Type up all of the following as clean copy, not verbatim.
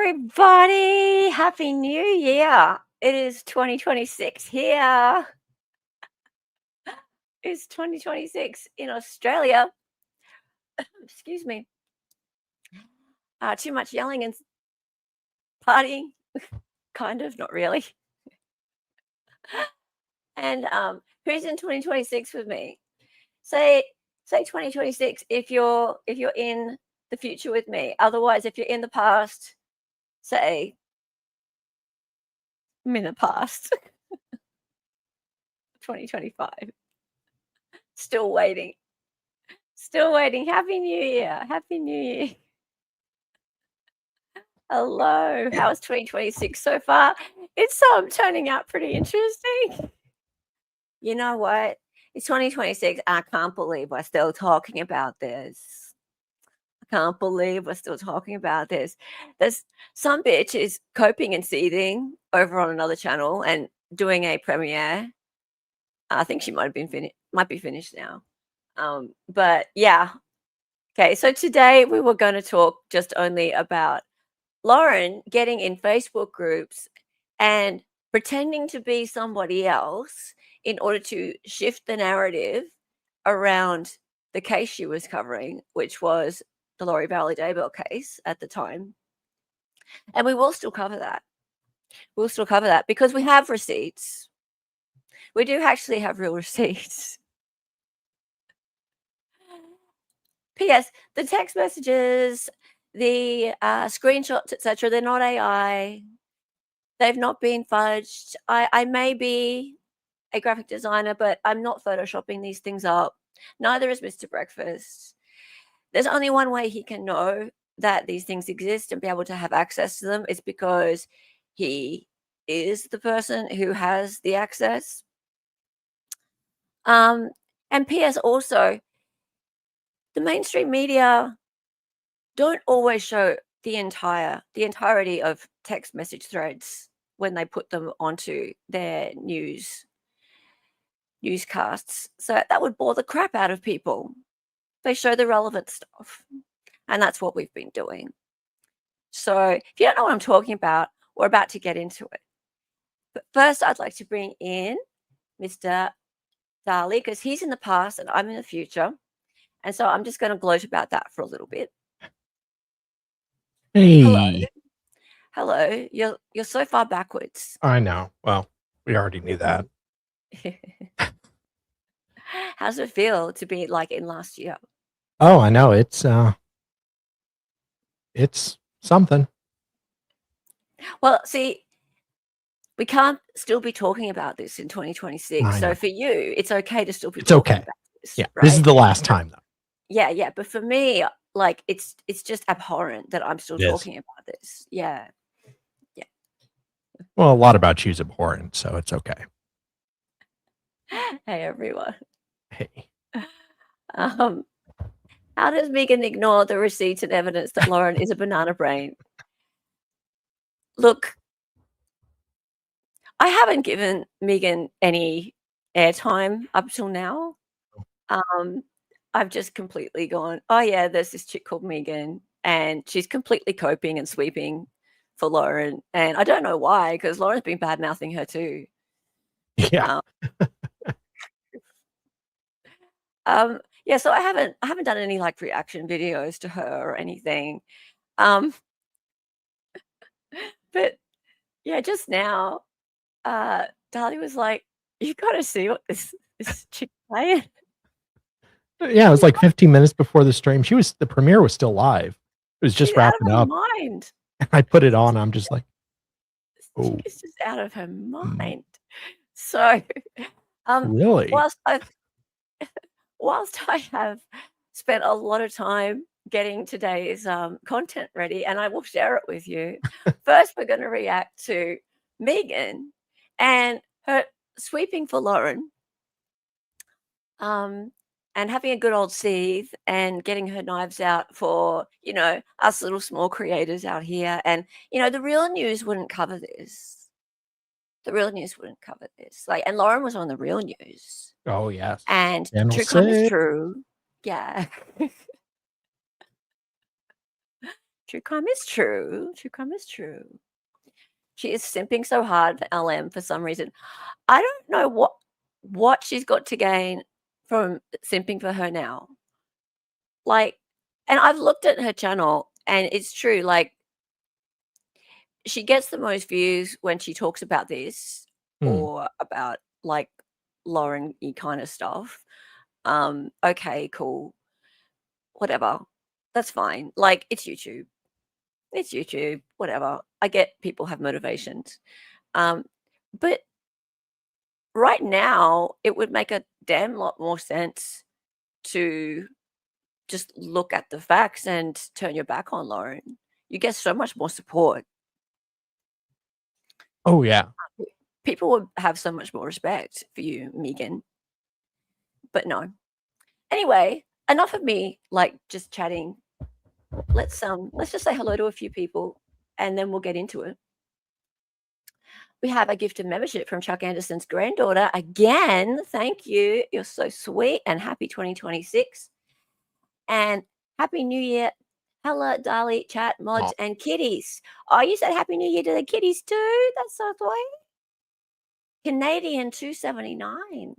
everybody. Happy New Year. It is 2026 here. It's 2026 in Australia. Excuse me. Too much yelling and partying. Kind of, not really. And who's in 2026 with me? Say 2026 if you're in the future with me. Otherwise, if you're in the past, say I'm in the past. 2025. Still waiting. Still waiting. Happy New Year. Happy New Year. Hello. How's 2026 so far? It's turning out pretty interesting. You know what? It's 2026. I can't believe we're still talking about this. I can't believe we're still talking about this. There's some bitch is coping and seething over on another channel and doing a premiere. I think she might be finished now. But yeah. Okay, so today we were going to talk just only about Lauren getting in Facebook groups and pretending to be somebody else in order to shift the narrative around the case she was covering, which was the Laurie Valley Daybell case at the time. And we will still cover that. We'll still cover that because we have receipts. We do actually have real receipts. P.S. The text messages, the screenshots, etc., they're not AI. They've not been fudged. I may be a graphic designer, but I'm not photoshopping these things up. Neither is Mr. Breakfast. There's only one way he can know that these things exist and be able to have access to them. It's because he is the person who has the access. And P.S. also, the mainstream media don't always show the entirety of text message threads when they put them onto their newscasts. So that would bore the crap out of people. They show the relevant stuff. And that's what we've been doing. So if you don't know what I'm talking about, we're about to get into it. But first, I'd like to bring in Mr. Dali, because he's in the past and I'm in the future. And so I'm just going to gloat about that for a little bit. Hey. Hello. You're so far backwards. I know. Well, we already knew that. How's it feel to be like in last year? Oh, I know. It's something. Well, see, we can't still be talking about this in 2026. So for you, it's okay to still be talking about this. Yeah, right? This is the last time though. Yeah. But for me, like it's just abhorrent that I'm still talking about this. Yeah. Well, a lot about you is abhorrent, so it's okay. Hey everyone. Hey. How does Megan ignore the receipts and evidence that Lauren is a banana brain? Look, I haven't given Megan any airtime up till now. I've just completely gone, oh yeah, there's this chick called Megan and she's completely coping and sweeping for Lauren. And I don't know why, because Lauren's been bad-mouthing her too. Yeah. Yeah, so I haven't done any like reaction videos to her or anything. But yeah, just now, Dali was like, you gotta see what this chick playing. Yeah, it was like 15 minutes before the stream. The premiere was still live. It was just wrapping up. Mind. I put it on. I'm just like, oh, she's just out of her mind. So, really, whilst I have spent a lot of time getting today's content ready, and I will share it with you. First, we're going to react to Megan and her sweeping for Lauren. And having a good old seethe and getting her knives out for, us little small creators out here. And, the real news wouldn't cover this. The real news wouldn't cover this. And Lauren was on the real news. Oh, yes. And true crime is true. Yeah. True crime is true. True crime is true. She is simping so hard for LM for some reason. I don't know what she's got to gain from simping for her now. Like, and I've looked at her channel and it's true. Like, she gets the most views when she talks about this or about like Lauren-y kind of stuff. Okay, cool. Whatever. That's fine. Like, it's YouTube. It's YouTube. Whatever. I get people have motivations. But right now, it would make a damn lot more sense to just look at the facts and turn your back on Lauren. You get so much more support. Oh, yeah. People would have so much more respect for you, Megan. But no. Anyway, enough of me like just chatting. Let's just say hello to a few people and then we'll get into it. We have a gift of membership from Chuck Anderson's granddaughter. Again, thank you. You're so sweet, and happy 2026. And happy New Year. Hella, Dali, chat, mods, and kitties. Oh, you said happy New Year to the kitties too? That's so sweet. Canadian 279.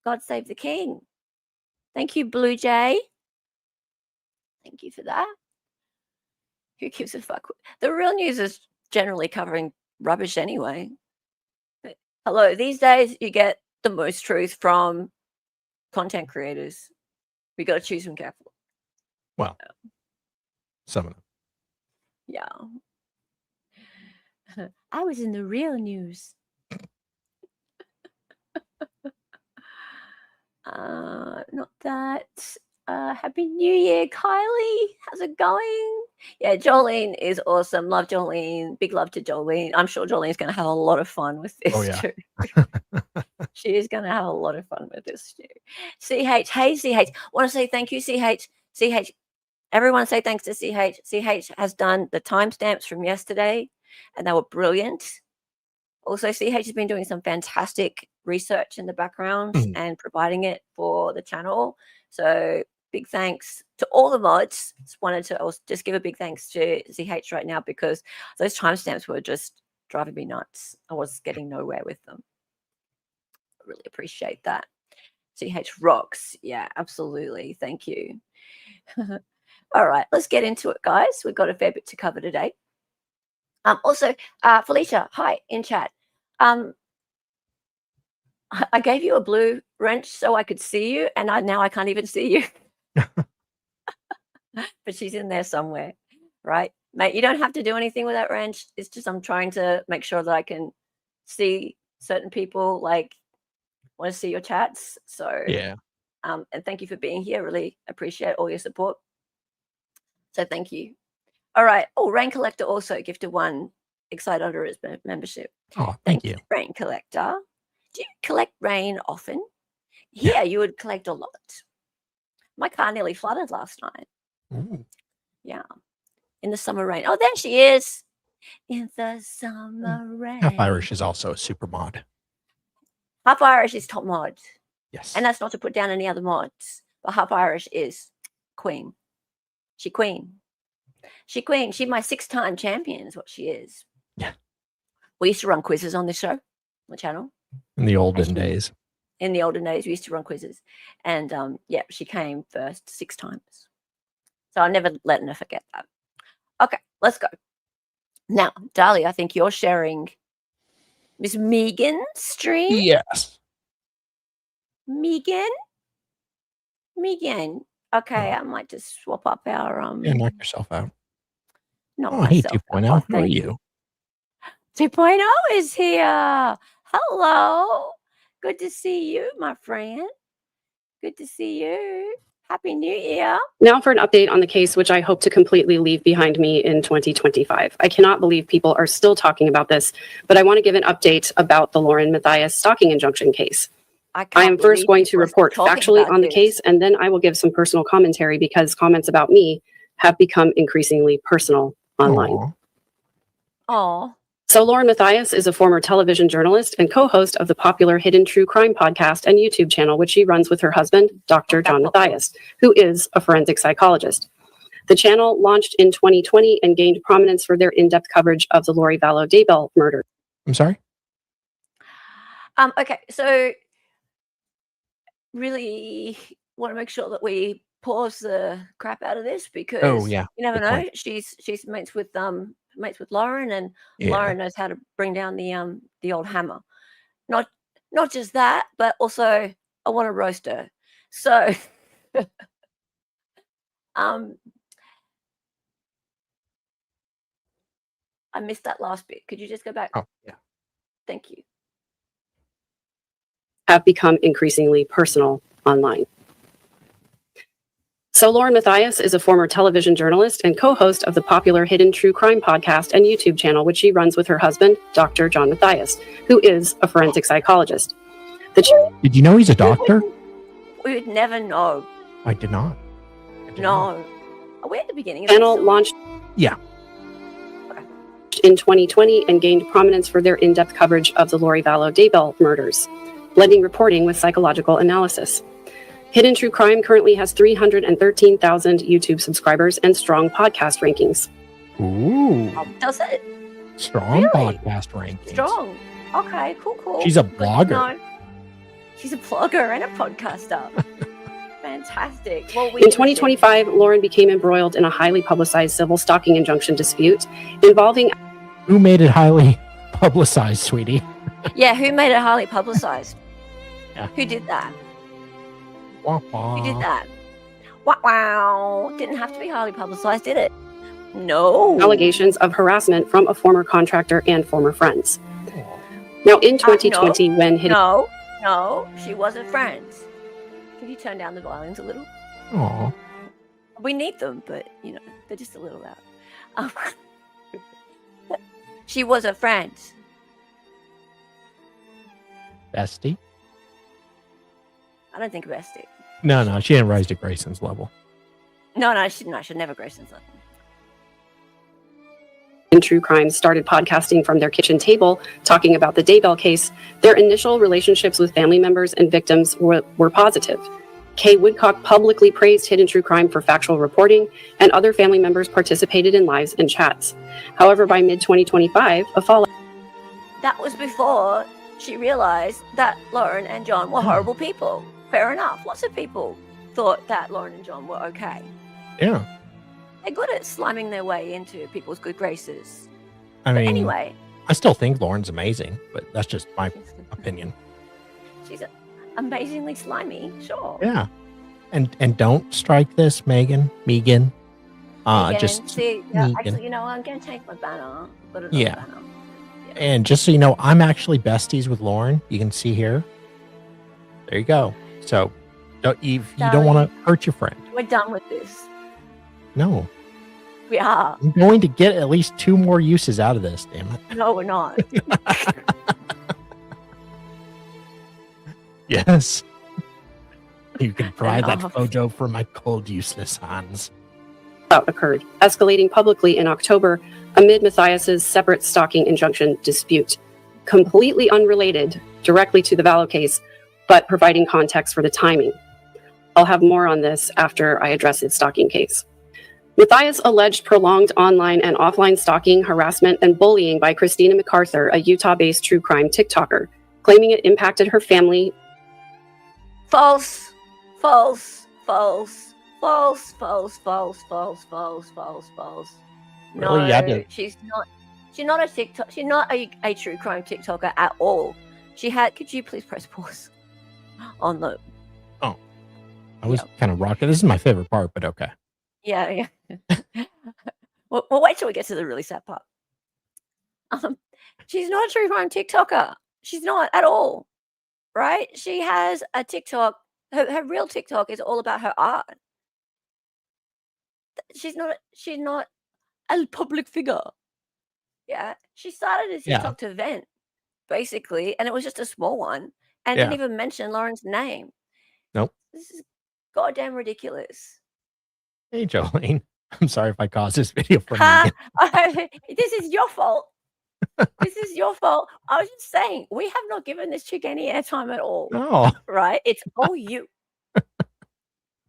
God save the king. Thank you, Blue Jay. Thank you for that. Who gives a fuck? The real news is generally covering rubbish anyway. But hello, these days you get the most truth from content creators. We got to choose them carefully. Well, some of them. Yeah. I was in the real news. Not that. Happy New Year, Kylie. How's it going? Yeah, Jolene is awesome. Love Jolene. Big love to Jolene. I'm sure Jolene's going to have a lot of fun with this too. She is going to have a lot of fun with this too. CH, hey CH. Want to say thank you, CH. CH, everyone say thanks to CH. CH has done the timestamps from yesterday and they were brilliant. Also, CH has been doing some fantastic research in the background and providing it for the channel. So big thanks to all the mods. Just wanted to also just give a big thanks to CH right now because those timestamps were just driving me nuts. I was getting nowhere with them. I really appreciate that. CH rocks. Yeah, absolutely. Thank you. All right, let's get into it, guys. We've got a fair bit to cover today. Also, Felicia, hi, in chat. I gave you a blue wrench so I could see you, and now I can't even see you. But she's in there somewhere, right? Mate, you don't have to do anything with that wrench. It's just I'm trying to make sure that I can see certain people, like, want to see your chats. So, yeah. And thank you for being here. Really appreciate all your support. So thank you. All right. Oh, Rain Collector also gifted one Excited Utterance membership. Oh, thank you. Rain Collector. Do you collect rain often? Yeah, you would collect a lot. My car nearly flooded last night. Ooh. Yeah. In the summer rain. Oh, there she is. In the summer rain. Half Irish is also a super mod. Half Irish is top mod. Yes. And that's not to put down any other mods. But Half Irish is queen. She queen. She queen. She's my 6-time champion is what she is. Yeah. We used to run quizzes on this show, on the channel. In the olden days. In the olden days, we used to run quizzes. And, yeah, she came first 6 times. So I'll never let her forget that. Okay, let's go. Now, Dali, I think you're sharing Miss Megan's stream. Yes. Megan? Okay, I might just swap up our... Yeah, knock yourself out. Not oh, hey, myself. 2.0. How are you? 2.0 is here. Hello. Good to see you, my friend. Good to see you. Happy New Year. Now for an update on the case, which I hope to completely leave behind me in 2025. I cannot believe people are still talking about this, but I want to give an update about the Lauren Matthias stalking injunction case. I am first going to report factually on the case, and then I will give some personal commentary because comments about me have become increasingly personal online. Oh. So Lauren Matthias is a former television journalist and co-host of the popular Hidden True Crime podcast and YouTube channel, which she runs with her husband, Dr. John Matthias, who is a forensic psychologist. The channel launched in 2020 and gained prominence for their in-depth coverage of the Lori Vallow Daybell murder. I'm sorry? Okay, so really want to make sure that we pause the crap out of this because yeah, you never good know. point. She's mates with Lauren, and Yeah. Lauren knows how to bring down the old hammer. Not just that, but also I want to roast her. So I missed that last bit. Could you just go back? Oh, yeah. Thank you. Have become increasingly personal online. So Lauren Matthias is a former television journalist and co-host of the popular Hidden True Crime podcast and YouTube channel, which she runs with her husband, Dr. John Matthias, who is a forensic psychologist. Did you know he's a doctor? We would never know. I did not. No. Are we at the beginning of channel this? launched Yeah. in 2020 and gained prominence for their in-depth coverage of the Lori Vallow Daybell murders, blending reporting with psychological analysis. Hidden True Crime currently has 313,000 YouTube subscribers and strong podcast rankings. Ooh. Does it? Strong Really? podcast rankings. Strong. Okay, cool. She's a Good to blogger. know. She's a blogger and a podcaster. Fantastic. Well, In 2025, Lauren became embroiled in a highly publicized civil stalking injunction dispute involving Who made it highly publicized, sweetie? Yeah, who made it highly publicized? Yeah. Who did that? Wah, wah. Who did that? Wow. Didn't have to be highly publicized, did it? No. allegations of harassment from a former contractor and former friends. Now, in 2020, when Hidden No, she wasn't friends. Can you turn down the violins a little? Aw. We need them, but they're just a little loud. She was a friend. Bestie? I don't think bestie. No, she didn't rise to Grayson's level. No, she should never Grayson's level. True Crime started podcasting from their kitchen table, talking about the Daybell case, their initial relationships with family members and victims were positive. Kay Woodcock publicly praised Hidden True Crime for factual reporting, and other family members participated in lives and chats. However, by mid-2025, a fallout... That was before she realized that Lauren and John were horrible people. Fair enough. Lots of people thought that Lauren and John were okay. Yeah. They're good at sliming their way into people's good graces. I mean, Anyway, I still think Lauren's amazing, but that's just my opinion. she's amazingly slimy, sure. Yeah. And don't strike this, Megan. Megan, Just see, Megan. actually, I'm going to take my banner. Put it Yeah. on the banner. And just so you know, I'm actually besties with Lauren. You can see here. There you go. So you don't want to hurt your friend. We're done with this. No. We are. I'm going to get at least 2 more uses out of this, damn it. No, we're not. Yes. You can pry that Enough. photo from my cold, useless hands. occurred, escalating publicly in October amid Matthias's separate stalking injunction dispute, completely unrelated directly to the Vallow case, but providing context for the timing. I'll have more on this after I address his stalking case. Matthias alleged prolonged online and offline stalking, harassment, and bullying by Christina MacArthur, a Utah-based true crime TikToker, claiming it impacted her family. False. No, Really? You had to- she's not a TikTok. She's not a true crime TikToker at all. Could you please press pause on the? I was kind of rocking. This is my favorite part, but okay. Yeah. We'll wait till we get to the really sad part. She's not a true crime TikToker. She's not at all. Right? She has a TikTok. Her real TikTok is all about her art. She's not a public figure. Yeah. She started a TikTok to vent, basically, and it was just a small one, and didn't even mention Lauren's name. Nope. This is goddamn ridiculous. Hey, Jolene. I'm sorry if I caused this video for Ha! you. This is your fault. This is your fault. I was just saying, we have not given this chick any airtime at all. No. Right? It's all you.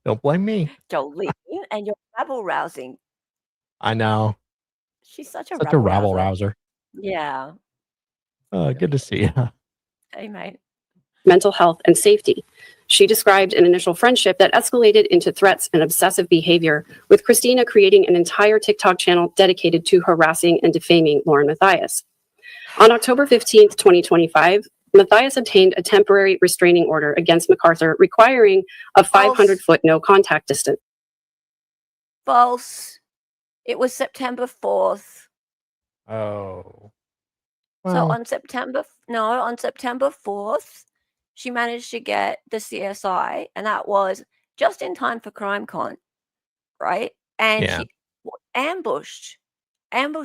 Don't blame me. Jolene, and you're rabble rousing. I know. She's such a Such a rabble rabble-rouser. rouser. Yeah. Good to see you. Hey, mate. Mental health and safety. She described an initial friendship that escalated into threats and obsessive behavior, with Christina creating an entire TikTok channel dedicated to harassing and defaming Lauren Matthias. On October 15th, 2025, Matthias obtained a temporary restraining order against MacArthur requiring a 500-foot no contact distance. False. It was September 4th. Oh. So Well, on September 4th, she managed to get the CSI, and that was just in time for CrimeCon, right? And Yeah. she ambushed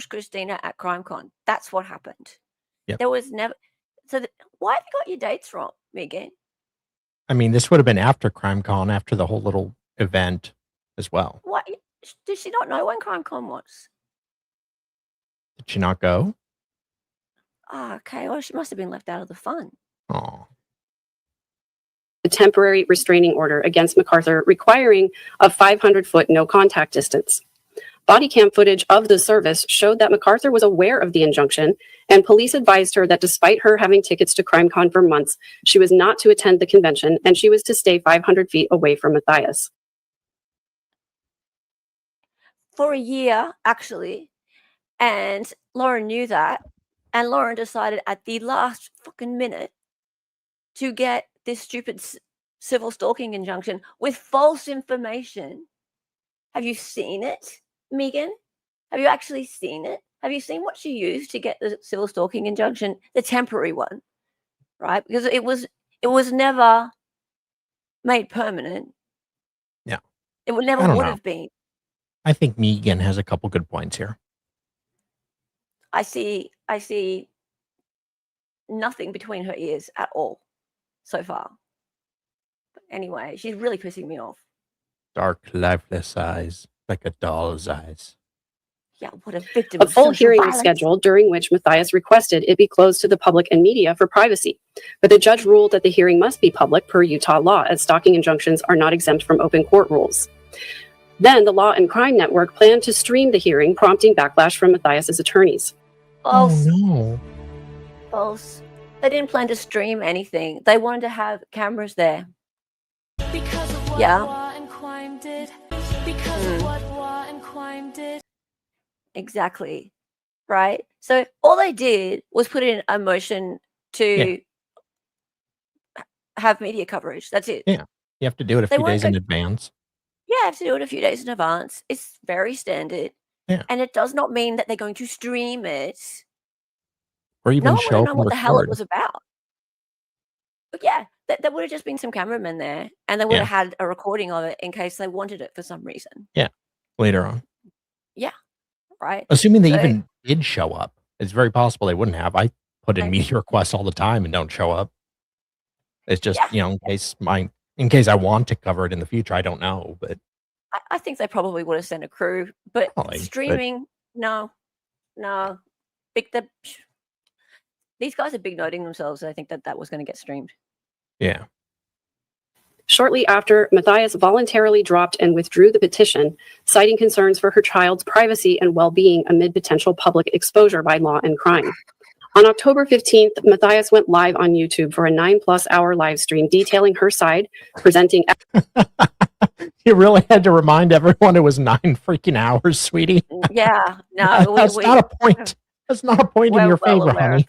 Christina at CrimeCon. That's what happened. Yep. There was never. So why have you got your dates wrong, Megan? I mean, this would have been after CrimeCon, after the whole little event as well. What did she not know when CrimeCon was? Did she not go? Oh, okay. Well, she must have been left out of the fun. Oh. A temporary restraining order against MacArthur requiring a 500-foot no contact distance. Body cam footage of the service showed that MacArthur was aware of the injunction, and police advised her that despite her having tickets to CrimeCon for months, she was not to attend the convention and she was to stay 500 feet away from Matthias. For a year, actually. And Lauren knew that. And Lauren decided at the last fucking minute to get this stupid civil stalking injunction with false information. Have you seen it, Megan? Have you actually seen it? Have you seen what she used to get the civil stalking injunction, the temporary one, right? Because it was never made permanent. Yeah. It would never would have been. I think Megan has a couple good points here. I see nothing between her ears at all so far. But anyway, she's really pissing me off. Dark, lifeless eyes, like a doll's eyes. Yeah, what a victim. A full hearing was scheduled, during which Matthias requested it be closed to the public and media for privacy. But the judge ruled that the hearing must be public per Utah law, as stalking injunctions are not exempt from open court rules. Then the Law and Crime Network planned to stream the hearing, prompting backlash from Matthias's attorneys. False. Oh, no. False. They didn't plan to stream anything. They wanted to have cameras there. Because of what Law and Crime did. Because of what Law and Crime did. Exactly. Right? So all they did was put in a motion to have media coverage. That's it. Yeah. You have to do it a few days in advance. Yeah, I have to do it a few days in advance. It's very standard. Yeah. And it does not mean that they're going to stream it. Or even no show one would know what the hell it record. was about. But yeah, there would have just been some cameramen there, and they would have had a recording of it in case they wanted it for some reason. Yeah, later on. Yeah, right. Assuming they even did show up. It's very possible they wouldn't have. I put in media requests all the time and don't show up. It's just, in case I want to cover it in the future. I don't know, but I think they probably would have sent a crew. But streaming, no. These guys are big noting themselves. I think that was going to get streamed. Yeah. Shortly after, Matthias voluntarily dropped and withdrew the petition, citing concerns for her child's privacy and well-being amid potential public exposure by Law and Crime. On October 15th, Matthias went live on YouTube for a 9+ hour live stream detailing her side, presenting... You really had to remind everyone it was 9 freaking hours, sweetie. Yeah, no. That's not a point. That's not a point in your favor, honey.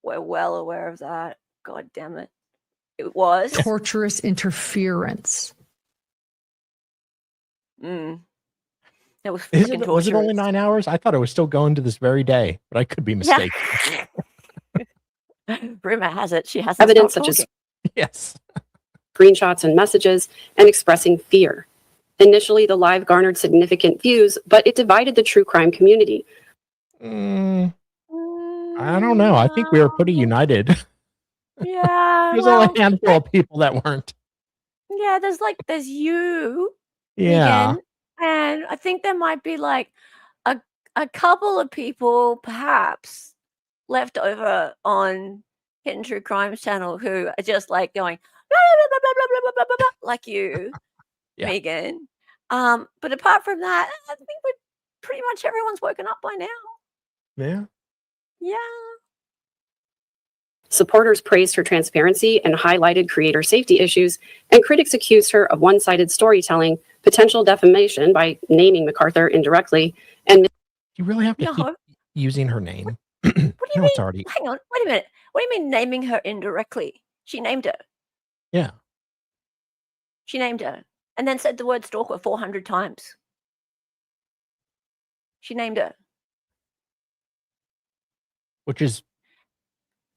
We're well aware of that. God damn it. It was. Torturous interference. That was Was it only 9 hours? I thought it was still going to this very day, but I could be mistaken. Rumor has it she has evidence such as screenshots and messages, and expressing fear. Initially, the live garnered significant views, but it divided the true crime community. I don't know. I think we were pretty united. Yeah. There's only a handful of people that weren't. Yeah, there's you. Yeah. Again, and I think there might be like a couple of people perhaps left over on Hidden True Crimes channel who are just like going blah, blah, blah, blah, blah, blah, blah, blah, blah, like you. Yeah. Megan. But apart from that, I think we're pretty much everyone's woken up by now. Yeah. Yeah. Supporters praised her transparency and highlighted creator safety issues, and critics accused her of one-sided storytelling, potential defamation by naming MacArthur indirectly, and You really have to No. keep using her name. What do you No, mean? it's already. Hang on, wait a minute. What do you mean naming her indirectly? She named her. Yeah. She named her. And then said the word stalker 400 times. She named her. Which is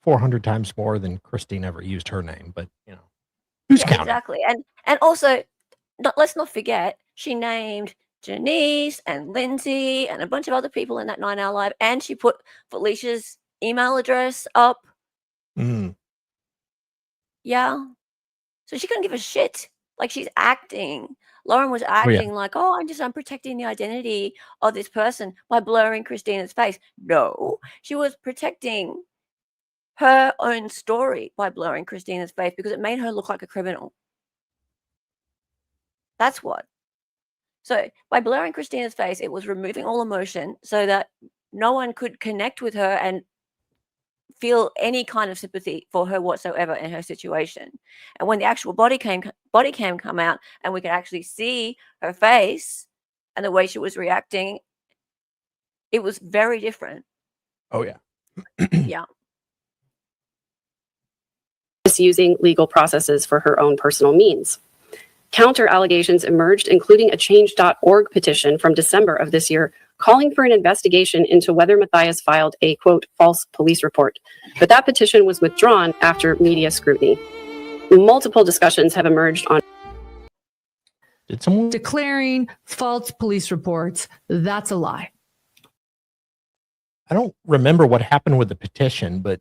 400 times more than Christine ever used her name, but who's Yeah, counting? exactly. And also, let's not forget, she named Janice and Lindsay and a bunch of other people in that 9-hour live, and she put Felicia's email address up. Mm. Yeah. So she couldn't give a shit. Like, she's acting. Lauren was acting like, oh, I'm protecting the identity of this person by blurring Christina's face. No, she was protecting her own story by blurring Christina's face because it made her look like a criminal. That's what. So by blurring Christina's face, it was removing all emotion so that no one could connect with her and feel any kind of sympathy for her whatsoever in her situation. And when the actual body cam come out and we could actually see her face and the way she was reacting, it was very different. Oh, yeah. Yeah. misusing legal processes for her own personal means. Counter allegations emerged, including a change.org petition from December of this year calling for an investigation into whether Matthias filed a, quote, false police report. But that petition was withdrawn after media scrutiny. Multiple discussions have emerged on Did someone Declaring false police reports, that's a lie. I don't remember what happened with the petition, but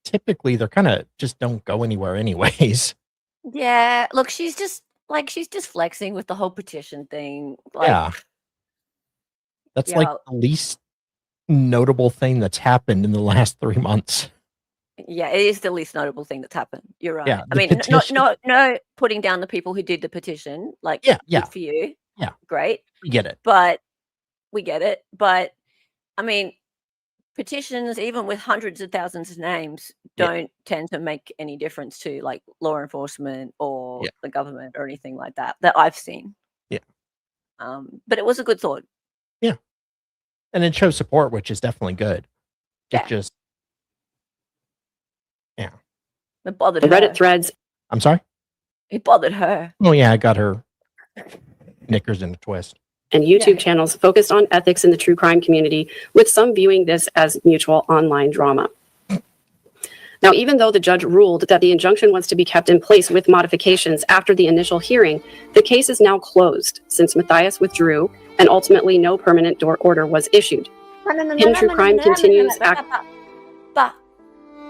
typically they're kind of just don't go anywhere anyways. Yeah. Look, she's just flexing with the whole petition thing. Like, Yeah. That's like the least notable thing that's happened in the last 3 months. Yeah, it is the least notable thing that's happened. You're right. Yeah, I mean, no putting down the people who did the petition. Like, Yeah. good for you. Yeah. Great. We get it. But we get it. But I mean, petitions, even with hundreds of thousands of names, don't tend to make any difference to like law enforcement or the government or anything like that I've seen. Yeah. But it was a good thought. Yeah. And it shows support, which is definitely good. Yeah. It just It bothered her. Reddit threads. I'm sorry? It bothered her. Oh yeah, I got her knickers in a twist. And YouTube channels focused on ethics in the true crime community, with some viewing this as mutual online drama. Now, even though the judge ruled that the injunction was to be kept in place with modifications after the initial hearing, the case is now closed since Matthias withdrew and ultimately no permanent order was issued. Hidden True Crime continues. But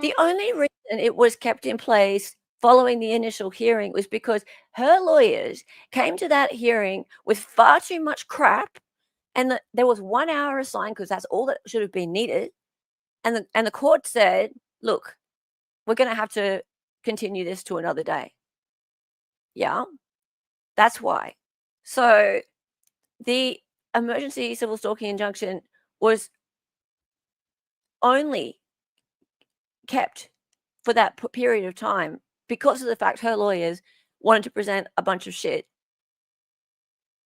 the only reason it was kept in place following the initial hearing was because her lawyers came to that hearing with far too much crap, and there was 1 hour assigned because that's all that should have been needed. And the court said, look, we're going to have to continue this to another day. Yeah, that's why. So the emergency civil stalking injunction was only kept for that period of time because of the fact her lawyers wanted to present a bunch of shit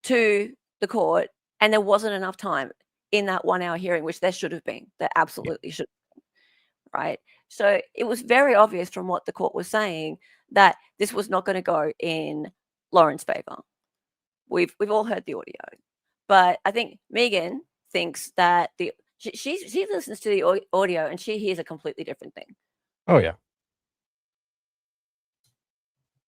to the court, and there wasn't enough time in that 1 hour hearing, which there should have been. There absolutely should have been, right? So it was very obvious from what the court was saying that this was not going to go in Lauren's favor. We've all heard the audio, but I think Megan thinks that she listens to the audio and she hears a completely different thing. Oh yeah.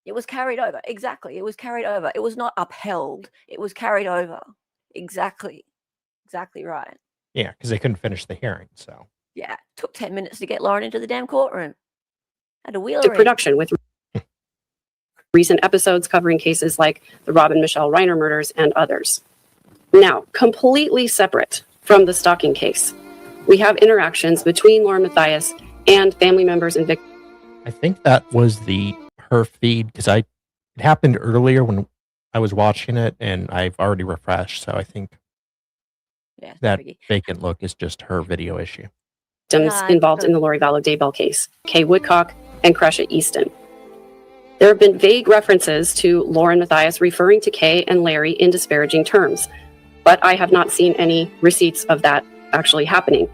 It was carried over. Exactly. It was carried over. It was not upheld. It was carried over. Exactly. Exactly right. Yeah, because they couldn't finish the hearing. So yeah, it took 10 minutes to get Lauren into the damn courtroom. Had a wheel to production with recent episodes covering cases like the Robin Michelle Reiner murders and others. Now, completely separate from the stalking case, we have interactions between Lauren Matthias and family members and victims. I think that was her feed, because it happened earlier when I was watching it and I've already refreshed, so I think Yeah, that tricky. vacant look is just her video issue. Involved in the Lori Vallow Daybell case, Kay Woodcock and Cresha Easton. There have been vague references to Lauren Matthias referring to Kay and Larry in disparaging terms, but I have not seen any receipts of that actually happening.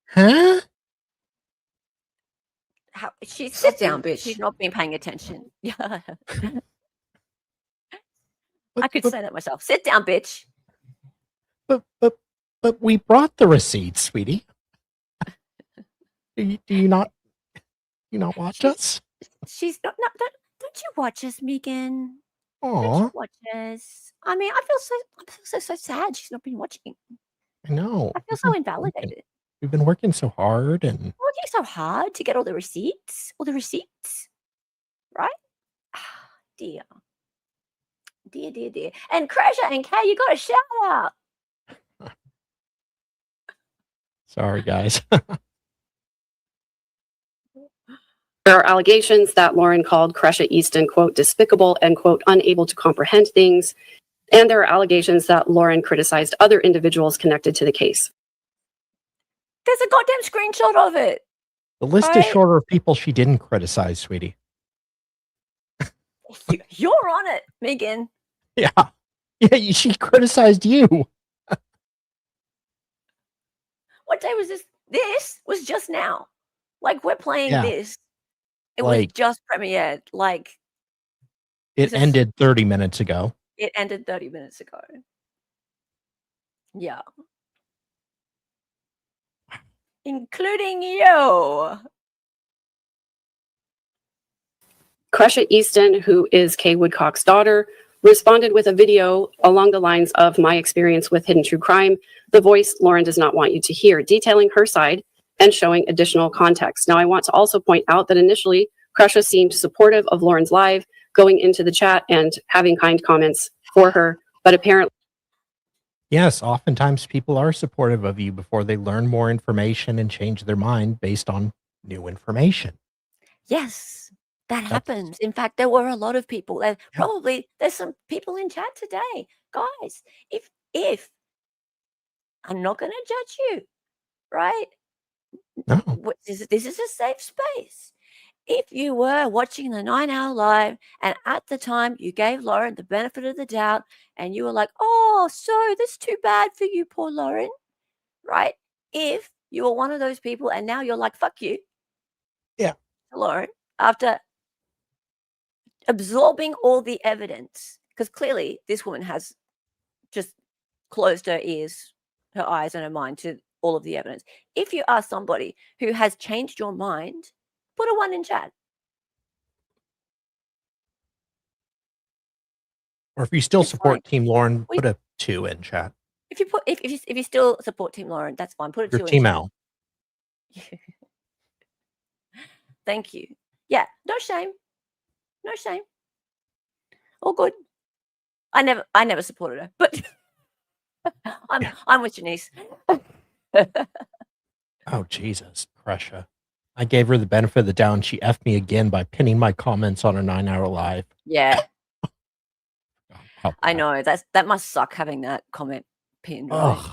Huh? Sit down, bitch. She's not been paying attention. Yeah. I could say that myself. Sit down, bitch. But we brought the receipts, sweetie. Do you not watch us? She's not. Don't you watch us, Megan? Don't Aw, you watch us? I mean, I feel so sad. She's not been watching. I know. I feel so invalidated. We've been working so hard and Working so hard to get all the receipts, right? Dear. And Cresha and Kay, you got a shout out. sorry, guys. There are allegations that Lauren called Cresha Easton, quote, despicable and, quote, unable to comprehend things. And there are allegations that Lauren criticized other individuals connected to the case. There's a goddamn screenshot of it. The list is shorter of people she didn't criticize, sweetie. You're on it, Megan. Yeah. Yeah, she criticized you. What day was this? This was just now. Like, we're playing this. It was Like- just premiered. Like, It ended 30 minutes ago. it ended 30 minutes ago. Yeah. Including you. Cresha Easton, who is Kay Woodcock's daughter, responded with a video along the lines of my experience with hidden true crime, the voice Lauren does not want you to hear, detailing her side and showing additional context. Now, I want to also point out that initially, Cresha seemed supportive of Lauren's live, going into the chat and having kind comments for her, but apparently, Yes, oftentimes people are supportive of you before they learn more information and change their mind based on new information. Yes, that happens. In fact, there were a lot of people. There's some people in chat today. Guys, if I'm not going to judge you, right? No. This is a safe space. If you were watching the 9-hour live and at the time you gave Lauren the benefit of the doubt and you were like, oh, so that's too bad for you, poor Lauren, right? If you were one of those people and now you're like, fuck you. Yeah. Lauren, after absorbing all the evidence, because clearly this woman has just closed her ears, her eyes and her mind to all of the evidence. If you are somebody who has changed your mind, put a 1 in chat. Or if you still It's support fine. Team Lauren, put a 2 in chat. If you still support Team Lauren, that's fine. Put a 2 Your in Team chat. Al. Thank you. Yeah, no shame. No shame. All good. I never supported her, but I'm with Janice. Oh, Jesus, Cresha. I gave her the benefit of the doubt and she effed me again by pinning my comments on her 9-hour live. Yeah. How I bad. know. That must suck having that comment pinned, right? Ugh,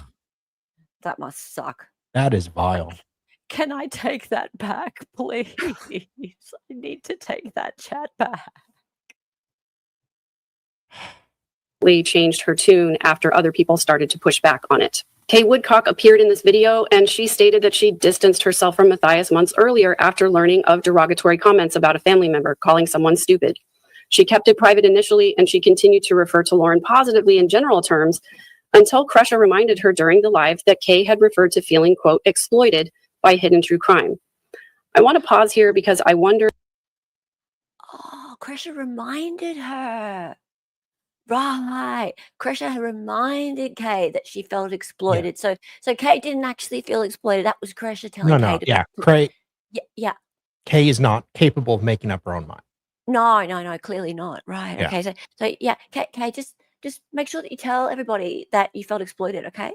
That must suck. that is vile. Can I take that back, please? I need to take that chat back. changed her tune after other people started to push back on it. Kay Woodcock appeared in this video and she stated that she distanced herself from Matthias months earlier after learning of derogatory comments about a family member calling someone stupid. She kept it private initially and she continued to refer to Lauren positively in general terms until Cresha reminded her during the live that Kay had referred to feeling, quote, exploited by hidden true crime. I want to pause here because I wonder. Oh, Cresha reminded her. Right. Cresha had reminded Kay that she felt exploited. So Kay didn't actually feel exploited. That was Cresha telling Kay to. Yeah. Kay is not capable of making up her own mind. No, clearly not. Right. Yeah. Okay. So yeah, Kay, just make sure that you tell everybody that you felt exploited. Okay.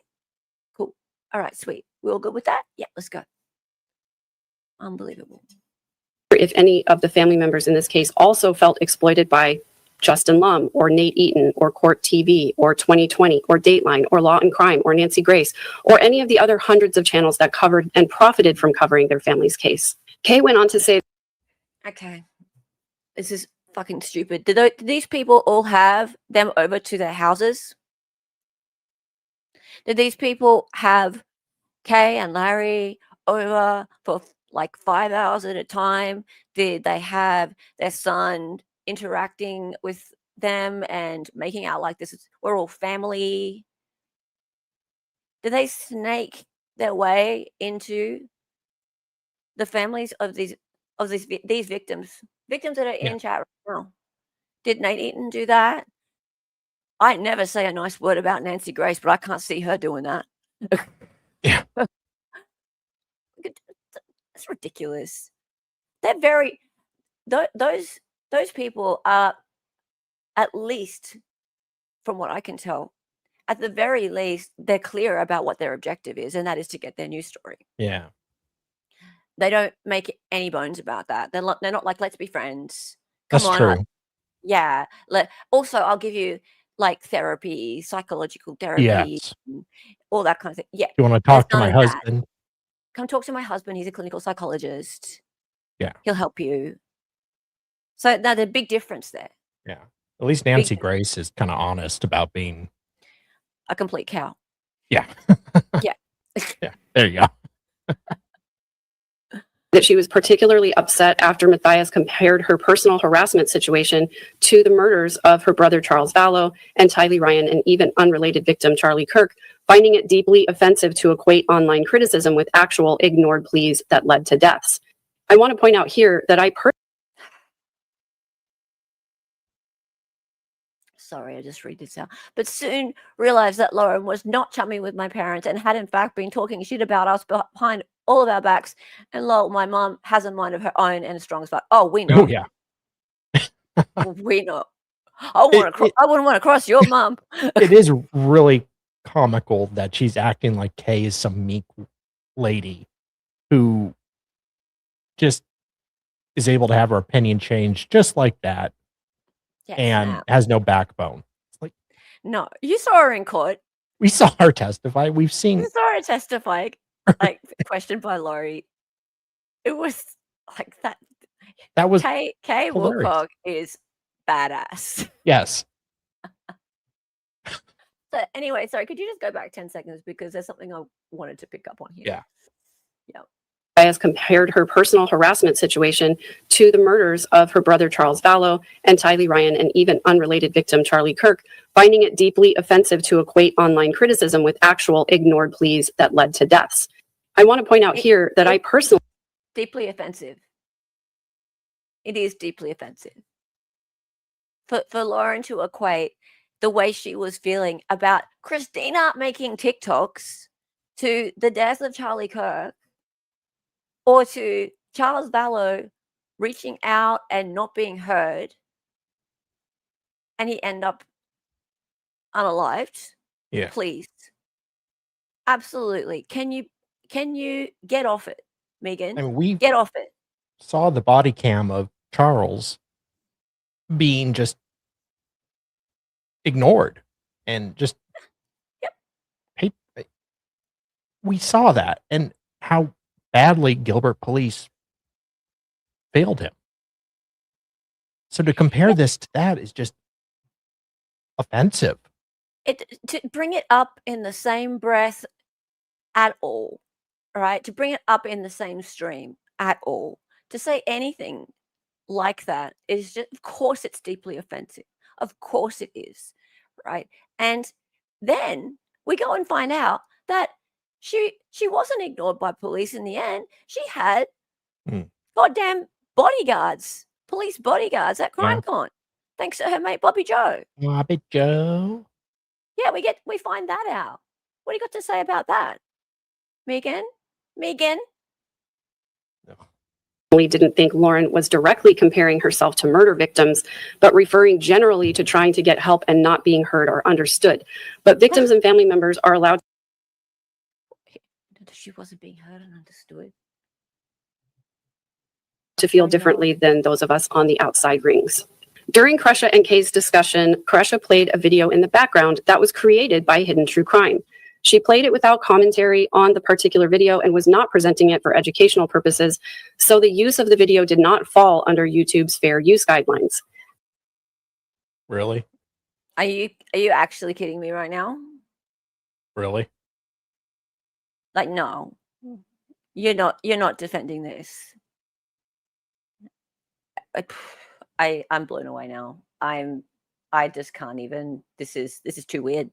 Cool. All right. Sweet. We all good with that? Yeah. Let's go. Unbelievable. if any of the family members in this case also felt exploited by Justin Lum or Nate Eaton or Court TV or 2020 or Dateline or Law and Crime or Nancy Grace or any of the other hundreds of channels that covered and profited from covering their family's case. Kay went on to say, okay, this is fucking stupid. Did these people all have them over to their houses? Did these people have Kay and Larry over for like 5 hours at a time? Did they have their son interacting with them and making out like we're all family? Did they snake their way into the families of these victims that are in chat right now? Did Nate Eaton do that? I never say a nice word about Nancy Grace, but I can't see her doing that. Yeah. It's ridiculous. They're very those people are, at least from what I can tell, at the very least, they're clear about what their objective is, and that is to get their news story. Yeah. They don't make any bones about that. They're not like, let's be friends. Come That's on. true. Yeah. Also, I'll give you like therapy, psychological therapy, Yes. all that kind of thing. Yeah. You want to talk to none my of that. husband? Come talk to my husband. He's a clinical psychologist. Yeah. He'll help you. So there's a big difference there. Yeah. At least Nancy Grace is kind of honest about being a complete cow. Yeah. Yeah. Yeah. There you go. that she was particularly upset after Matthias compared her personal harassment situation to the murders of her brother Charles Vallow and Tylee Ryan and even unrelated victim Charlie Kirk, finding it deeply offensive to equate online criticism with actual ignored pleas that led to deaths. I want to point out here that Sorry, I just read this out. But soon realized that Lauren was not chummy with my parents and had in fact been talking shit about us behind all of our backs. And lol, my mom has a mind of her own and is strong as fuck. Oh, we know. Oh yeah. We know. I wouldn't want to cross your mom. It is really comical that she's acting like Kay is some meek lady who just is able to have her opinion change just like that. Yes, and has no backbone. It's like, no, you saw her in court. We saw her testify. We've seen. You saw her testify, like questioned by Laurie. It was like that. That was Kay Wilcock is badass. Yes. So anyway, sorry, could you just go back 10 seconds because there's something I wanted to pick up on here. Yeah. Yeah. Has compared her personal harassment situation to the murders of her brother Charles Vallow and Tylee Ryan and even unrelated victim Charlie Kirk, finding it deeply offensive to equate online criticism with actual ignored pleas that led to deaths. I want to point out here that I personally... Deeply offensive. It is deeply offensive. For Lauren to equate the way she was feeling about Christina making TikToks to the death of Charlie Kirk, or to Charles Vallow reaching out and not being heard, and he end up unalived. Yeah. Please. Absolutely. Can you get off it, Megan? I mean, we get off it. Saw the body cam of Charles being just ignored and just we saw that and how badly Gilbert police failed him. So to compare this to that is just offensive. To bring it up in the same breath at all, right? To bring it up in the same stream at all, to say anything like that is just, of course, it's deeply offensive. Of course it is, right? And then we go and find out that she wasn't ignored by police in the end. She had goddamn bodyguards, police bodyguards at CrimeCon, thanks to her mate Bobby Joe. Bobby Joe. Yeah, we find that out. What do you got to say about that, Megan? We didn't think Lauren was directly comparing herself to murder victims, but referring generally to trying to get help and not being heard or understood. But victims and family members are allowed. She wasn't being heard and understood. to feel differently than those of us on the outside rings. During Kresha and Kay's discussion, Kresha played a video in the background that was created by Hidden True Crime. She played it without commentary on the particular video and was not presenting it for educational purposes, so the use of the video did not fall under YouTube's fair use guidelines. Really? Are you actually kidding me right now? Really? Like, no. You're not defending this. I'm blown away now. I just can't even. This is too weird.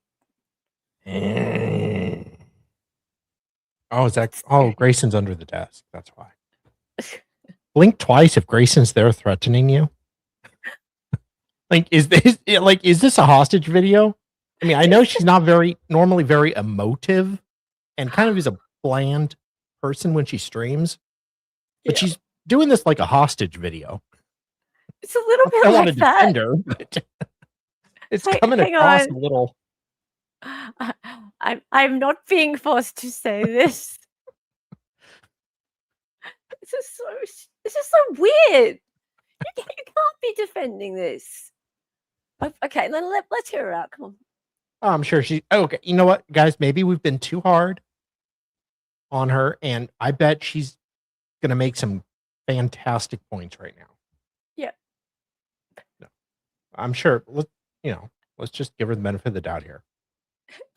Oh, Grayson's under the desk. That's why. Blink twice if Grayson's there threatening you. Is this a hostage video? I mean, I know she's not normally very emotive and kind of is a bland person when she streams, but she's doing this like a hostage video. It's a little bit I want to like that. defend her, but it's coming across a little. I'm not being forced to say this. This is so weird. You can't be defending this. Okay, then let's hear her out. Come on. Oh, I'm sure okay. You know what, guys? Maybe we've been too hard on her, and I bet she's gonna make some fantastic points right now. Yeah. No, I'm sure. Let's just give her the benefit of the doubt here.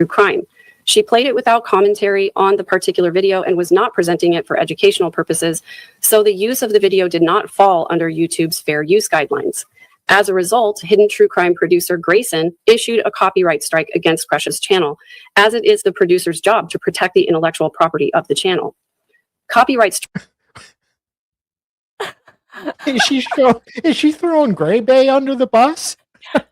True crime. She played it without commentary on the particular video and was not presenting it for educational purposes, so the use of the video did not fall under YouTube's fair use guidelines. As a result, Hidden True Crime producer Grayson issued a copyright strike against Kresha's channel, as it is the producer's job to protect the intellectual property of the channel. Copyright Is she throwing Gray Bay under the bus?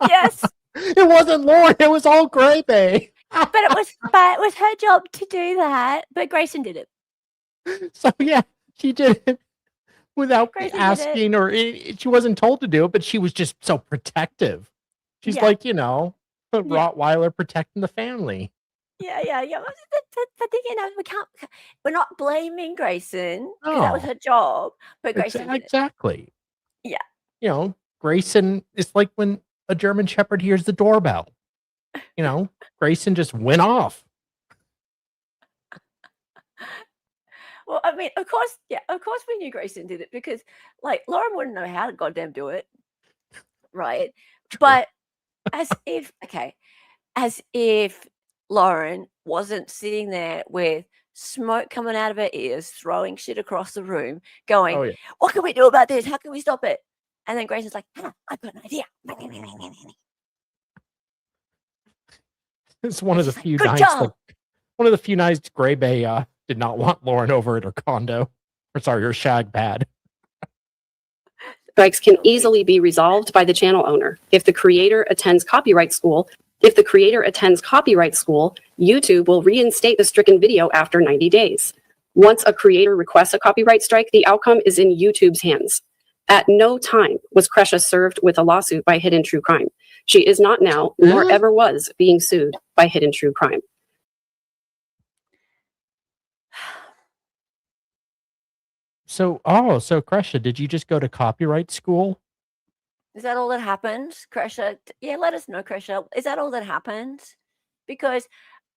Yes. It wasn't Lauren. It was all Gray Bay. But it was her job to do that. But Grayson did it. So yeah, she did it without asking, or she wasn't told to do it. But she was just so protective. She's like, the Rottweiler protecting the family. Yeah. But we're not blaming Grayson because that was her job. But Grayson did it. Exactly. Yeah. Grayson is like when a German Shepherd hears the doorbell. Grayson just went off. Well, I mean, of course we knew Grayson did it because, like, Lauren wouldn't know how to goddamn do it, right? True. But as if Lauren wasn't sitting there with smoke coming out of her ears, throwing shit across the room, going, "What can we do about this? How can we stop it?" And then Grayson's like, "I've got an idea." It's one of the few nights Gray Bay did not want Lauren over at her condo. Her shag pad. Strikes can easily be resolved by the channel owner. If the creator attends copyright school, YouTube will reinstate the stricken video after 90 days. Once a creator requests a copyright strike, the outcome is in YouTube's hands. At no time was Kresha served with a lawsuit by Hidden True Crime. She is not now, nor ever was, being sued by Hidden True Crime. So Kresha, did you just go to copyright school? Is that all that happened, Kresha? Yeah, let us know, Kresha. Is that all that happened? Because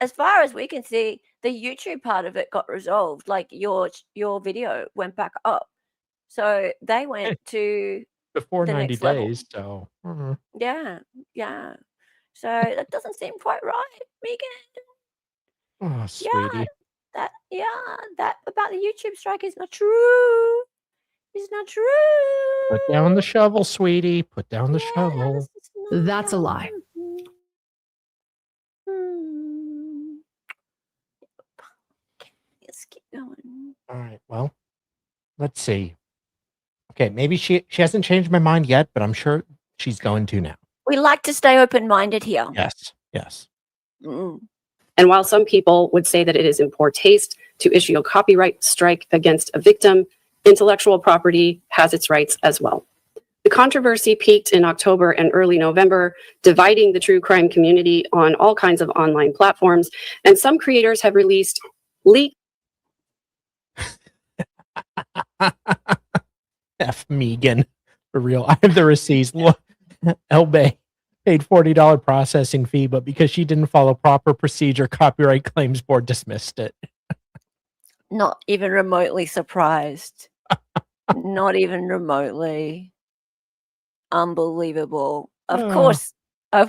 as far as we can see, the YouTube part of it got resolved. Like your video went back up. So they went to before the 90 next level. days. So yeah. So that doesn't seem quite right, Megan. Oh, sweetie. That about the YouTube strike is not true. It's not true. Put down the shovel, sweetie. Put down the shovel. That's a lie. Let's keep going. All right. Well, let's see. Okay, maybe she hasn't changed my mind yet, but I'm sure she's going to now. We like to stay open-minded here. Yes. Mm. And while some people would say that it is in poor taste to issue a copyright strike against a victim, intellectual property has its rights as well. The controversy peaked in October and early November, dividing the true crime community on all kinds of online platforms, and some creators have released leaked. F Megan. For real. I have the receipts. Look, Elbay paid $40 processing fee, but because she didn't follow proper procedure, Copyright Claims Board dismissed it. Not even remotely surprised. Not even remotely. Unbelievable. Of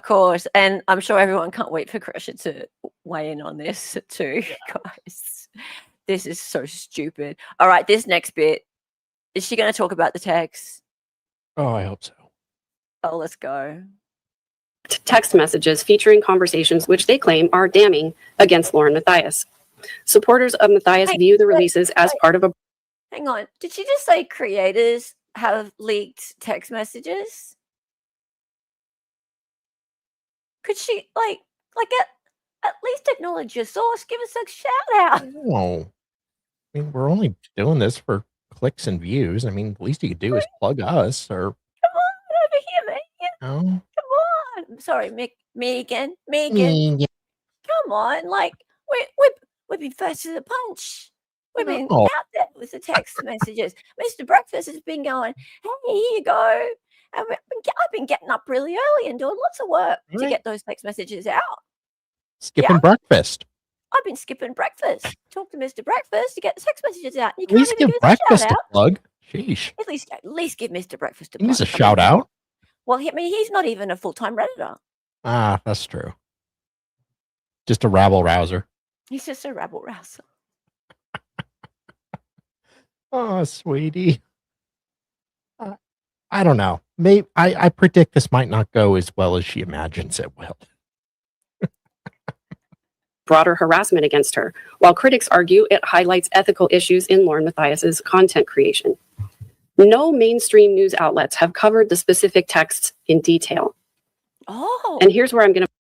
course. And I'm sure everyone can't wait for Krisha to weigh in on this too, guys. This is so stupid. All right, this next bit. Is she going to talk about the text? Oh, I hope so. Oh, let's go. Text messages featuring conversations which they claim are damning against Lauren Matthias. Supporters of Matthias view the releases as part of a... Hang on. Did she just say creators have leaked text messages? Could she, at least acknowledge your source? Give us a shout out. No. I mean, we're only doing this for clicks and views. I mean, the least you could do is plug us or... Come on, over here, Megan. Oh. Come on. Sorry, Megan. Yeah. Come on. Like, we've been first to the punch. We've been No. out there with the text messages. Mr. Breakfast has been going, hey, here you go. And I've been getting up really early and doing lots of work to get those text messages out. Skipping breakfast. I've been skipping breakfast. Talk to Mr. Breakfast to get the text messages out. You At least give breakfast a out. plug. Sheesh. At least give Mr. Breakfast a plug. He needs a shout out. Well, he's not even a full-time Redditor. Ah, that's true. Just a rabble rouser. He's just a rabble rouser. Oh, sweetie. I don't know. Maybe I predict this might not go as well as she imagines it will. Broader harassment against her, while critics argue it highlights ethical issues in Lauren Matthias's content creation. No mainstream news outlets have covered the specific texts in detail. Oh. And here's where I'm going to...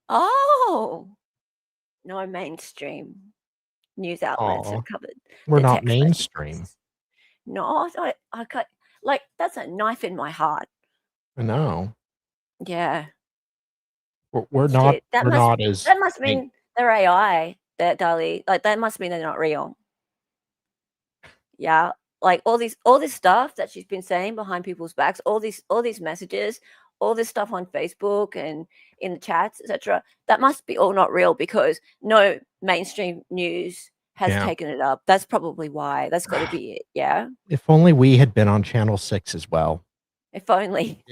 Oh. No mainstream news outlets have covered. We're not mainstream. Messages. No, I got, like, that's a knife in my heart. I know. Yeah. We're not. That must mean they're AI. That Dali, like, that must mean they're not real. Yeah, like all this stuff that she's been saying behind people's backs, all these messages, all this stuff on Facebook and in the chats, etc. That must be all not real because no mainstream news has taken it up. That's probably why. That's got to be it. Yeah. If only we had been on Channel 6 as well. If only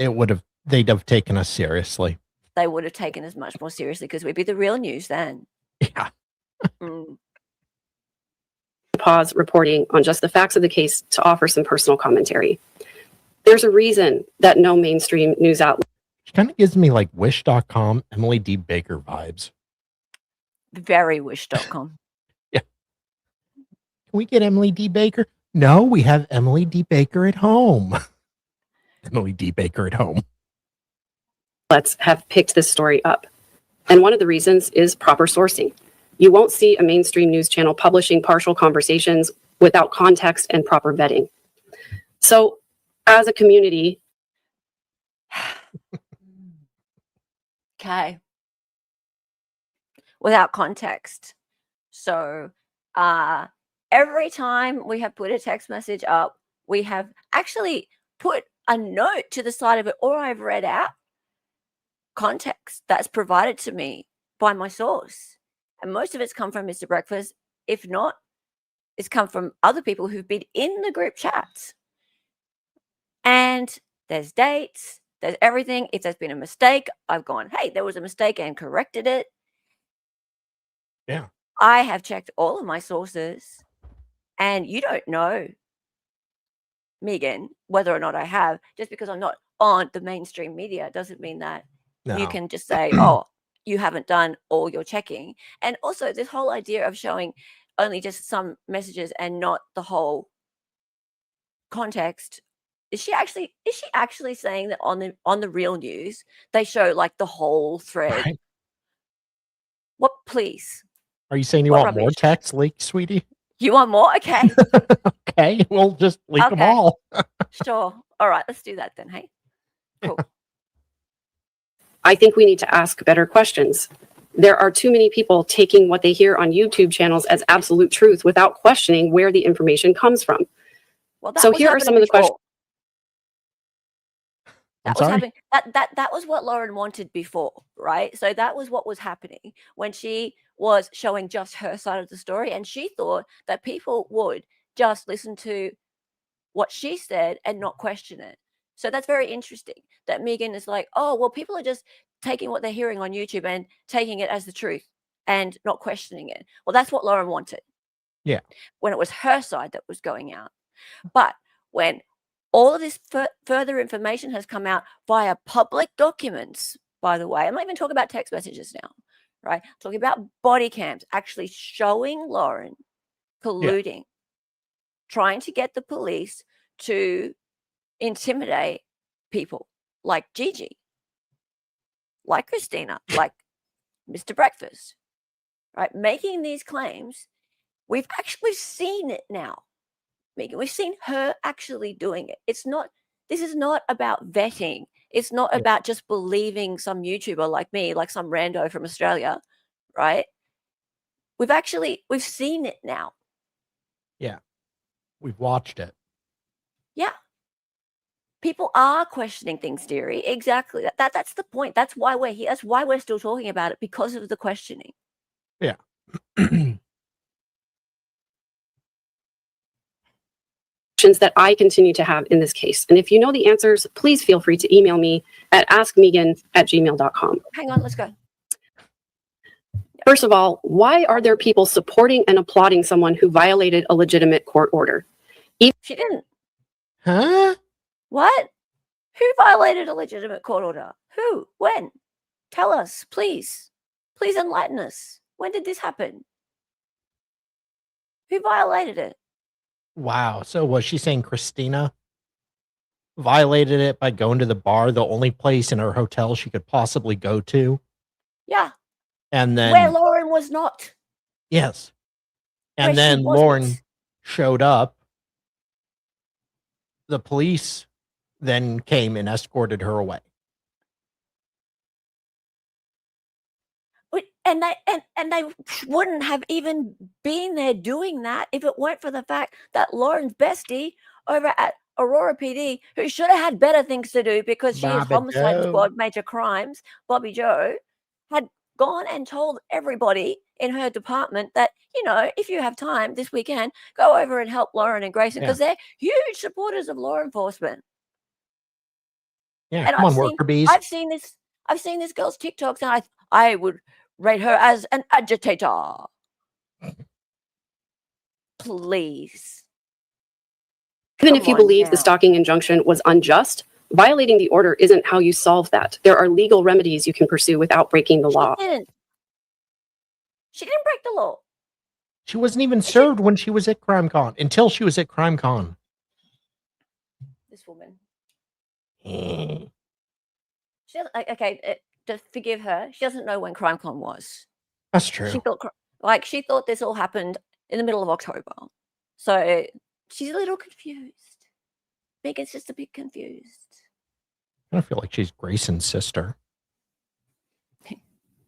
they'd have taken us seriously. They would have taken us much more seriously because we'd be the real news then. Yeah. Pause reporting on just the facts of the case to offer some personal commentary. There's a reason that no mainstream news outlet... She kind of gives me like Wish.com, Emily D. Baker vibes. Very Wish.com. Yeah. Can we get Emily D. Baker? No, we have Emily D. Baker at home. Emily D. Baker at home. Let's have picked this story up. And one of the reasons is proper sourcing. You won't see a mainstream news channel publishing partial conversations without context and proper vetting. So as a community... Okay. Without context. So every time we have put a text message up, we have actually put a note to the side of it, or I've read out context that's provided to me by my source. And most of it's come from Mr. Breakfast. If not, it's come from other people who've been in the group chats. And there's dates, there's everything. If there's been a mistake, I've gone, hey, there was a mistake and corrected it. Yeah. I have checked all of my sources. And you don't know, Megan, whether or not I have. Just because I'm not on the mainstream media doesn't mean that you can just say, oh, you haven't done all your checking. And also this whole idea of showing only just some messages and not the whole context. Is she actually saying that on the real news they show like the whole thread? Right. What, please? Are you saying you want more text leaked, sweetie? You want more? Okay. Okay, we'll just leak them all. Sure. All right, let's do that then. Hey. Cool. I think we need to ask better questions. There are too many people taking what they hear on YouTube channels as absolute truth without questioning where the information comes from. Well, so here are some of the questions. That was happening. That was what Lauren wanted before, right? So that was what was happening when she was showing just her side of the story, and she thought that people would just listen to what she said and not question it. So that's very interesting that Megan is like, oh, well, people are just taking what they're hearing on YouTube and taking it as the truth and not questioning it. Well, that's what Lauren wanted. Yeah. When it was her side that was going out. But when all of this further information has come out via public documents, by the way, I'm not even talking about text messages now, right? I'm talking about body cams actually showing Lauren colluding, trying to get the police to intimidate people like Gigi, like Christina, like Mr. Breakfast, right? Making these claims. We've actually seen it now. Megan, we've seen her actually doing it. This is not about vetting. It's not about just believing some YouTuber like me, like some rando from Australia, right? We've seen it now. Yeah. We've watched it. Yeah. People are questioning things, dearie. Exactly. That's the point. That's why we're here. That's why we're still talking about it, because of the questioning. Yeah. That I continue to have in this case. And if you know the answers, please feel free to email me at askmegan@gmail.com. Hang on, let's go. First of all, why are there people supporting and applauding someone who violated a legitimate court order? She didn't. Huh? What? Who violated a legitimate court order? Who? When? Tell us, please. Please enlighten us. When did this happen? Who violated it? Wow. So was she saying Christina violated it by going to the bar, the only place in her hotel she could possibly go to? Yeah. And then where Lauren was not. Yes. And Where she then wasn't. Lauren showed up. The police then came and escorted her away. And they wouldn't have even been there doing that if it weren't for the fact that Lauren's bestie over at Aurora PD, who should have had better things to do because she is Bobby homicide Joe. squad, major crimes, Bobby Joe, had gone and told everybody in her department that, you know, if you have time this weekend, go over and help Lauren and Grayson, because they're huge supporters of law enforcement. Yeah, And come on, worker bees. I've seen this girl's TikToks, and I would rate her as an agitator. Please. Even if you believe the stalking injunction was unjust, violating the order isn't how you solve that. There are legal remedies you can pursue without breaking the law. She didn't break the law. She wasn't even served when she was at CrimeCon, until she was at CrimeCon. This woman. She doesn't, okay, just forgive her. She doesn't know when CrimeCon was. That's true. She thought this all happened in the middle of October. So she's a little confused. Megan's just a bit confused. I feel like she's Grayson's sister.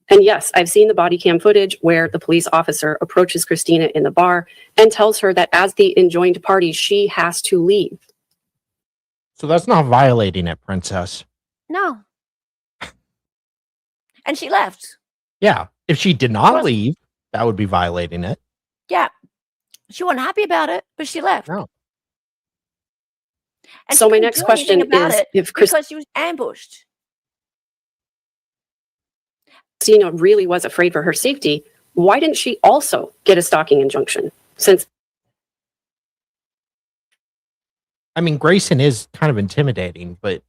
And yes, I've seen the body cam footage where the police officer approaches Christina in the bar and tells her that as the enjoined party, she has to leave. So that's not violating it, Princess. No. And she left. Yeah. If she did not leave, that would be violating it. Yeah. She wasn't happy about it, but she left. No. And so my next question is, because she was ambushed. Christina really was afraid for her safety, why didn't she also get a stalking injunction? Since I mean, Grayson is kind of intimidating, but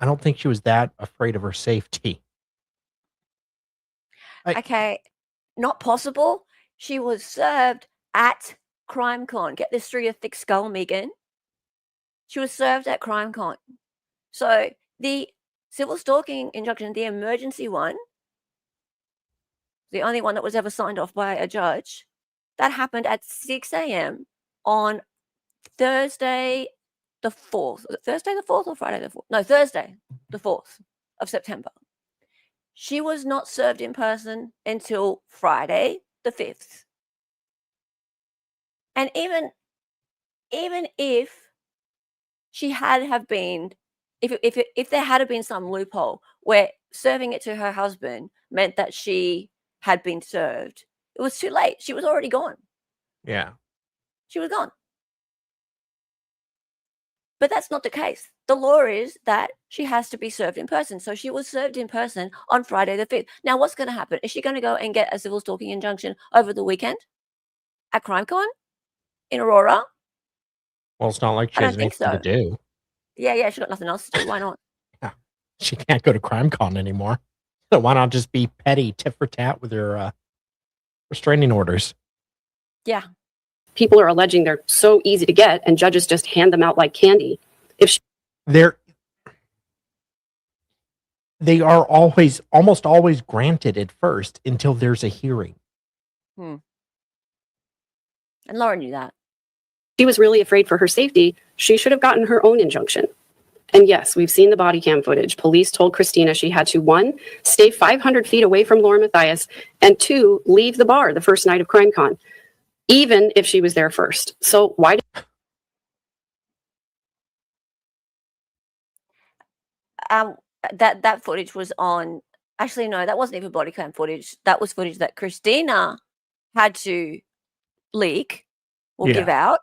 I don't think she was that afraid of her safety. Okay, not possible. She was served at CrimeCon. Get this through your thick skull, Megan. She was served at CrimeCon. So the civil stalking injunction, the emergency one, the only one that was ever signed off by a judge, that happened at 6 a.m. on Thursday the 4th. Was it Thursday the 4th or Friday the 4th? No, Thursday the 4th of September. She was not served in person until Friday the 5th. And even if she had have been if there had been some loophole where serving it to her husband meant that she had been served, it was too late. She was already gone. Yeah. She was gone. But that's not the case. The law is that she has to be served in person. So she was served in person on Friday the 5th. Now, what's going to happen? Is she going to go and get a civil stalking injunction over the weekend at CrimeCon in Aurora? Well, it's not like she I has don't think anything to so. do. Yeah, she got nothing else to do. Why not? She can't go to CrimeCon anymore. So why not just be petty, tit for tat with her restraining orders? Yeah. People are alleging they're so easy to get, and judges just hand them out like candy. They are almost always granted at first until there's a hearing. And Laura knew that. She was really afraid for her safety. She should have gotten her own injunction. And yes, we've seen the body cam footage. Police told Christina she had to, 1, stay 500 feet away from Lauren Matthias, and 2, leave the bar the first night of CrimeCon, even if she was there first. So why did that footage was on. Actually, no, that wasn't even body cam footage. That was footage that Christina had to leak or give out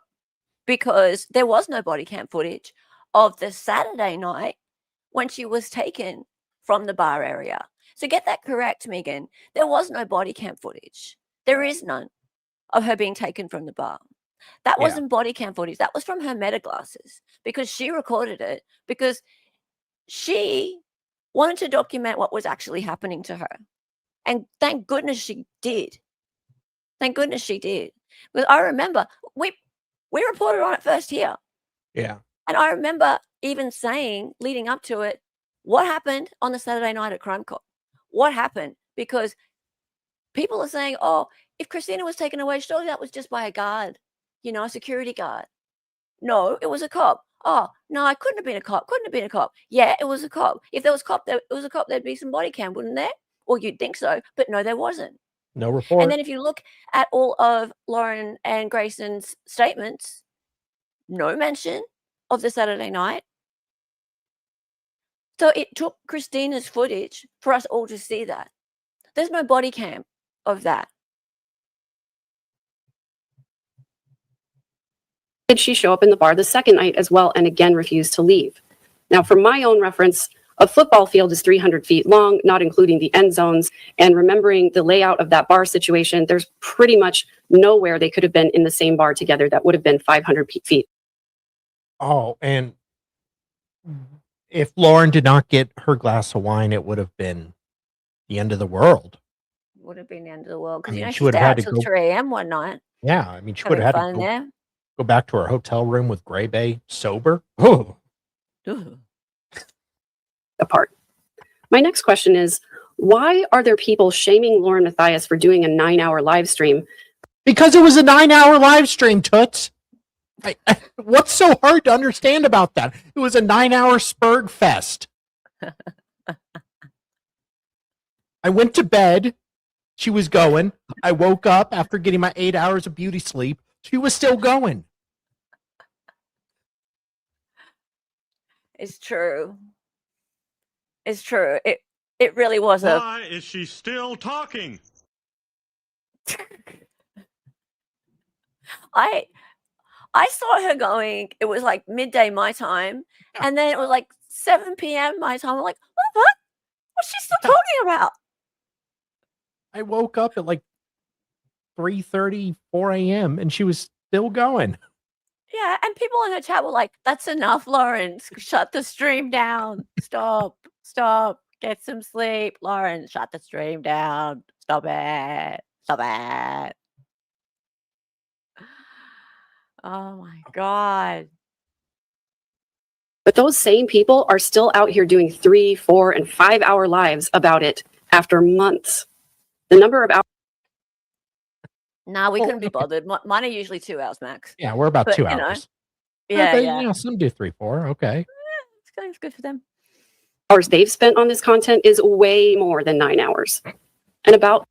because there was no body cam footage of the Saturday night when she was taken from the bar area. So get that correct, Megan. There was no body cam footage. There is none of her being taken from the bar. That wasn't body cam footage. That was from her meta glasses because she recorded it because she wanted to document what was actually happening to her. And thank goodness she did. Thank goodness she did. Because I remember we reported on it first here. Yeah. And I remember even saying, leading up to it, what happened on the Saturday night at CrimeCon? What happened? Because people are saying, oh, if Christina was taken away, surely that was just by a guard, a security guard. No, it was a cop. Oh, no, I couldn't have been a cop. Couldn't have been a cop. Yeah, it was a cop. If there was a cop, there'd be some body cam, wouldn't there? Well, you'd think so, but no, there wasn't. No report. And then if you look at all of Lauren and Grayson's statements, no mention of the Saturday night. So it took Christina's footage for us all to see that. There's no body cam of that. did she show up in the bar the second night as well and again refused to leave? Now, for my own reference, a football field is 300 feet long, not including the end zones. And remembering the layout of that bar situation, there's pretty much nowhere they could have been in the same bar together that would have been 500 feet. Oh, and if Lauren did not get her glass of wine, it would have been the end of the world. Would have been the end of the world. I Because, mean, she she would stayed have out had to till go. 3 a.m. one night. Yeah, I mean, she would Having have had fun to there. go back to her hotel room with Gray Bay sober. Oh, Apart. My next question is, why are there people shaming Lauren Matthias for doing a 9-hour live stream? because it was a 9-hour live stream, Toots. What's so hard to understand about that? It was a 9-hour Spurg fest. I went to bed. She was going. I woke up after getting my 8 hours of beauty sleep. She was still going. It's true. It's true. It really was a. Why is she still talking? I saw her going. It was like midday my time, and then it was like 7 p.m. my time. I'm like, what? What's she still talking about? I woke up at like 3:30, 4 a.m. and she was still going. Yeah, and people in her chat were like, "That's enough, Lawrence. Shut the stream down. Stop. Get some sleep, Lawrence. Shut the stream down. Stop it. Oh my god." But those same people are still out here doing 3, 4, and 5-hour lives about it after months. The number of hours. Nah, we couldn't be bothered. Mine are usually 2 hours max. Yeah, we're about But, 2 you know, hours. Yeah, but, yeah. Some do 3, 4. Okay. It's good for them. Hours they've spent on this content is way more than 9 hours. And about.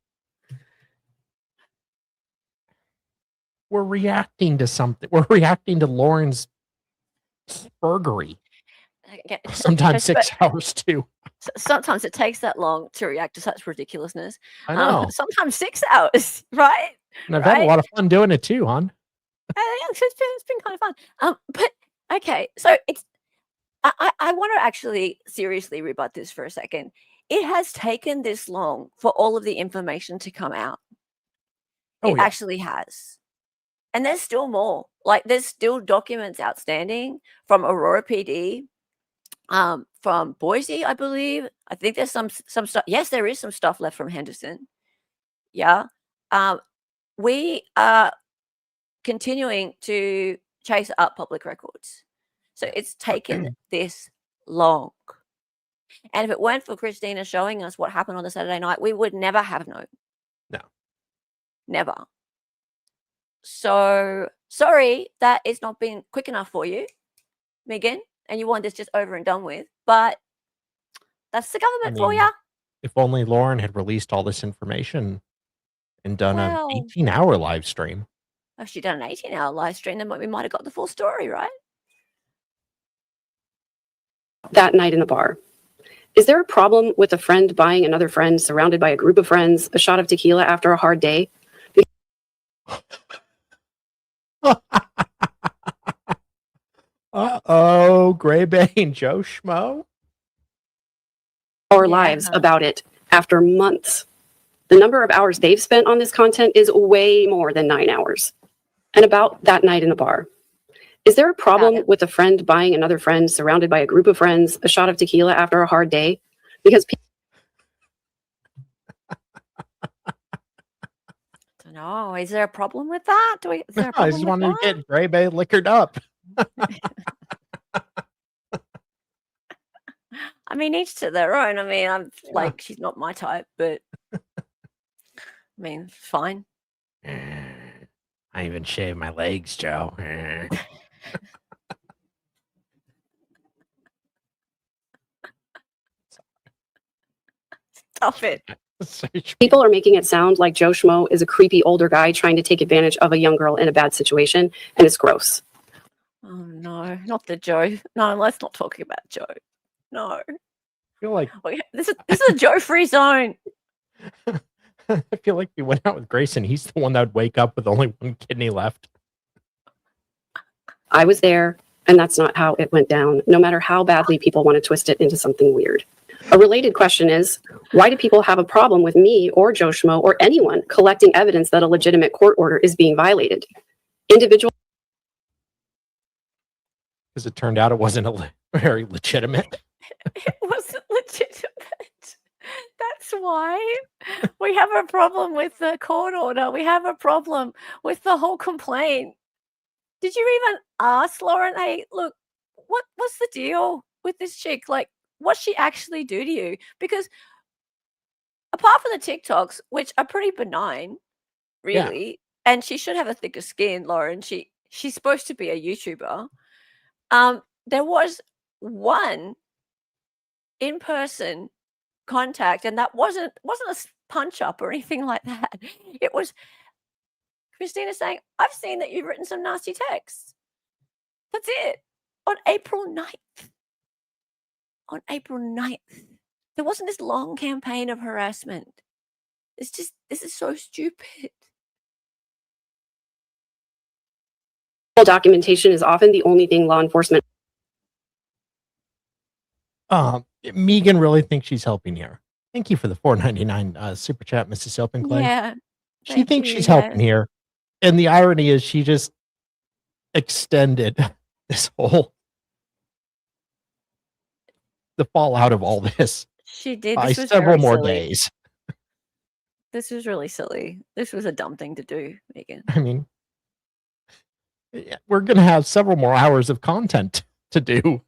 We're reacting to something. We're reacting to Lauren's spurgery. Sometimes 6 hours too. Sometimes it takes that long to react to such ridiculousness. I know. Sometimes 6 hours, right? And I've had a lot of fun doing it too, hon. It's been kind of fun. But okay, so I want to actually seriously rebut this for a second. It has taken this long for all of the information to come out. Oh, It yeah. actually has. And there's still more. Like, there's still documents outstanding from Aurora PD, from Boise, I believe. I think there's some stuff. Yes, there is some stuff left from Henderson. Yeah. We are continuing to chase up public records. So it's taken this long. And if it weren't for Christina showing us what happened on the Saturday night, we would never have known. No. Never. So sorry that it's not been quick enough for you, Megan, and you want this just over and done with. But that's the government for you. If only Lauren had released all this information and done an 18-hour live stream. If she'd done an 18-hour live stream, then we might have got the full story, right? That night in the bar. Is there a problem with a friend buying another friend surrounded by a group of friends, a shot of tequila after a hard day? Uh-oh, Gray Bane, Joe Schmo? Our lives about it after months. The number of hours they've spent on this content is way more than 9 hours. And about that night in the bar. Is there a problem with a friend buying another friend surrounded by a group of friends, a shot of tequila after a hard day? Because No, is there a problem with that? Is there a problem I just wanted to get Gray Bay liquored up. I mean, each to their own. I mean, I'm like, she's not my type, but I mean, fine. I even shave my legs, Joe. Stop it. people are making it sound like Joe Schmo is a creepy older guy trying to take advantage of a young girl in a bad situation, and it's gross. Oh no, not the Joe. No, let's not talk about Joe. No. I feel like this is a Joe-free zone. I feel like we went out with Grayson. He's the one that would wake up with only one kidney left. I was there, and that's not how it went down, no matter how badly people want to twist it into something weird. A related question is, why do people have a problem with me or Joe Schmo or anyone collecting evidence that a legitimate court order is being violated? Individual. Because it turned out it wasn't very legitimate. It wasn't legitimate. That's why we have a problem with the court order. We have a problem with the whole complaint. Did you even ask Lauren, hey, look, what's the deal with this chick? Like, what's she actually do to you? Because apart from the TikToks, which are pretty benign, really, and she should have a thicker skin, Lauren. She's supposed to be a YouTuber. There was one in-person contact, and that wasn't a punch up or anything like that. It was Christina saying, I've seen that you've written some nasty texts. That's it. On April 9th. On April 9th. There wasn't this long campaign of harassment. This is so stupid. Documentation is often the only thing law enforcement. Megan really thinks she's helping here. Thank you for the $4.99 super chat, Mrs. Sopenclay. Yeah. She thinks she's helping here. And the irony is she just extended this whole the fallout of all this. She did. By several more days. This was really silly. This was a dumb thing to do, Megan. I mean, we're going to have several more hours of content to do.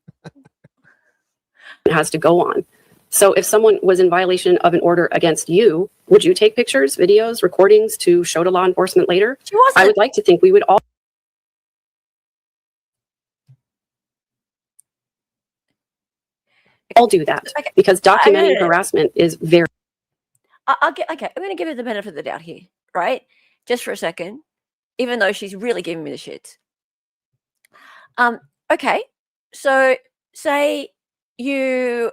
It has to go on. So if someone was in violation of an order against you, would you take pictures, videos, recordings to show to law enforcement later? She wasn't. I would like to think we would all do that, because documenting harassment is very... I'm going to give her the benefit of the doubt here, right? Just for a second, even though she's really giving me the shits. Okay, so say you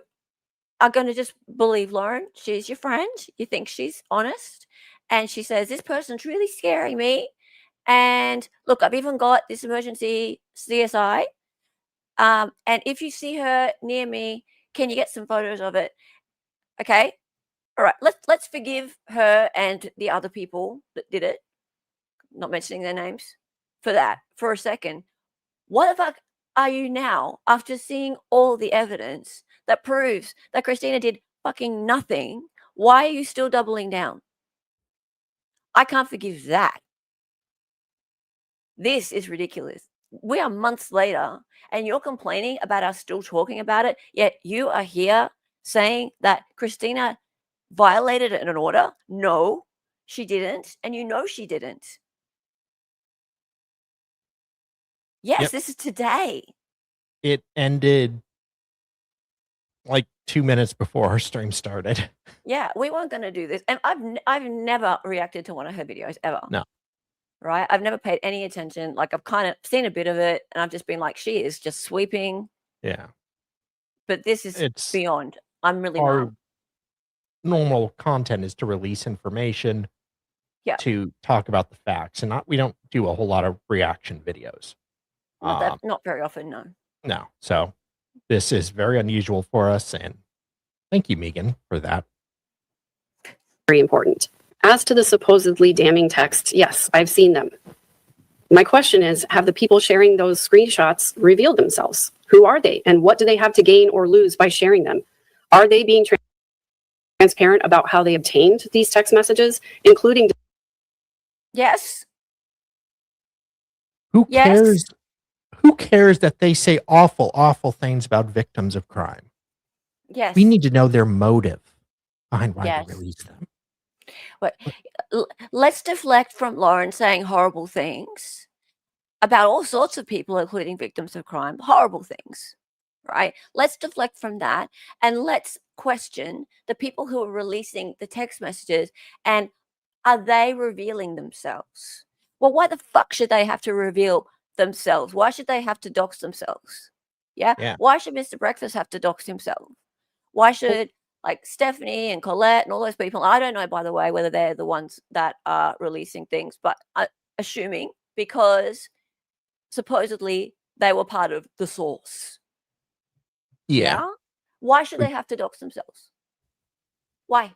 are going to just believe Lauren. She's your friend. You think she's honest. And she says, this person's really scaring me. And look, I've even got this emergency CSI. And if you see her near me, can you get some photos of it? Okay. All right. Let's forgive her and the other people that did it, not mentioning their names, for that for a second. What the fuck are you now, after seeing all the evidence that proves that Christina did fucking nothing? Why are you still doubling down? I can't forgive that. This is ridiculous. We are months later and you're complaining about us still talking about it, yet you are here saying that Christina violated an order. No, she didn't. And you know she didn't. Yes, Yep. this is today. It ended like 2 minutes before our stream started. Yeah, we weren't going to do this. And I've never reacted to one of her videos ever. No. Right? I've never paid any attention. Like, I've kind of seen a bit of it and I've just been like, she is just sweeping. Yeah. But this is It's beyond. I'm really our not. normal content is to release information, Yeah. to talk about the facts, and we don't do a whole lot of reaction videos. Not very often, no. No. So this is very unusual for us, and thank you, Megan, for that. Very important. As to the supposedly damning texts, yes, I've seen them. My question is, have the people sharing those screenshots revealed themselves? Who are they? And what do they have to gain or lose by sharing them? Are they being transparent about how they obtained these text messages, including... Yes. Who Yes. cares? Who cares that they say awful, awful things about victims of crime? Yes. We need to know their motive behind why Yes. they release them. But let's deflect from Lauren saying horrible things about all sorts of people, including victims of crime, horrible things, right? Let's deflect from that and let's question the people who are releasing the text messages, and are they revealing themselves? Well, why the fuck should they have to reveal themselves? Why should they have to dox themselves? Yeah. Why should Mr. Breakfast have to dox himself? Why should like Stephanie and Colette and all those people? I don't know, by the way, whether they're the ones that are releasing things, but assuming, because supposedly they were part of the source. Yeah. Why should they have to dox themselves? Why?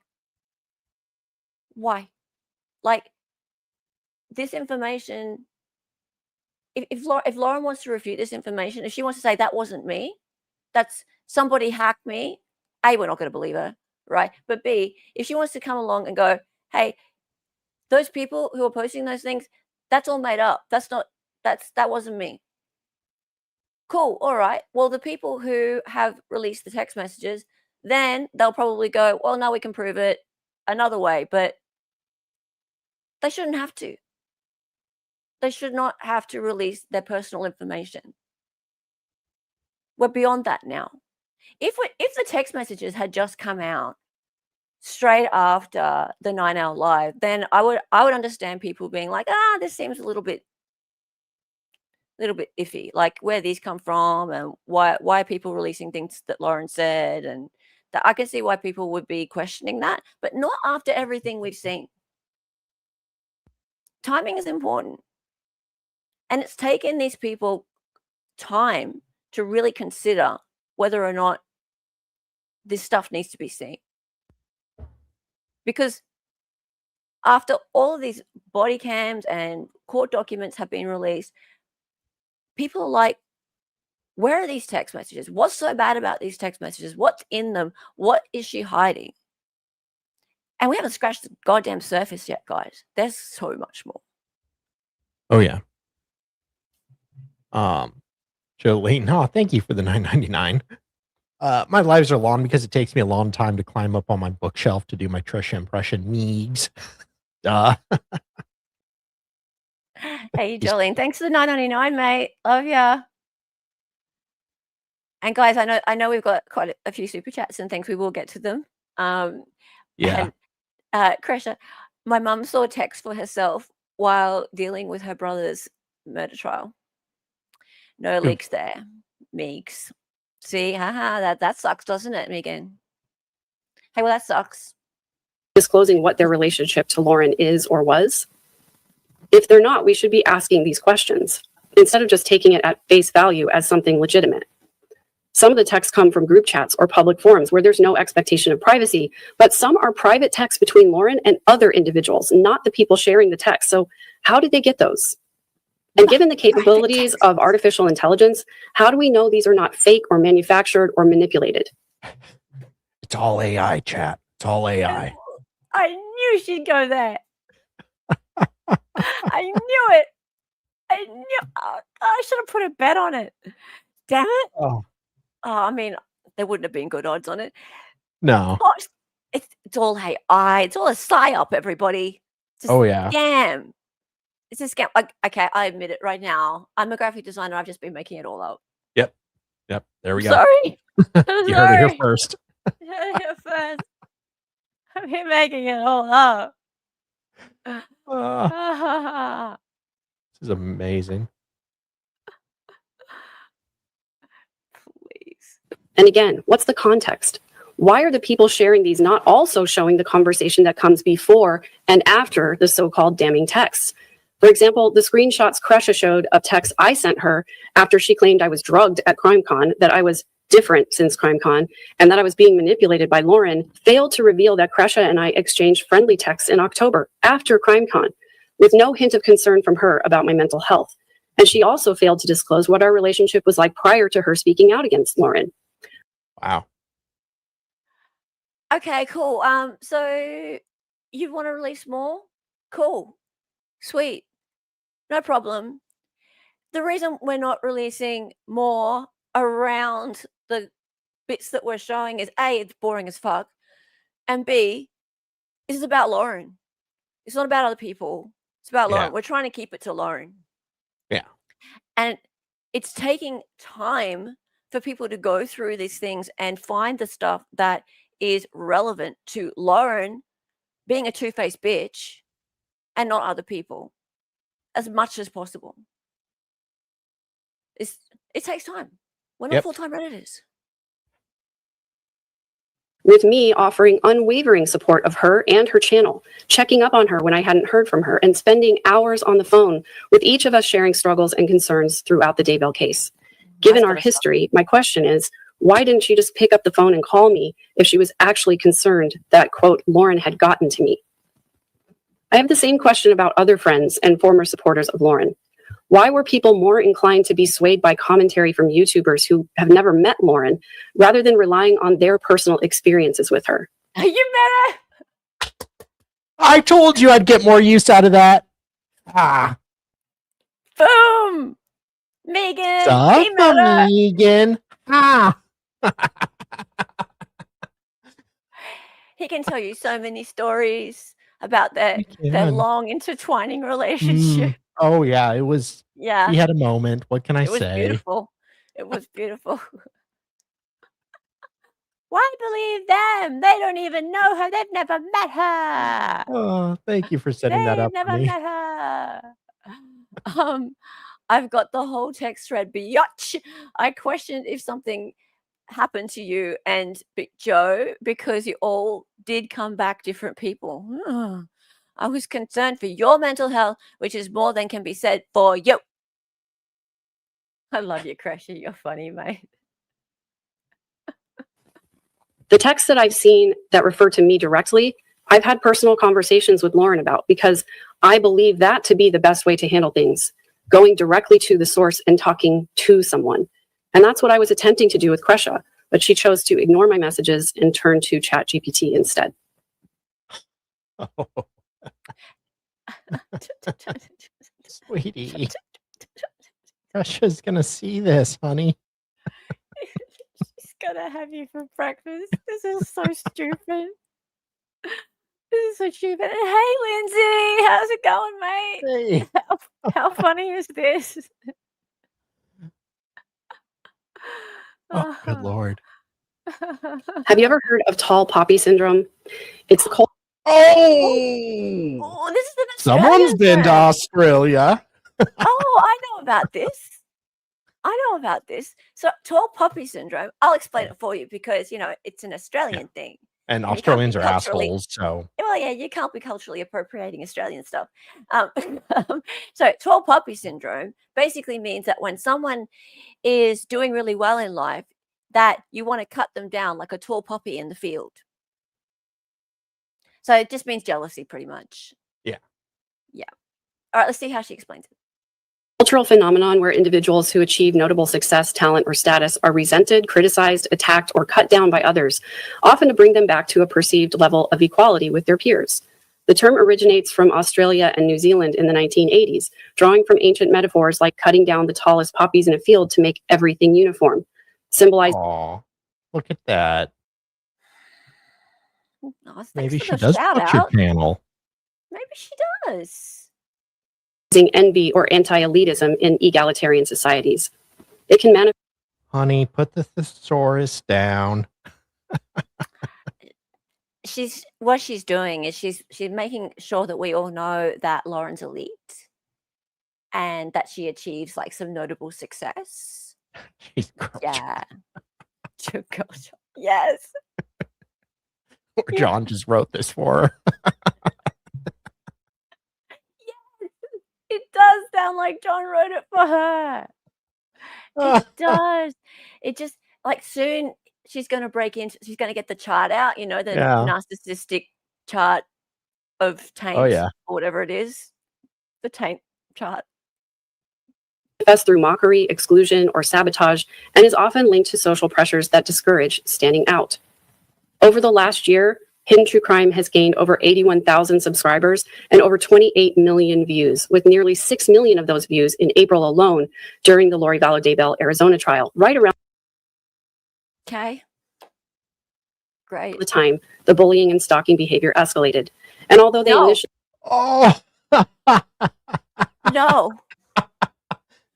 Like, this information, if Lauren wants to refute this information, if she wants to say that wasn't me, that's somebody hacked me, A, we're not going to believe her, right? But B, if she wants to come along and go, hey, those people who are posting those things, that's all made up. That wasn't me. Cool. All right. Well, the people who have released the text messages, then they'll probably go, well, no, we can prove it another way, but they shouldn't have to. They should not have to release their personal information. We're beyond that now. If the text messages had just come out straight after the 9-hour live, then I would understand people being like, this seems a little bit iffy. Like, where these come from and why are people releasing things that Lauren said, and that I can see why people would be questioning that, but not after everything we've seen. Timing is important. And it's taken these people time to really consider whether or not this stuff needs to be seen. Because after all of these body cams and court documents have been released, people are like, where are these text messages? What's so bad about these text messages? What's in them? What is she hiding? And we haven't scratched the goddamn surface yet, guys. There's so much more. Oh, yeah. Jolene, thank you for the $9.99. My lives are long because it takes me a long time to climb up on my bookshelf to do my Trisha impression needs. Duh. Hey, Jolene, thanks for the $9.99, mate. Love ya. And guys, I know we've got quite a few super chats and things. We will get to them. Yeah. And Kresha, my mum saw text for herself while dealing with her brother's murder trial. No leaks there, Meeks. See, haha, that sucks, doesn't it, Megan? Hey, well, that sucks. Disclosing what their relationship to Lauren is or was? If they're not, we should be asking these questions instead of just taking it at face value as something legitimate. Some of the texts come from group chats or public forums where there's no expectation of privacy, but some are private texts between Lauren and other individuals, not the people sharing the text. So how did they get those? And given the capabilities of artificial intelligence, how do we know these are not fake or manufactured or manipulated? It's all AI, chat. It's all AI. I knew she'd go there. I knew it. I knew. I should have put a bet on it. Damn it. Oh. I mean, there wouldn't have been good odds on it. No. Gosh, it's all AI. It's all a psyop, everybody. It's a scam. It's a scam. Okay, I admit it right now. I'm a graphic designer. I've just been making it all up. Yep. There we go. Sorry. You heard it here first. You heard it here first. I've been making it all up. This is amazing. Please. And again, what's the context? Why are the people sharing these not also showing the conversation that comes before and after the so-called damning texts? For example, the screenshots Kresha showed of texts I sent her after she claimed I was drugged at CrimeCon, that I was different since CrimeCon, and that I was being manipulated by Lauren, failed to reveal that Kresha and I exchanged friendly texts in October after CrimeCon, with no hint of concern from her about my mental health. And she also failed to disclose what our relationship was like prior to her speaking out against Lauren. Wow. Okay, cool. So you want to release more? Cool. Sweet. No problem. The reason we're not releasing more around the bits that we're showing is A, it's boring as fuck, and B, this is about Lauren. It's not about other people. It's about Lauren. We're trying to keep it to Lauren. Yeah. And it's taking time for people to go through these things and find the stuff that is relevant to Lauren being a two-faced bitch and not other people as much as possible. It takes time. We're not full-time editors. With me offering unwavering support of her and her channel, checking up on her when I hadn't heard from her, and spending hours on the phone with each of us sharing struggles and concerns throughout the Daybell case. Given our history, my question is, why didn't she just pick up the phone and call me if she was actually concerned that, quote, Lauren had gotten to me? I have the same question about other friends and former supporters of Lauren. Why were people more inclined to be swayed by commentary from YouTubers who have never met Lauren rather than relying on their personal experiences with her? You better. I told you I'd get more use out of that. Boom. Megan. Stop, Megan. He can tell you so many stories about their long intertwining relationship. Oh yeah, it was. Yeah, he had a moment. What can I say? It was beautiful. It was beautiful. Why believe them? They don't even know her. They've never met her. Oh, thank you for setting that up for me. They've never met her. I've got the whole text thread. Biatch. I questioned if something happened to you and Joe because you all did come back different people. I was concerned for your mental health, which is more than can be said for you. I love you, Crasher. You're funny, mate. The texts that I've seen that refer to me directly, I've had personal conversations with Lauren about, because I believe that to be the best way to handle things, going directly to the source and talking to someone. And that's what I was attempting to do with Kresha, but she chose to ignore my messages and turn to ChatGPT instead. Oh. Sweetie. Kresha's gonna see this, honey. She's gonna have you for breakfast. This is so stupid. This is so stupid. And hey, Lindsay, how's it going, mate? Hey. How funny is this? Oh, good Lord. Have you ever heard of tall poppy syndrome? It's called. Oh, this is an Someone's been to Australia. Oh, I know about this. I know about this. So tall poppy syndrome, I'll explain it for you because, it's an Australian thing. And And you can't Australians be are culturally assholes, so Well, yeah, you can't be culturally appropriating Australian stuff. Um, so tall poppy syndrome basically means that when someone is doing really well in life, that you want to cut them down like a tall poppy in the field. So it just means jealousy pretty much. yeah. Yeah. All right, let's see how she explains it. Cultural phenomenon where individuals who achieve notable success, talent, or status are resented, criticized, attacked, or cut down by others, often to bring them back to a perceived level of equality with their peers. The term originates from Australia and New Zealand in the 1980s, drawing from ancient metaphors like cutting down the tallest poppies in a field to make everything uniform, symbolizing Aw, look at that. Oh, thanks Maybe for she the does shout watch your out. channel. Maybe she does. envy or anti-elitism in egalitarian societies. It can manifest Honey, put the thesaurus down. What she's doing is she's making sure that we all know that Lauren's elite and that she achieves like some notable success. She's girl Yeah. Yes. Or John just wrote this for her. Yes. It does sound like John wrote it for her. It does. It just like soon she's going to get the chart out, the Yeah. narcissistic chart of taint yeah. or whatever it is. The taint chart. through mockery, exclusion, or sabotage, and is often linked to social pressures that discourage standing out. Over the last year, Hidden True Crime has gained over 81,000 subscribers and over 28 million views, with nearly 6 million of those views in April alone during the Lori Vallow Daybell Arizona trial, right around Okay. Great. the time the bullying and stalking behavior escalated. And although they No. initially Oh, No.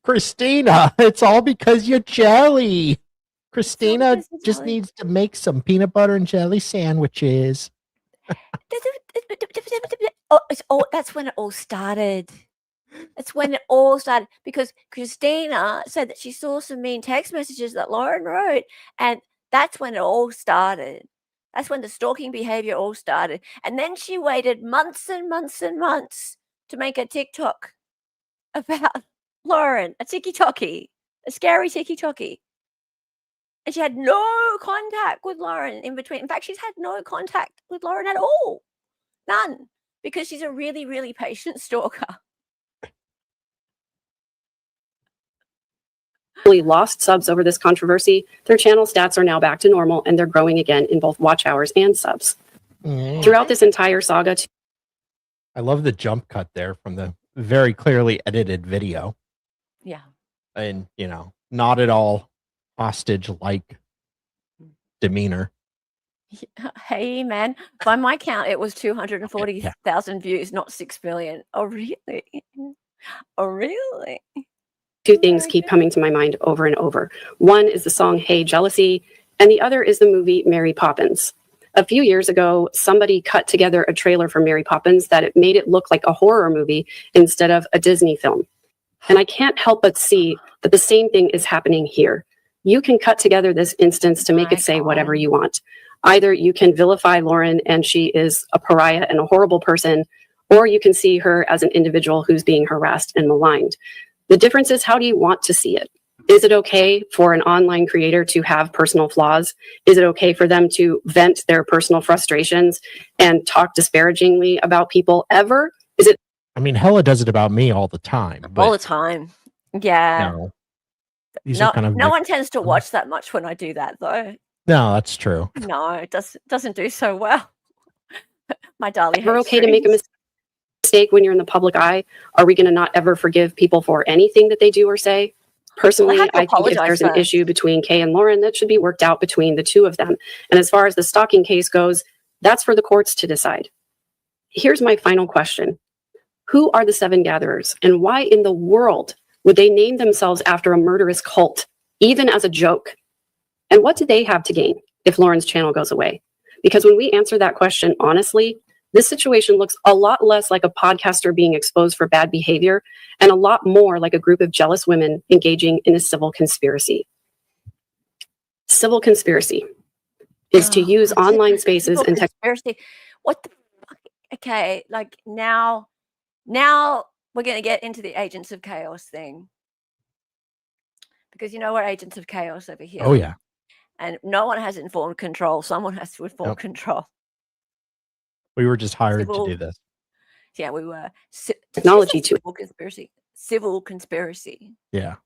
Christina, it's all because you're jelly. Christina because you're just jelly. needs to make some peanut butter and jelly sandwiches. That's when it all started. That's when it all started because Christina said that she saw some mean text messages that Lauren wrote, and that's when it all started. That's when the stalking behavior all started. And then she waited months and months and months to make a TikTok about Lauren, a TikToky, a scary TikToky. And she had no contact with Lauren in between. In fact, she's had no contact with Lauren at all. None. Because she's a really, really patient stalker. lost subs over this controversy, their channel stats are now back to normal and they're growing again in both watch hours and subs. Mm. Throughout this entire saga, I love the jump cut there from the very clearly edited video. Yeah. And, not at all hostage-like demeanor. Hey, man. By my count, it was 240,000 views, not 6 million. Oh, really? Oh, really? two things keep coming to my mind over and over. One is the song Hey Jealousy, and the other is the movie Mary Poppins. A few years ago, somebody cut together a trailer for Mary Poppins that it made it look like a horror movie instead of a Disney film. And I can't help but see that the same thing is happening here. You can cut together this instance to make it say whatever you want. Either you can vilify Lauren and she is a pariah and a horrible person, or you can see her as an individual who's being harassed and maligned. The difference is, how do you want to see it? Is it okay for an online creator to have personal flaws? Is it okay for them to vent their personal frustrations and talk disparagingly about people ever? Is it? I mean, Hella does it about me all the time. But, All the time. Yeah. These are kind of no one tends to watch that much when I do that, though. No, that's true. No, it doesn't do so well. My darling. We're okay to make a mistake when you're in the public eye. Are we going to not ever forgive people for anything that they do or say? Personally, I think if there's an issue between Kay and Lauren, that should be worked out between the two of them. And as far as the stalking case goes, that's for the courts to decide. Here's my final question. Who are the Seven Gatherers, and why in the world would they name themselves after a murderous cult, even as a joke? And what do they have to gain if Lauren's channel goes away? Because when we answer that question honestly, This situation looks a lot less like a podcaster being exposed for bad behavior and a lot more like a group of jealous women engaging in a civil conspiracy. Civil conspiracy is to use online spaces and conspiracy. What the fuck? Okay, like now we're going to get into the agents of chaos thing. Because you know we're agents of chaos over here. Oh, yeah. And no one has informed control. Someone has to inform Yep. control. We were just hired to do this. Yeah, we were. Technology to Civil conspiracy. Yeah.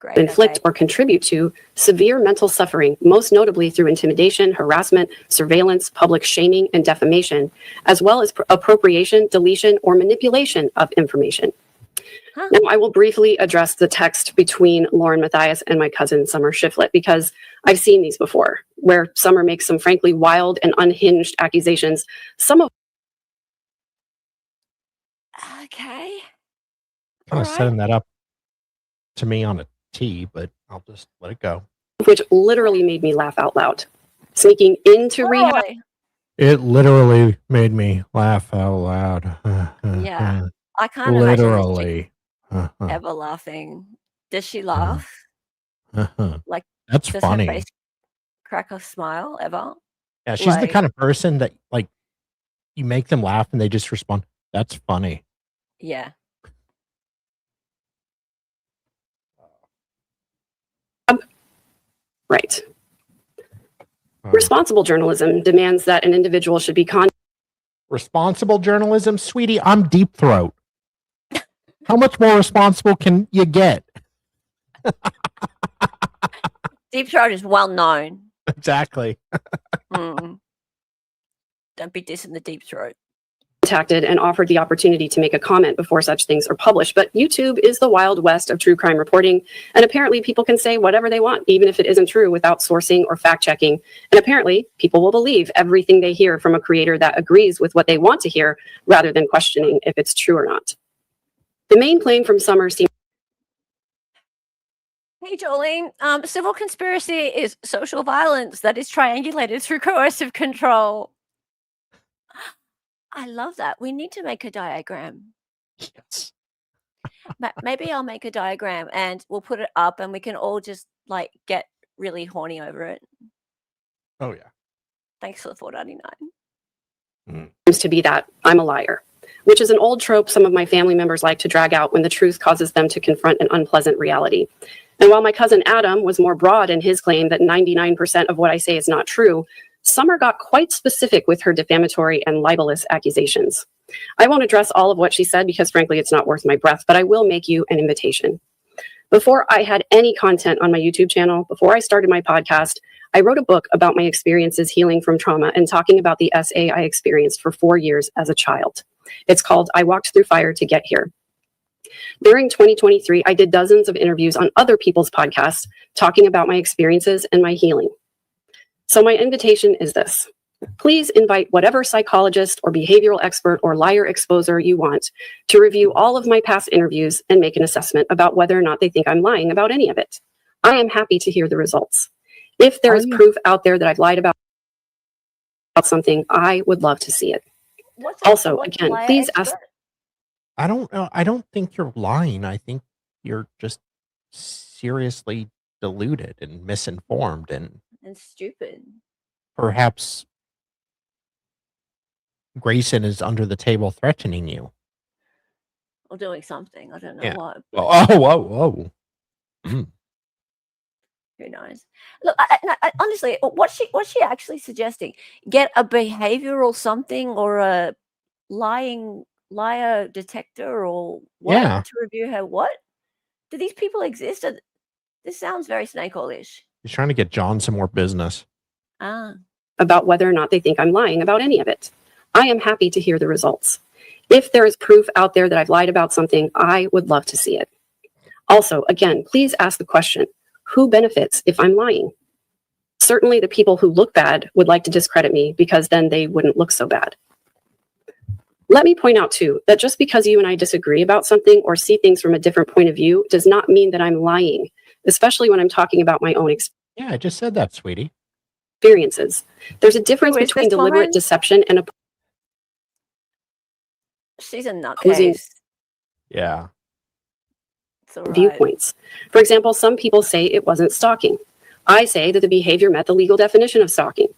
Great. Inflict or contribute to severe mental suffering, most notably through intimidation, harassment, surveillance, public shaming, and defamation, as well as appropriation, deletion, or manipulation of information. Huh. Now, I will briefly address the text between Lauren Matthias and my cousin Summer Shiflett, because I've seen these before, where Summer makes some frankly wild and unhinged accusations, some of Okay. Kind of setting that up to me on a tee, but I'll just let it go. which literally made me laugh out loud. Sneaking into rehab. It literally made me laugh out loud. Yeah. I can't literally imagine ever laughing. Does she laugh? Like, that's does funny. her face crack a smile ever? Yeah, she's the kind of person that like you make them laugh and they just respond, "That's funny." Yeah. Right. Responsible journalism demands that an individual should be responsible journalism, sweetie. I'm Deep Throat. How much more responsible can you get? Deep Throat is well known. Exactly. Don't be dissing the Deep Throat. contacted and offered the opportunity to make a comment before such things are published. But YouTube is the wild west of true crime reporting, and apparently people can say whatever they want, even if it isn't true, without sourcing or fact checking. And apparently people will believe everything they hear from a creator that agrees with what they want to hear, rather than questioning if it's true or not. The main claim from Summer seems... Hey, Jolene, civil conspiracy is social violence that is triangulated through coercive control. I love that. We need to make a diagram. Yes. Maybe I'll make a diagram and we'll put it up and we can all just like get really horny over it. Oh, yeah. Thanks for the $4.99. Seems to be that I'm a liar, which is an old trope some of my family members like to drag out when the truth causes them to confront an unpleasant reality. And while my cousin Adam was more broad in his claim that 99% of what I say is not true, Summer got quite specific with her defamatory and libelous accusations. I won't address all of what she said because frankly it's not worth my breath, but I will make you an invitation. Before I had any content on my YouTube channel, before I started my podcast, I wrote a book about my experiences healing from trauma and talking about the SA I experienced for 4 years as a child. It's called I Walked Through Fire to Get Here. During 2023, I did dozens of interviews on other people's podcasts talking about my experiences and my healing. So my invitation is this. Please invite whatever psychologist or behavioral expert or liar exposer you want to review all of my past interviews and make an assessment about whether or not they think I'm lying about any of it. I am happy to hear the results. If there is proof out there that I've lied about something, I would love to see it. Also, again, please ask. I don't know. I don't think you're lying. I think you're just seriously deluded and misinformed and stupid. Perhaps Grayson is under the table threatening you. Or doing something. I don't know what. Whoa. Who knows? Look, I, honestly, what's she actually suggesting? Get a behavioral something or a liar detector or what to review her what? Do these people exist? This sounds very snake oil-ish. He's trying to get John some more business. About whether or not they think I'm lying about any of it. I am happy to hear the results. If there is proof out there that I've lied about something, I would love to see it. Also, again, please ask the question, who benefits if I'm lying? Certainly the people who look bad would like to discredit me because then they wouldn't look so bad. Let me point out too, that just because you and I disagree about something or see things from a different point of view does not mean that I'm lying, especially when I'm talking about my own experience. Yeah, I just said that, sweetie. Experiences. There's a difference between deliberate deception and She's a opposing nutcase. Yeah. It's all right. viewpoints. For example, some people say it wasn't stalking. I say that the behavior met the legal definition of stalking.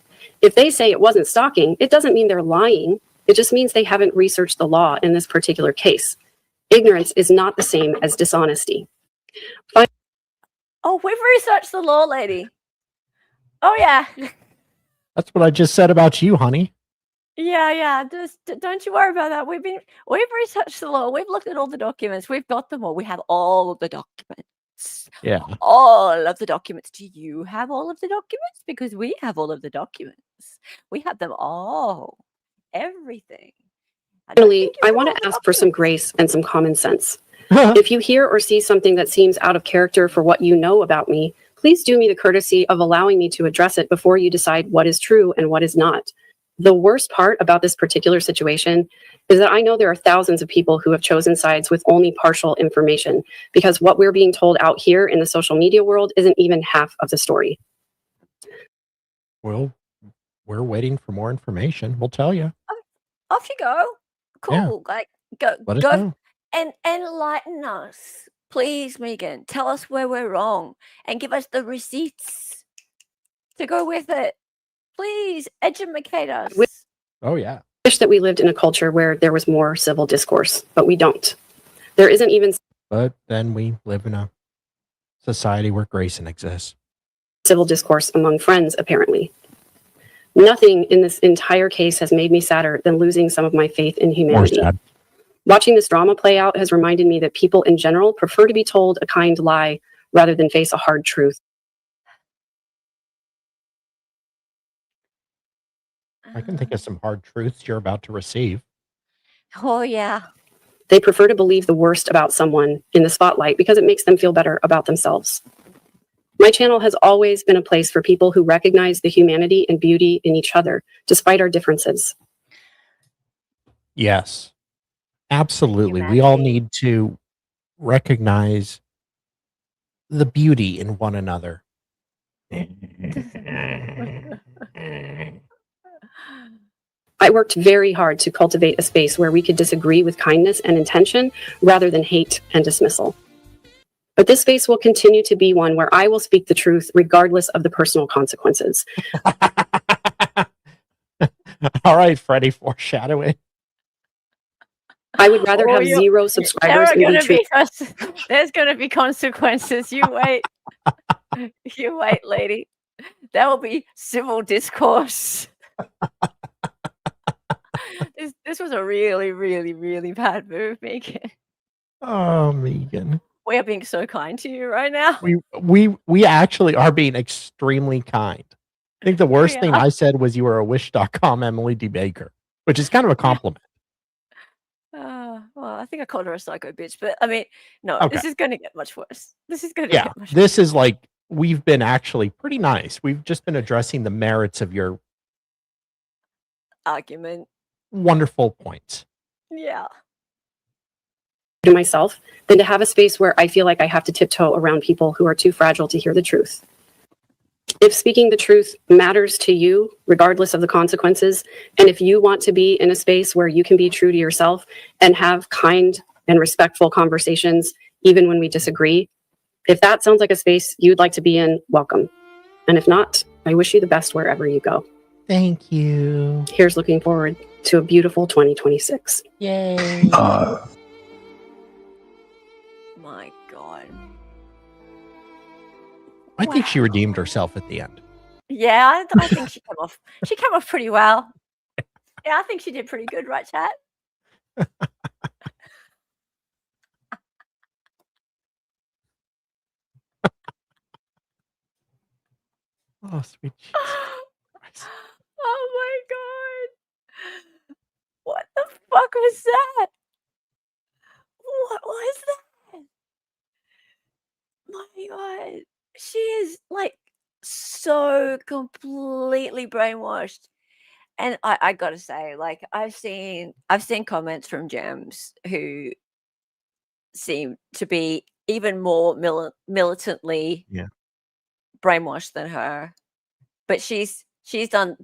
If they say it wasn't stalking, it doesn't mean they're lying. It just means they haven't researched the law in this particular case. Ignorance is not the same as dishonesty. Oh, we've researched the law, lady. Oh, yeah. That's what I just said about you, honey. Yeah. Just don't you worry about that. We've researched the law. We've looked at all the documents. We've got them all. We have all of the documents. Yeah. All of the documents. Do you have all of the documents? Because we have all of the documents. We have them all. Everything. Finally, I want to ask for some grace and some common sense. If you hear or see something that seems out of character for what you know about me, please do me the courtesy of allowing me to address it before you decide what is true and what is not. The worst part about this particular situation is that I know there are thousands of people who have chosen sides with only partial information, because what we're being told out here in the social media world isn't even half of the story. Well, we're waiting for more information. We'll tell you. Off you go. Cool. Yeah. Like go Let us know. and enlighten us. Please, Megan. Tell us where we're wrong and give us the receipts to go with it. Please educate us. Oh, yeah. I wish that we lived in a culture where there was more civil discourse, but we don't. There isn't even But then we live in a society where Grayson exists. civil discourse among friends, apparently. Nothing in this entire case has made me sadder than losing some of my faith in More humanity. sad. Watching this drama play out has reminded me that people in general prefer to be told a kind lie rather than face a hard truth. I can think of some hard truths you're about to receive. Oh, yeah. They prefer to believe the worst about someone in the spotlight because it makes them feel better about themselves. My channel has always been a place for people who recognize the humanity and beauty in each other, despite our differences. Yes, absolutely. We all need to recognize the beauty in one another. I worked very hard to cultivate a space where we could disagree with kindness and intention rather than hate and dismissal. But this space will continue to be one where I will speak the truth regardless of the personal consequences. All right, Freddie, foreshadowing. I would rather have 0 subscribers and be treated. There's going to be consequences. You wait. You wait, lady. That will be civil discourse. This was a really, really, really bad move, Megan. Oh, Megan. We are being so kind to you right now. We actually are being extremely kind. I think the worst thing I said was you were a wish.com Emily D. Baker, which is kind of a compliment. Well, I think I called her a psycho bitch, but I mean, no, Okay. This is going to get much worse. This is going to get much worse. This is like, we've been actually pretty nice. We've just been addressing the merits of your argument. Wonderful points. Yeah. To myself than to have a space where I feel like I have to tiptoe around people who are too fragile to hear the truth. If speaking the truth matters to you, regardless of the consequences, and if you want to be in a space where you can be true to yourself and have kind and respectful conversations, even when we disagree, if that sounds like a space you'd like to be in, welcome. And if not, I wish you the best wherever you go. Thank you. Here's looking forward to a beautiful 2026. Yay. My God. I think she redeemed herself at the end. Yeah, I think she came off. She came off pretty well. Yeah, I think she did pretty good, right, chat? Oh, sweet Jesus. Oh my God. What the fuck was that? What was that? My God. She is like so completely brainwashed. And I gotta say, like, I've seen comments from Gems who seem to be even more militantly brainwashed than her. But she's done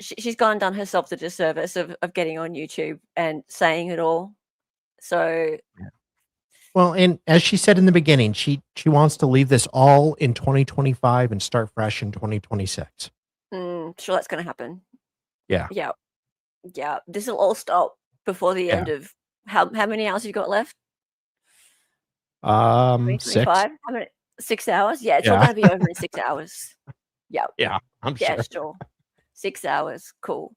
she's gone and done herself the disservice of getting on YouTube and saying it all. So Well, and as she said in the beginning, she wants to leave this all in 2025 and start fresh in 2026. sure that's going to happen. Yeah. Yeah. This will all stop before the end of how many hours have you got left? 6. 2025? How many? 6 hours? Yeah, it's all going to be over in 6 hours. Yeah. Yeah, I'm Yeah, sure. sure. 6 hours. Cool.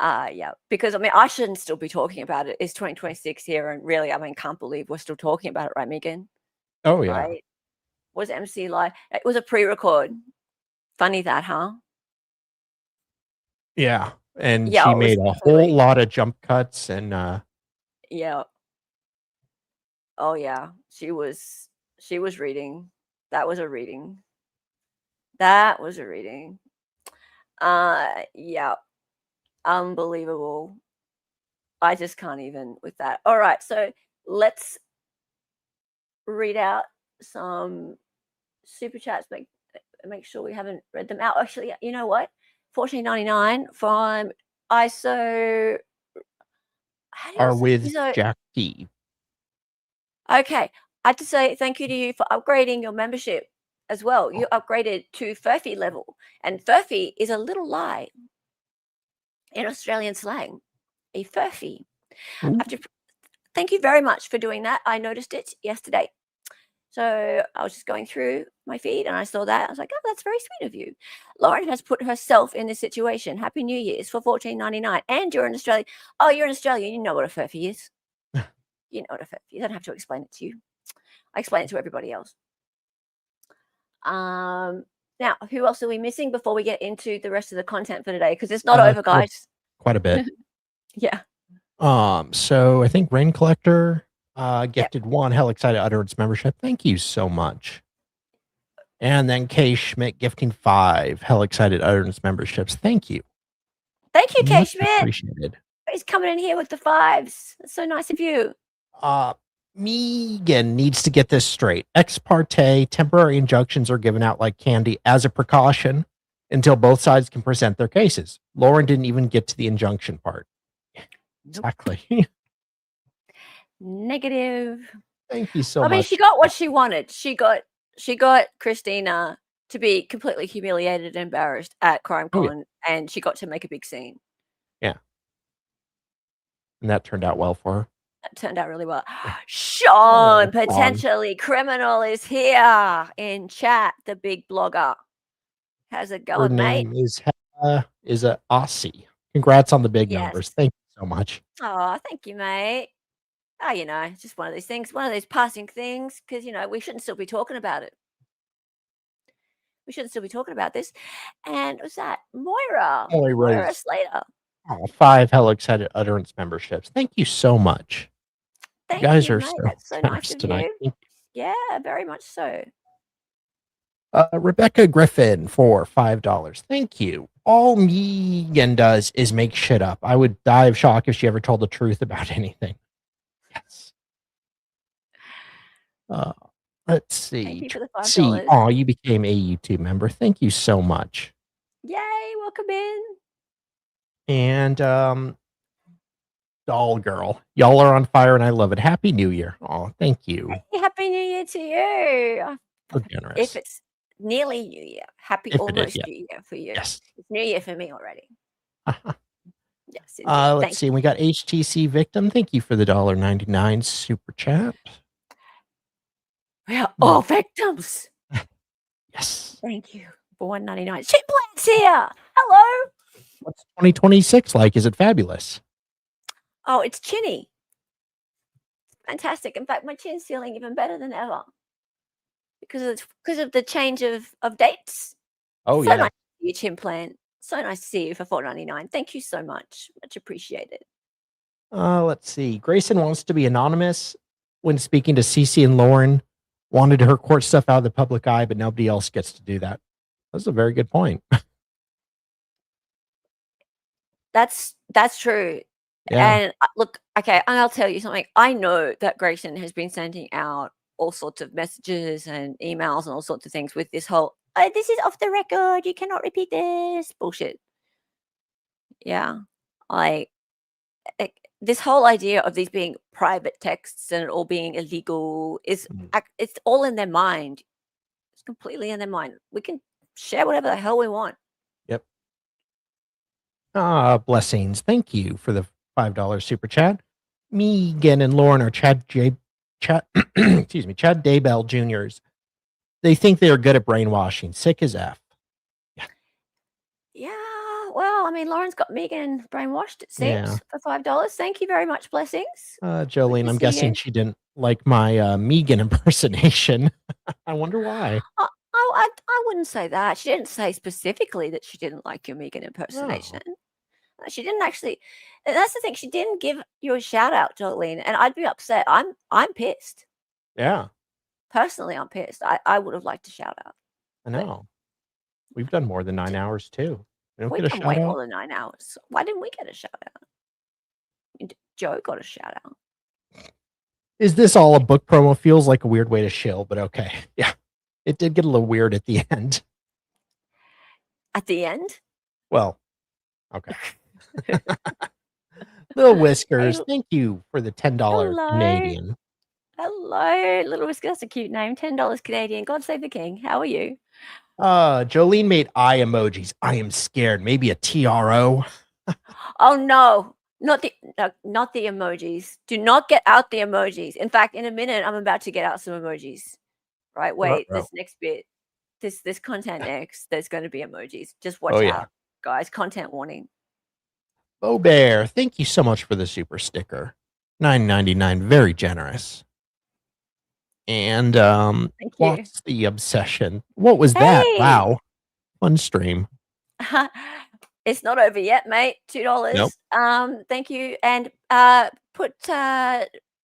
Yeah, because I mean, I shouldn't still be talking about it. It's 2026 here, and really, I mean, can't believe we're still talking about it, right, Megan? Oh, yeah. Right? Was MC live? It was a pre-record. Funny that, huh? Yeah. And Yeah, she it was made a completely- whole lot of jump cuts and Yeah. Oh yeah, she was reading. That was a reading. That was a reading. Yeah. Unbelievable. I just can't even with that. All right, so let's read out some super chats. Make sure we haven't read them out. Actually, you know what? $14.99 from ISO. How do you are say with ISO? Jackie. Okay, I have to say thank you to you for upgrading your membership as well. You upgraded to Furphy level, and Furphy is a little lie in Australian slang. A Furphy. Thank you very much for doing that. I noticed it yesterday. So I was just going through my feed and I saw that. I was like, oh, that's very sweet of you. Lauren has put herself in this situation. Happy New Year's for $14.99. And you're in Australia. Oh, you're in Australia. You know what a Furphy is. You know what a Furphy is. I don't have to explain it to you. I explain it to everybody else. Now, who else are we missing before we get into the rest of the content for today? Because it's not over, guys. Quite a bit. Yeah. So I think Rain Collector gifted one Hell Excited Utterance membership. Thank you so much. And then Kay Schmidt gifting 5 Hell Excited Utterance memberships. Thank you. Thank you, Kay Much Schmidt. appreciated. He's coming in here with the 5s. That's so nice of you. Megan needs to get this straight. Ex parte temporary injunctions are given out like candy as a precaution until both sides can present their cases. Lauren didn't even get to the injunction part. Exactly. Negative. Thank you so I much. mean, she got what she wanted. She got Christina to be completely humiliated and embarrassed at CrimeCon, and she got to make a big scene. Yeah. And that turned out well for her. That turned out really well. Sean, potentially criminal, is here in chat. The big blogger. How's it Her going, mate? name is a Aussie. Congrats on the big Yes. numbers. Thank you so much. Oh, thank you, mate. Oh, you know, it's just one of these things, one of those passing things, because, you know, we shouldn't still be talking about it. We shouldn't still be talking about this. And what's that? Moira Slater. 5 Hell Excited Utterance memberships. Thank you so much. Thank you guys you, are mate. That's so nice of tonight. you. Yeah, very much so. Rebecca Griffin for $5. Thank you. All Megan does is make shit up. I would die of shock if she ever told the truth about anything. Yes. Let's see. Thank you for the $5. Oh, you became a YouTube member. Thank you so much. Yay, welcome in. And Doll Girl, y'all are on fire and I love it. Happy New Year. Oh, thank you. Hey, Happy New Year to you. So generous. If it's nearly New Year, happy almost New Year for you. Yes. It's New Year for me already. Yes. Let's see. We got HTC Victim. Thank you for the $1.99 super chat. We are all victims. Yes. Thank you for $1.99. Chiplet's here. Hello. What's 2026 like? Is it fabulous? Oh, it's chinny. Fantastic. In fact, my chin's feeling even better than ever because of the change of dates. Oh, so yeah. Nice to see you, Chin Plant. So nice to see you for $4.99. Thank you so much. Much appreciated. Let's see. Grayson wants to be anonymous when speaking to Cece and Lauren. Wanted her court stuff out of the public eye, but nobody else gets to do that. That's a very good point. That's true. Yeah. And look, okay, and I'll tell you something. I know that Grayson has been sending out all sorts of messages and emails and all sorts of things with this whole, this is off the record, you cannot repeat this bullshit. Yeah. Like this whole idea of these being private texts and it all being illegal is it's all in their mind. It's completely in their mind. We can share whatever the hell we want. Yep. Blessings. Thank you for the $5 super chat. Megan and Lauren are Chad excuse me, Chad Daybell Juniors. They think they are good at brainwashing. Sick as F. Yeah. Well, I mean, Lauren's got Megan brainwashed, it seems, Yeah. for $5. Thank you very much, blessings. Jolene, to I'm see guessing you. she didn't like my Megan impersonation. I wonder why. I wouldn't say that. She didn't say specifically that she didn't like your Megan impersonation. She didn't actually. And that's the thing. She didn't give you a shout out, Jolene, and I'd be upset. I'm pissed. Yeah, Personally, I'm pissed. I would have liked a shout out. I know. We've done more than 9 hours too. We don't We've get a done shout way out. more than 9 hours. Why didn't we get a shout out? Joe got a shout out. Is this all a book promo? Feels like a weird way to shill, but okay. Yeah, it did get a little weird at the end. At the end? Well, okay. Little Whiskers, Hey, thank you for the $10 hello. Canadian. Hello, Little Whisker. That's a cute name. $10 Canadian. God save the king. How are you? Jolene made eye emojis. I am scared. Maybe a TRO. Oh no, not the emojis. Do not get out the emojis. In fact, in a minute, I'm about to get out some emojis. Right? Wait, Ruh-roh. this next bit, this content next, there's going to be emojis. Just watch out, guys. Content warning. Bo Bear, thank you so much for the super sticker. $9.99, very generous. And Thank you. what's the obsession? What was that? Hey! Wow, fun stream. It's not over yet, mate. $2. Nope. Thank you. And put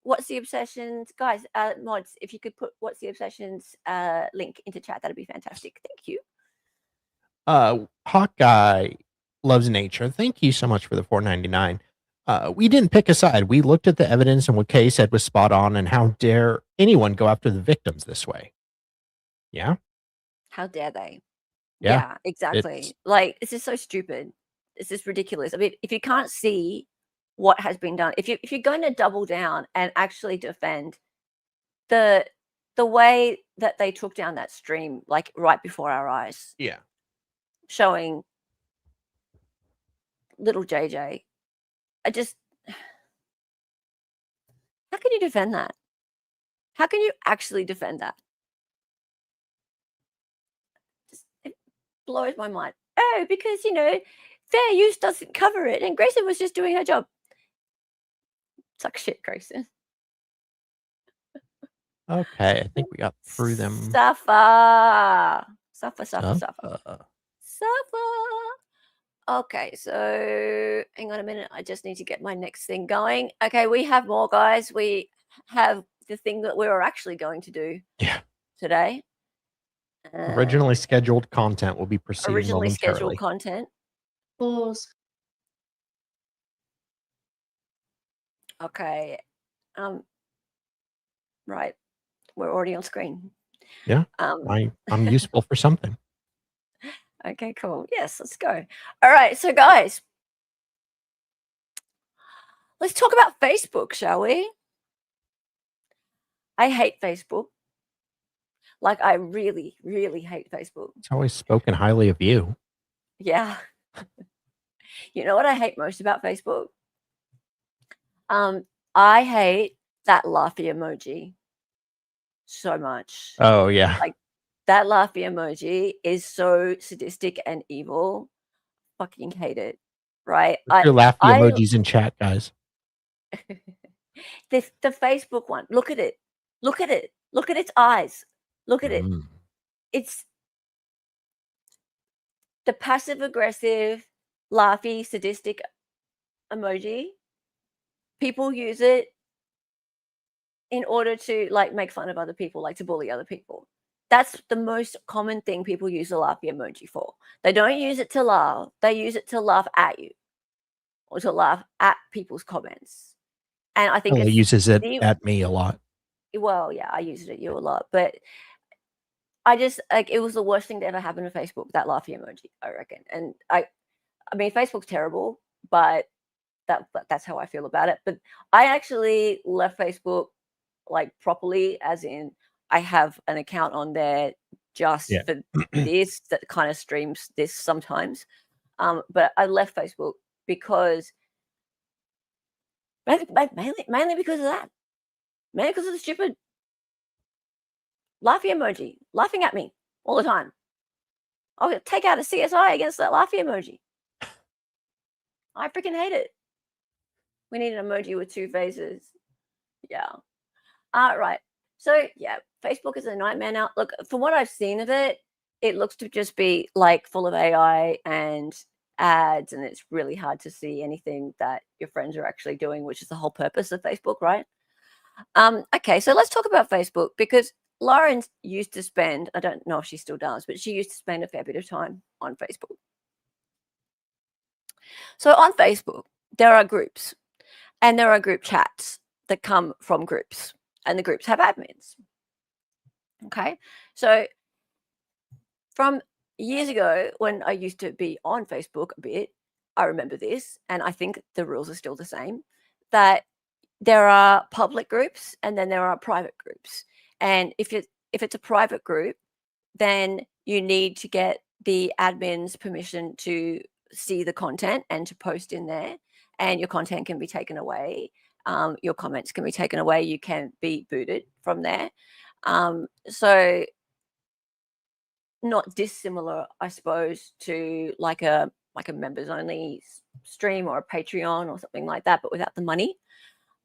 what's the obsessions, guys? Mods, if you could put what's the obsessions link into chat, that'd be fantastic. Thank you. Hawkeye loves nature. Thank you so much for the $4.99. We didn't pick a side. We looked at the evidence and what Kay said was spot on. And how dare anyone go after the victims this way? Yeah. How dare they? Yeah, exactly. Like, this is so stupid. This is ridiculous. I mean, if you can't see what has been done, if you're going to double down and actually defend the way that they took down that stream, like right before our eyes, Yeah. showing little JJ, how can you defend that? How can you actually defend that? It blows my mind. Oh, because, fair use doesn't cover it. And Grayson was just doing her job. Suck shit, Grayson. Okay, I think we got through them. Suffer. Okay, so hang on a minute. I just need to get my next thing going. Okay, we have more, guys. We have the thing that we were actually going to do today. Originally scheduled content will be proceeding Originally momentarily. scheduled content. Pause. Okay. Right. We're already on screen. Yeah. I'm useful for something. Okay, cool. Yes, let's go. All right, so guys, let's talk about Facebook, shall we? I hate Facebook. Like, I really, really hate Facebook. It's always spoken highly of you. Yeah. You know what I hate most about Facebook? I hate that laughy emoji so much. Oh, yeah. Like, that laughy emoji is so sadistic and evil. Fucking hate it. Right? Put your laughy emojis in chat, guys. The Facebook one. Look at it. Look at it. Look at its eyes. Look at it. It's the passive aggressive, laughy, sadistic emoji. People use it in order to like make fun of other people, like to bully other people. That's the most common thing people use the laughy emoji for. They don't use it to laugh. They use it to laugh at you or to laugh at people's comments. And I think he uses it at me a lot. Well, yeah, I use it at you a lot, but I just like it was the worst thing that ever happened to Facebook, that laughy emoji, I reckon. And I mean, Facebook's terrible. but that's how I feel about it. But I actually left Facebook like properly, as in I have an account on there just Yeah. for this that kind of streams this sometimes. But I left Facebook because mainly because of that. Mainly because of the stupid laughy emoji laughing at me all the time. I'll take out a CSI against that laughy emoji. I freaking hate it. We need an emoji with two faces. Yeah. Right. So yeah, Facebook is a nightmare now. Look, from what I've seen of it, it looks to just be like full of AI and ads, and it's really hard to see anything that your friends are actually doing, which is the whole purpose of Facebook, right? Okay, so let's talk about Facebook, because Lauren used to spend, I don't know if she still does, but she used to spend a fair bit of time on Facebook. So on Facebook, there are groups and there are group chats that come from groups, and the groups have admins. Okay, so from years ago when I used to be on Facebook a bit, I remember this, and I think the rules are still the same, that there are public groups and then there are private groups. And if it's a private group, then you need to get the admin's permission to see the content and to post in there, and your content can be taken away. Your comments can be taken away. You can be booted from there. So not dissimilar, I suppose, to like a members only stream or a Patreon or something like that, but without the money.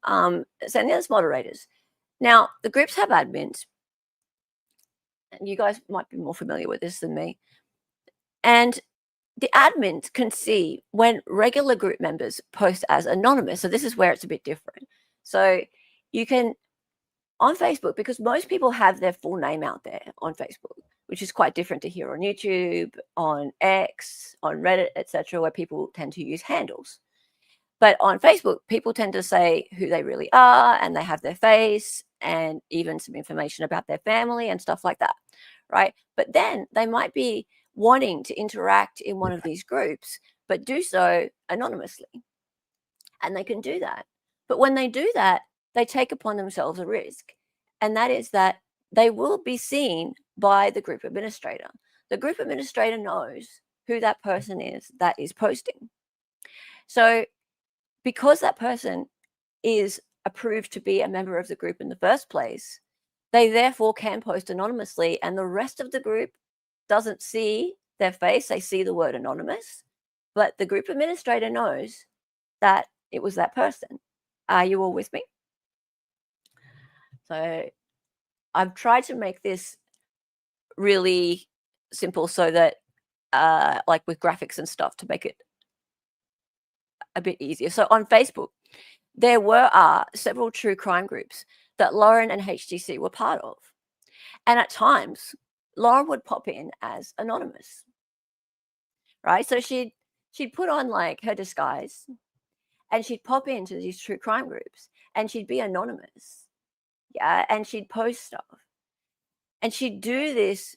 So there's moderators. Now the groups have admins, and you guys might be more familiar with this than me. And the admins can see when regular group members post as anonymous. So this is where it's a bit different. So you can, on Facebook, because most people have their full name out there on Facebook, which is quite different to here on YouTube, on X, on Reddit, etc., where people tend to use handles. But on Facebook, people tend to say who they really are, and they have their face and even some information about their family and stuff like that, right? But then they might be wanting to interact in one of these groups, but do so anonymously. And they can do that. But when they do that, they take upon themselves a risk. And that is that they will be seen by the group administrator. The group administrator knows who that person is that is posting. So because that person is approved to be a member of the group in the first place, they therefore can post anonymously, and the rest of the group doesn't see their face. They see the word anonymous, but the group administrator knows that it was that person. Are you all with me? So I've tried to make this really simple so that like with graphics and stuff, to make it a bit easier. So on Facebook, there were several true crime groups that Lauren and HTC were part of. And at times, Lauren would pop in as anonymous, right? So she'd put on like her disguise, and she'd pop into these true crime groups, and she'd be anonymous. Yeah, and she'd post stuff. And she'd do this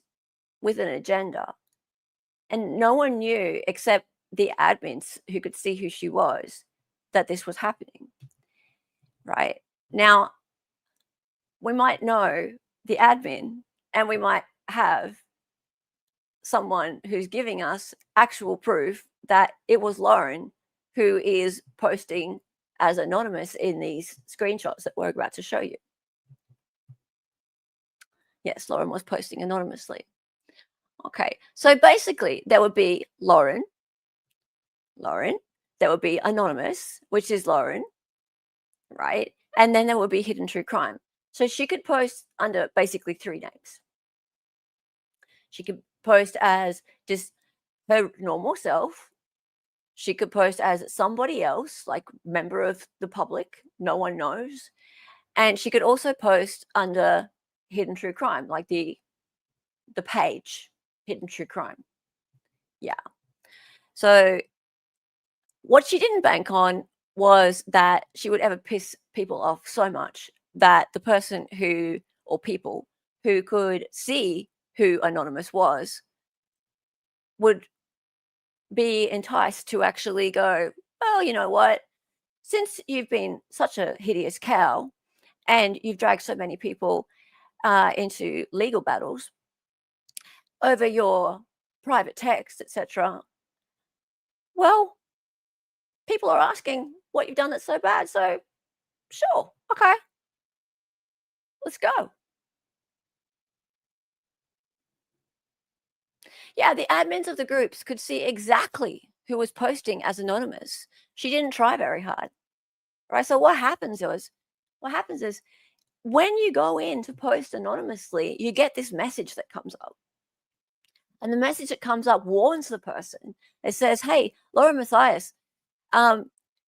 with an agenda. And no one knew except the admins who could see who she was that this was happening. Right? Now, we might know the admin, and we might have someone who's giving us actual proof that it was Lauren who is posting as anonymous in these screenshots that we're about to show you. Yes, Lauren was posting anonymously. Okay, so basically there would be Lauren, there would be anonymous, which is Lauren, right? And then there would be hidden true crime. So she could post under basically three names. She could post as just her normal self. She could post as somebody else, like member of the public, no one knows. And she could also post under hidden true crime, like the page hidden true crime. Yeah. So what she didn't bank on was that she would ever piss people off so much that the person who, or people who could see who anonymous was, would be enticed to actually go, well, you know what? Since you've been such a hideous cow and you've dragged so many people into legal battles over your private text, etc., well, people are asking what you've done that's so bad. So, sure, okay, let's go. Yeah, the admins of the groups could see exactly who was posting as anonymous. She didn't try very hard, right? So what happens is when you go in to post anonymously, you get this message that comes up. And the message that comes up warns the person. It says, hey, Laura Matthias,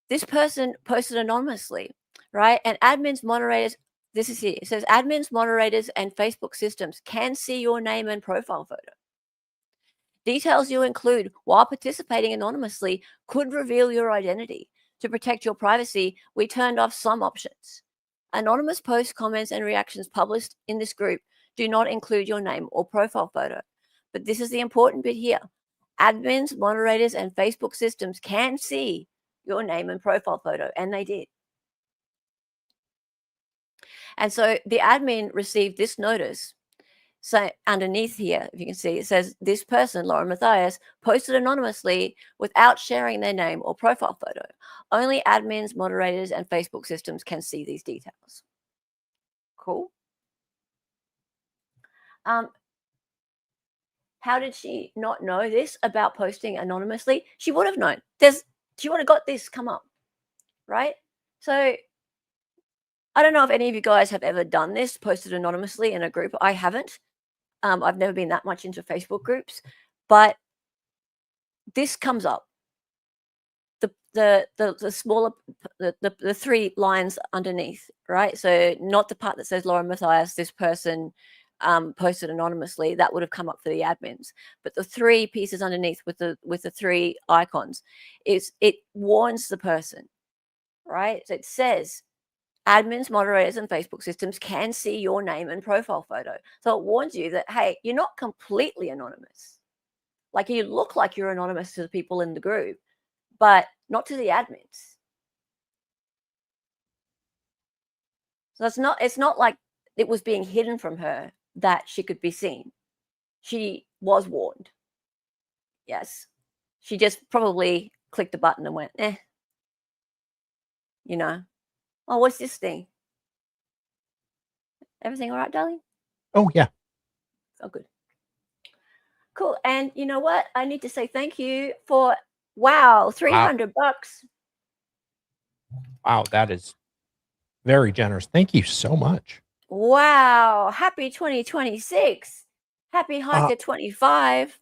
this person posted anonymously, right? And admins, moderators, this is here. It says admins, moderators, and Facebook systems can see your name and profile photo. Details you include while participating anonymously could reveal your identity. To protect your privacy, we turned off some options. Anonymous posts, comments, and reactions published in this group do not include your name or profile photo. But this is the important bit here. Admins, moderators, and Facebook systems can see your name and profile photo, and they did. And so the admin received this notice. So underneath here, if you can see, it says this person, Laura Matthias, posted anonymously without sharing their name or profile photo. Only admins, moderators, and Facebook systems can see these details. Cool. How did she not know this about posting anonymously? She would have known. She would have got this come up, right? So I don't know if any of you guys have ever done this, posted anonymously in a group. I haven't. I've never been that much into Facebook groups, but this comes up. The smaller, the 3 lines underneath, right? So not the part that says Laura Matthias, this person posted anonymously, that would have come up for the admins. But the 3 pieces underneath with the 3 icons, it warns the person, right? So it says admins, moderators, and Facebook systems can see your name and profile photo. So it warns you that, hey, you're not completely anonymous. Like, you look like you're anonymous to the people in the group, but not to the admins. So it's not like it was being hidden from her that she could be seen. She was warned. Yes. She just probably clicked the button and went, you know. Oh, what's this thing? Everything all right, darling? Oh, yeah. Oh, good. Cool. And you know what? I need to say thank you for, wow, $300. Wow, that is very generous. Thank you so much. Wow. Happy 2026. Happy Hiker 25.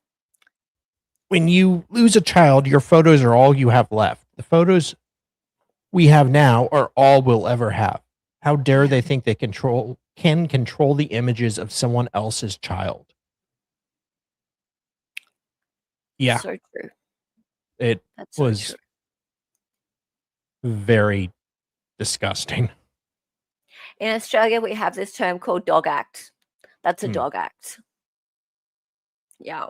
When you lose a child, your photos are all you have left. The photos we have now are all we'll ever have. How dare they think they can control the images of someone else's child? Yeah. So true. It That's so was true. very disgusting. In Australia, we have this term called dog act. That's a dog act. Yeah.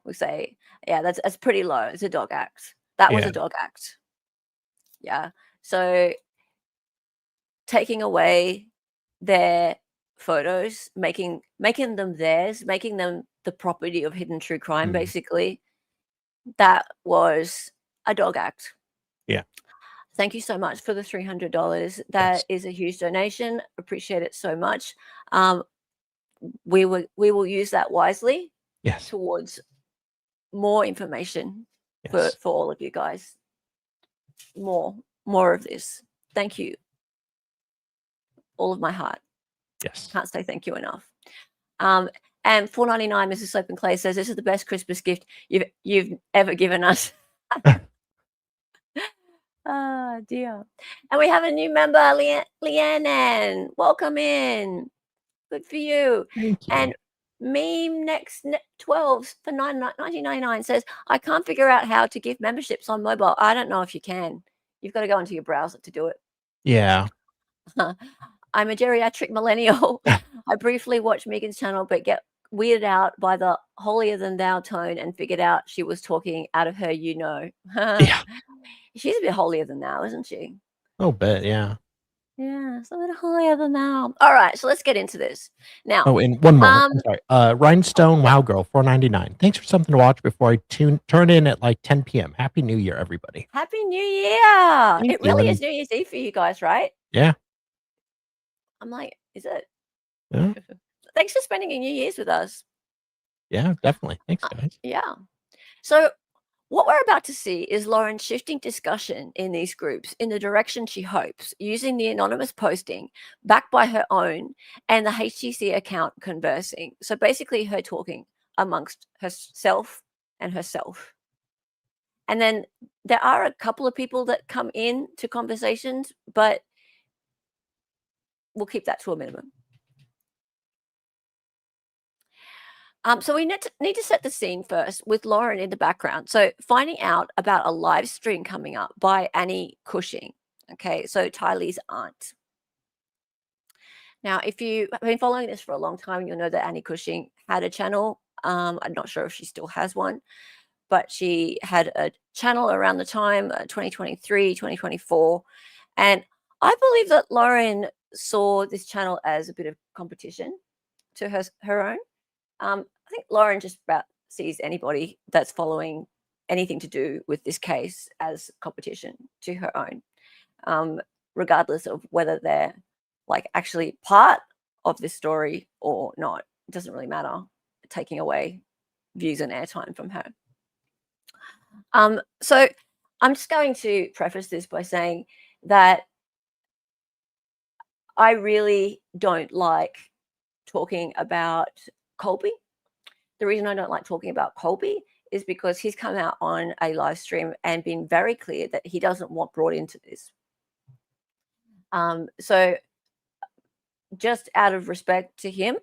We say, yeah, that's pretty low. It's a dog act. That was a dog act. Yeah. So taking away their photos, making them theirs, making them the property of hidden true crime, basically, that was a dog act. Yeah. Thank you so much for the $300. That is a huge donation. Appreciate it so much. We will use that wisely. Yes. Towards more information for all of you guys. More of this. Thank you. All of my heart. Yes. Can't say thank you enough. And $4.99, Mrs. Soap and Clay says, this is the best Christmas gift you've ever given us. Oh, dear. And we have a new member, Leanne. Welcome in. Good for you. Thank you. And Meme Next 12 for $19.99 says, I can't figure out how to give memberships on mobile. I don't know if you can. You've got to go into your browser to do it. Yeah. I'm a geriatric millennial. I briefly watched Megan's channel, but get weirded out by the holier than thou tone and figured out she was talking out of her, Yeah. She's a bit holier than thou, isn't she? A little bit, yeah. Yeah, it's a bit holier than thou. All right, so let's get into this now. Oh, and one more. Um, I'm sorry. Rhinestone Wow Girl, $4.99. Thanks for something to watch before I turn in at like 10 p.m. Happy New Year, everybody. Happy New Year! Thank It really you. is New Year's Eve for you guys, right? Yeah. I'm like, is it? Yeah. Thanks for spending a New Year's with us. Yeah, definitely. Thanks, guys. Yeah. So what we're about to see is Lauren shifting discussion in these groups in the direction she hopes, using the anonymous posting backed by her own and the HTC account conversing. So basically her talking amongst herself and herself. And then there are a couple of people that come in to conversations, but we'll keep that to a minimum. So we need to set the scene first with Lauren in the background. So finding out about a live stream coming up by Annie Cushing. Okay, so Tylee's aunt. Now, if you have been following this for a long time, you'll know that Annie Cushing had a channel. I'm not sure if she still has one, but she had a channel around the time 2023, 2024. And I believe that Lauren saw this channel as a bit of competition to her own. I think Lauren just about sees anybody that's following anything to do with this case as competition to her own, regardless of whether they're like actually part of this story or not. It doesn't really matter, taking away views and airtime from her. So I'm just going to preface this by saying that I really don't like talking about Colby. The reason I don't like talking about Colby is because he's come out on a live stream and been very clear that he doesn't want brought into this. So just out of respect to him,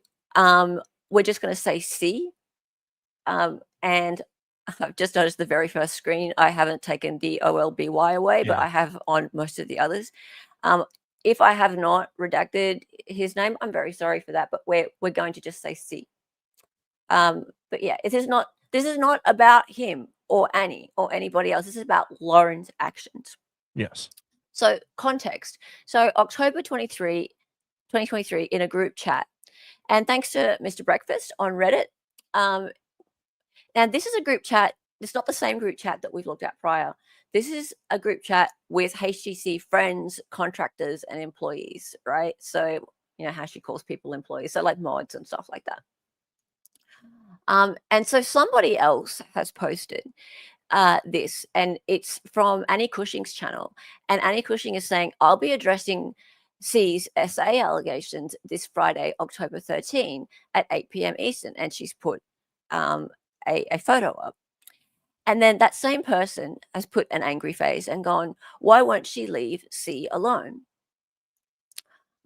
we're just going to say C. And I've just noticed the very first screen, I haven't taken the OLBY away, but I have on most of the others. If I have not redacted his name, I'm very sorry for that, but we're going to just say C. But yeah, this is not about him or Annie or anybody else. This is about Lauren's actions. Yes. So context. So October 23, 2023 in a group chat. And thanks to Mr. Breakfast on Reddit. And this is a group chat. It's not the same group chat that we've looked at prior. This is a group chat with HTC friends, contractors, and employees, right? So, you know how she calls people employees. So like mods and stuff like that. And so somebody else has posted this, and it's from Annie Cushing's channel. And Annie Cushing is saying, I'll be addressing C's SA allegations this Friday, October 13 at 8 p.m. Eastern. And she's put a photo up. And then that same person has put an angry face and gone, why won't she leave C alone?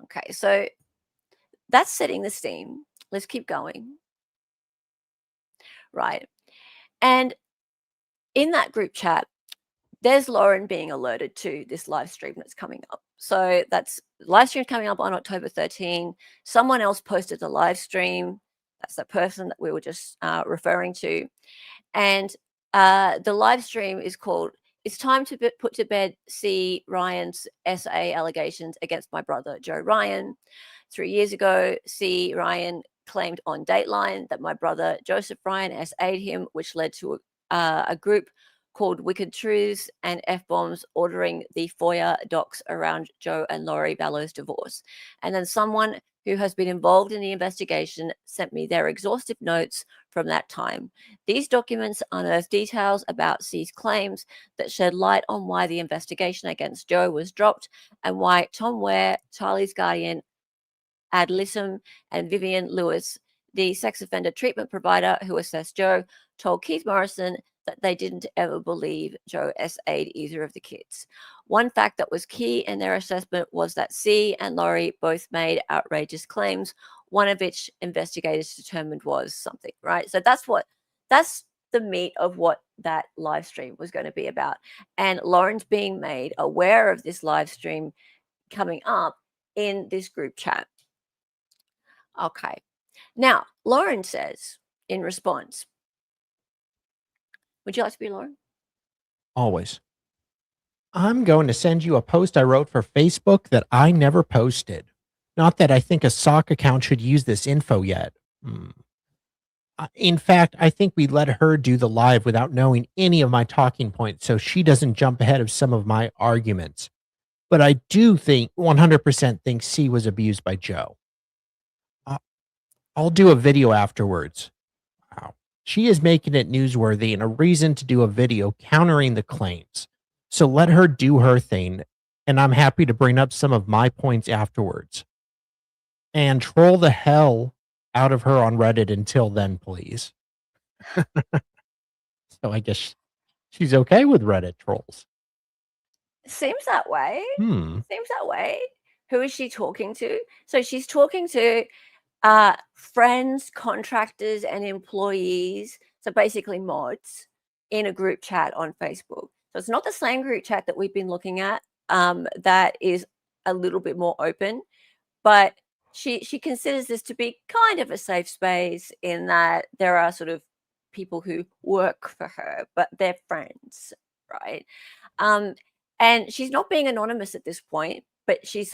Okay, so that's setting the scene. Let's keep going. Right. And in that group chat, there's Lauren being alerted to this live stream that's coming up. So that's live stream coming up on October 13. Someone else posted the live stream. That's the person that we were just referring to. And the live stream is called, It's Time to Put to Bed C. Ryan's SA Allegations Against My Brother, Joe Ryan. 3 years ago, C. Ryan claimed on Dateline that my brother Joseph Ryan SA'd him, which led to a group called Wicked Truths and F-Bombs ordering the FOIA docs around Joe and Laurie Ballow's divorce. And then someone who has been involved in the investigation sent me their exhaustive notes from that time. These documents unearth details about C's claims that shed light on why the investigation against Joe was dropped and why Tom Ware, Charlie's guardian, Ad Lissam, and Vivian Lewis, the sex offender treatment provider who assessed Joe, told Keith Morrison that they didn't ever believe Joe SA'd either of the kids. One fact that was key in their assessment was that C and Laurie both made outrageous claims, one of which investigators determined was something, right? So that's the meat of what that live stream was going to be about. And Lauren's being made aware of this live stream coming up in this group chat. Okay. Now, Lauren says in response, would you like to be Lauren? Always. I'm going to send you a post I wrote for Facebook that I never posted. Not that I think a sock account should use this info yet. In fact, I think we let her do the live without knowing any of my talking points so she doesn't jump ahead of some of my arguments. But I do think 100% think C was abused by Joe. I'll do a video afterwards. Wow. She is making it newsworthy and a reason to do a video countering the claims. So let her do her thing, and I'm happy to bring up some of my points afterwards. And troll the hell out of her on Reddit until then, please. So I guess she's okay with Reddit trolls. Seems that way. Hmm. Seems that way. Who is she talking to? So she's talking to friends, contractors, and employees. So basically mods in a group chat on Facebook. So it's not the same group chat that we've been looking at that is a little bit more open, but she considers this to be kind of a safe space in that there are sort of people who work for her, but they're friends, right? And she's not being anonymous at this point, but she's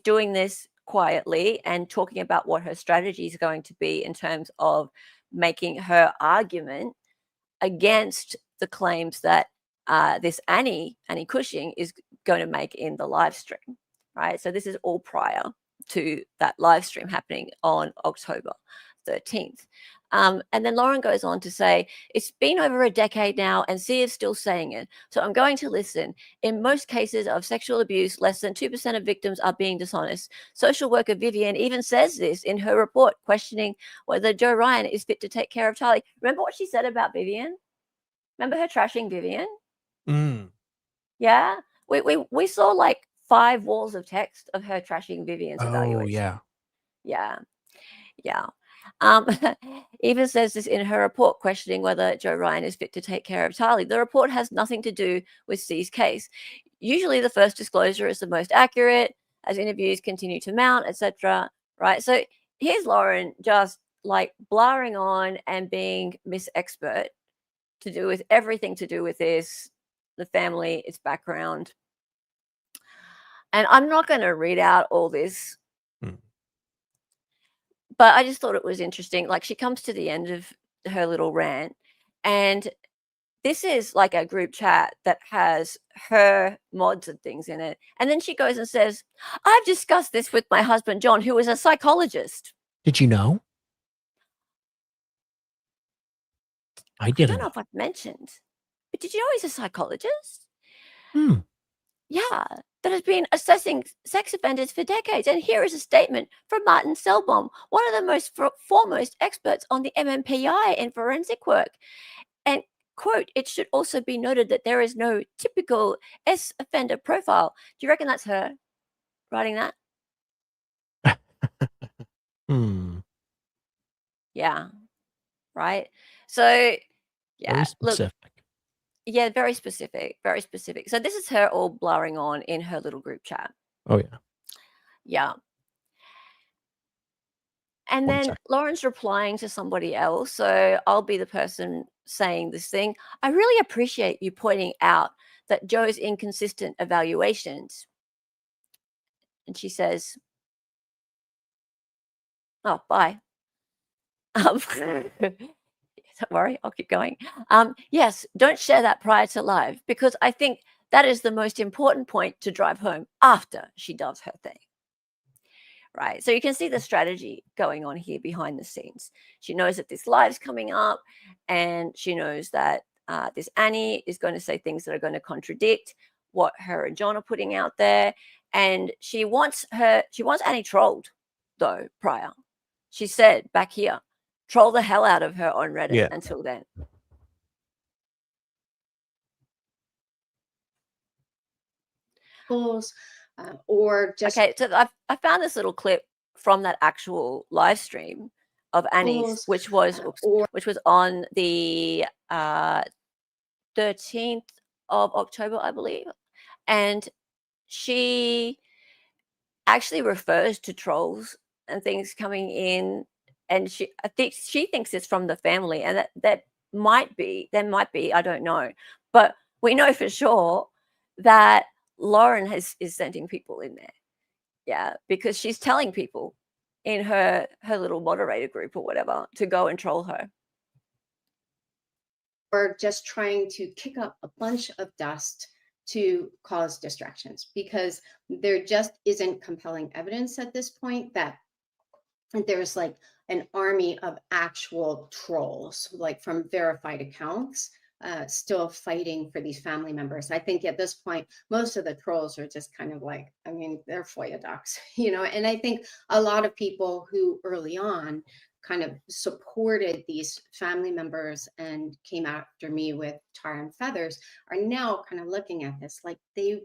doing this quietly and talking about what her strategy is going to be in terms of making her argument against the claims that this Annie Cushing is going to make in the live stream, right? So this is all prior to that live stream happening on October 13th. And then Lauren goes on to say, it's been over a decade now and C is still saying it. So I'm going to listen. In most cases of sexual abuse, less than 2% of victims are being dishonest. Social worker Vivian even says this in her report, questioning whether Joe Ryan is fit to take care of Charlie. Remember what she said about Vivian? Remember her trashing Vivian? Yeah. We saw like 5 walls of text of her trashing Vivian's evaluation. Yeah. Even says this in her report, questioning whether Joe Ryan is fit to take care of Charlie. The report has nothing to do with C's case. Usually the first disclosure is the most accurate as interviews continue to mount, etc. Right? So here's Lauren just like blaring on and being Miss Expert to do with everything to do with this, the family, its background. And I'm not going to read out all this, but I just thought it was interesting. Like she comes to the end of her little rant, and this is like a group chat that has her mods and things in it. And then she goes and says, I've discussed this with my husband, John, who is a psychologist. Did you know? I don't know if I've mentioned, but did you know he's a psychologist? Yeah, that has been assessing sex offenders for decades. And here is a statement from Martin Selbaum, one of the most foremost experts on the MMPI in forensic work. And quote, it should also be noted that there is no typical S offender profile. Do you reckon that's her writing that? Yeah. Right. So yeah, very specific. Look, yeah, very specific, very specific. So this is her all blaring on in her little group chat. Oh yeah. Yeah. And One then sec. Lauren's replying to somebody else. So I'll be the person saying this thing. I really appreciate you pointing out that Joe's inconsistent evaluations. And she says, oh, bye. Don't worry, I'll keep going. Yes, don't share that prior to live, because I think that is the most important point to drive home after she does her thing. Right. So you can see the strategy going on here behind the scenes. She knows that this live's coming up, and she knows that this Annie is going to say things that are going to contradict what her and John are putting out there. And she wants Annie trolled, though, prior. She said back here, troll the hell out of her on Reddit until then. Or just okay. So I found this little clip from that actual live stream of Annie's, which was on the 13th of October, I believe, and she actually refers to trolls and things coming in, and I think she thinks it's from the family, and that might be, I don't know, but we know for sure that Lauren is sending people in there. Yeah, because she's telling people in her little moderator group or whatever to go and troll her. Or just trying to kick up a bunch of dust to cause distractions, because there just isn't compelling evidence at this point that there's like an army of actual trolls, like from verified accounts, still fighting for these family members. I think at this point, most of the trolls are just kind of like, I mean, they're FOIA docs, you know, and I think a lot of people who early on kind of supported these family members and came after me with tar and feathers are now kind of looking at this like they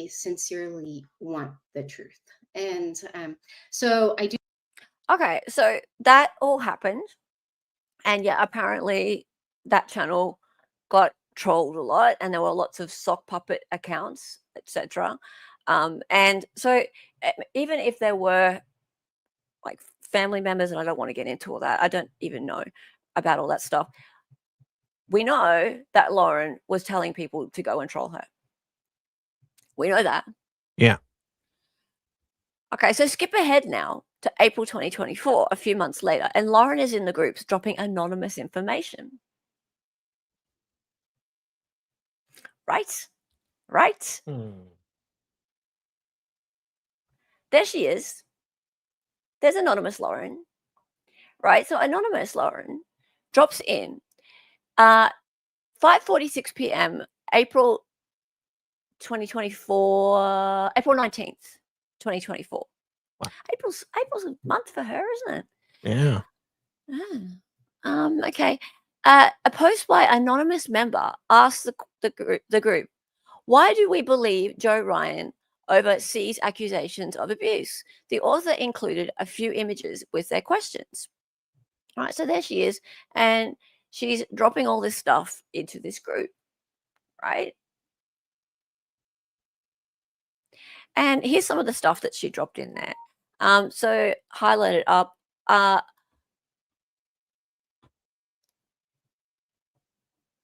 sincerely want the truth. And so I do. Okay, so that all happened. And yeah, apparently that channel got trolled a lot, and there were lots of sock puppet accounts, etc. And so even if there were like family members, and I don't want to get into all that, I don't even know about all that stuff. We know that Lauren was telling people to go and troll her. We know that. Yeah. Okay, so skip ahead now to April 2024, a few months later, and Lauren is in the groups dropping anonymous information. Right? Right? There she is. There's anonymous Lauren. Right? So anonymous Lauren drops in 5:46 p.m. April 2024, April 19th, 2024. Wow. April's a month for her, isn't it? Yeah. Okay. A post by anonymous member asks the group, why do we believe Joe Ryan over C's accusations of abuse? The author included a few images with their questions. All right, so there she is, and she's dropping all this stuff into this group, right? And here's some of the stuff that she dropped in there. So highlight it up.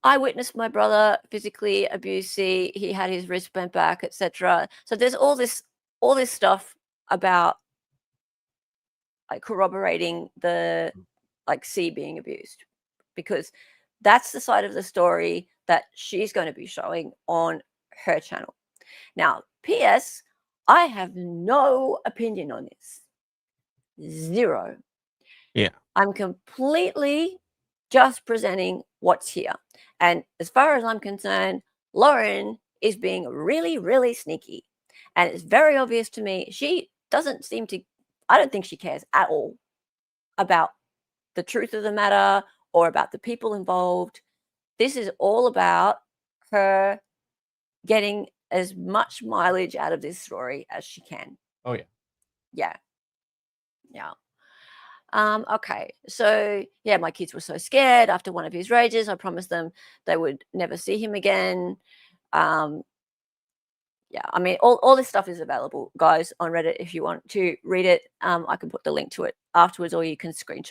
I witnessed my brother physically abuse C. He had his wrist bent back, etc. So there's all this stuff about like corroborating the like C being abused, because that's the side of the story that she's going to be showing on her channel. Now, P.S. I have no opinion on this. Zero. Yeah. I'm completely just presenting what's here. And as far as I'm concerned, Lauren is being really, really sneaky. And it's very obvious to me, she doesn't seem to, I don't think she cares at all about the truth of the matter or about the people involved. This is all about her getting as much mileage out of this story as she can. Oh, yeah. Yeah. Yeah. Okay, so yeah, my kids were so scared after one of his rages. I promised them they would never see him again. Yeah, I mean, all this stuff is available, guys, on Reddit if you want to read it. I can put the link to it afterwards, or you can screen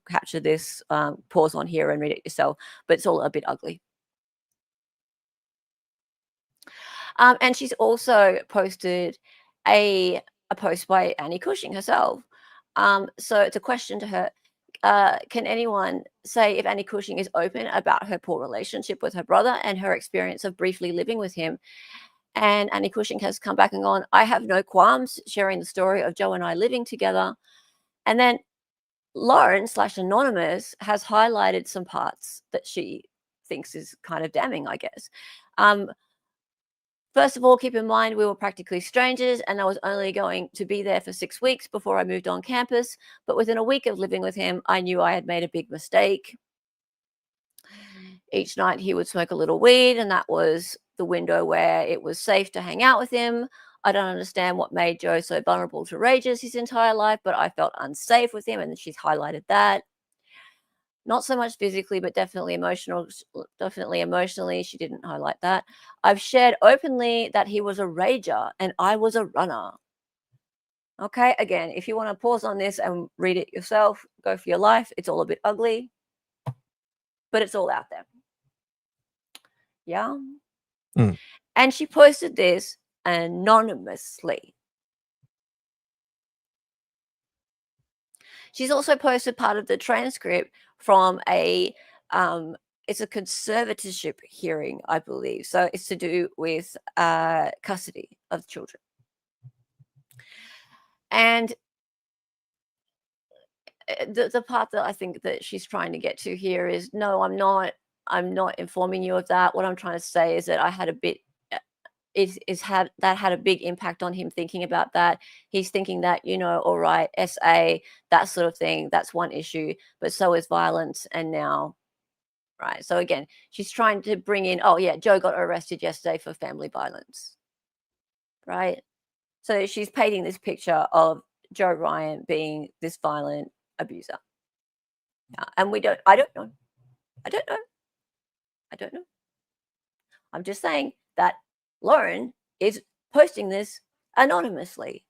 capture this, pause on here and read it yourself. But it's all a bit ugly. And she's also posted a post by Annie Cushing herself. So it's a question to her. Can anyone say if Annie Cushing is open about her poor relationship with her brother and her experience of briefly living with him? And Annie Cushing has come back and gone, I have no qualms sharing the story of Joe and I living together. And then Lauren / Anonymous has highlighted some parts that she thinks is kind of damning, I guess. First of all, keep in mind, we were practically strangers and I was only going to be there for 6 weeks before I moved on campus. But within a week of living with him, I knew I had made a big mistake. Each night he would smoke a little weed, and that was the window where it was safe to hang out with him. I don't understand what made Joe so vulnerable to rages his entire life, but I felt unsafe with him, and she's highlighted that. Not so much physically, but definitely emotionally. She didn't highlight that. I've shared openly that he was a rager and I was a runner. Okay, again, if you want to pause on this and read it yourself, go for your life. It's all a bit ugly, but it's all out there. Yeah. Mm. And she posted this anonymously. She's also posted part of the transcript from it's a conservatorship hearing, I believe. So it's to do with custody of children. And the part that I think that she's trying to get to here is, no, I'm not informing you of that. What I'm trying to say is that I had a bit had a big impact on him thinking about that. He's thinking that, all right, SA, that sort of thing, that's one issue, but so is violence. And now, right. So again, she's trying to bring in, oh yeah, Joe got arrested yesterday for family violence. Right. So she's painting this picture of Joe Ryan being this violent abuser. Yeah. And I don't know. I'm just saying that Lauren is posting this anonymously.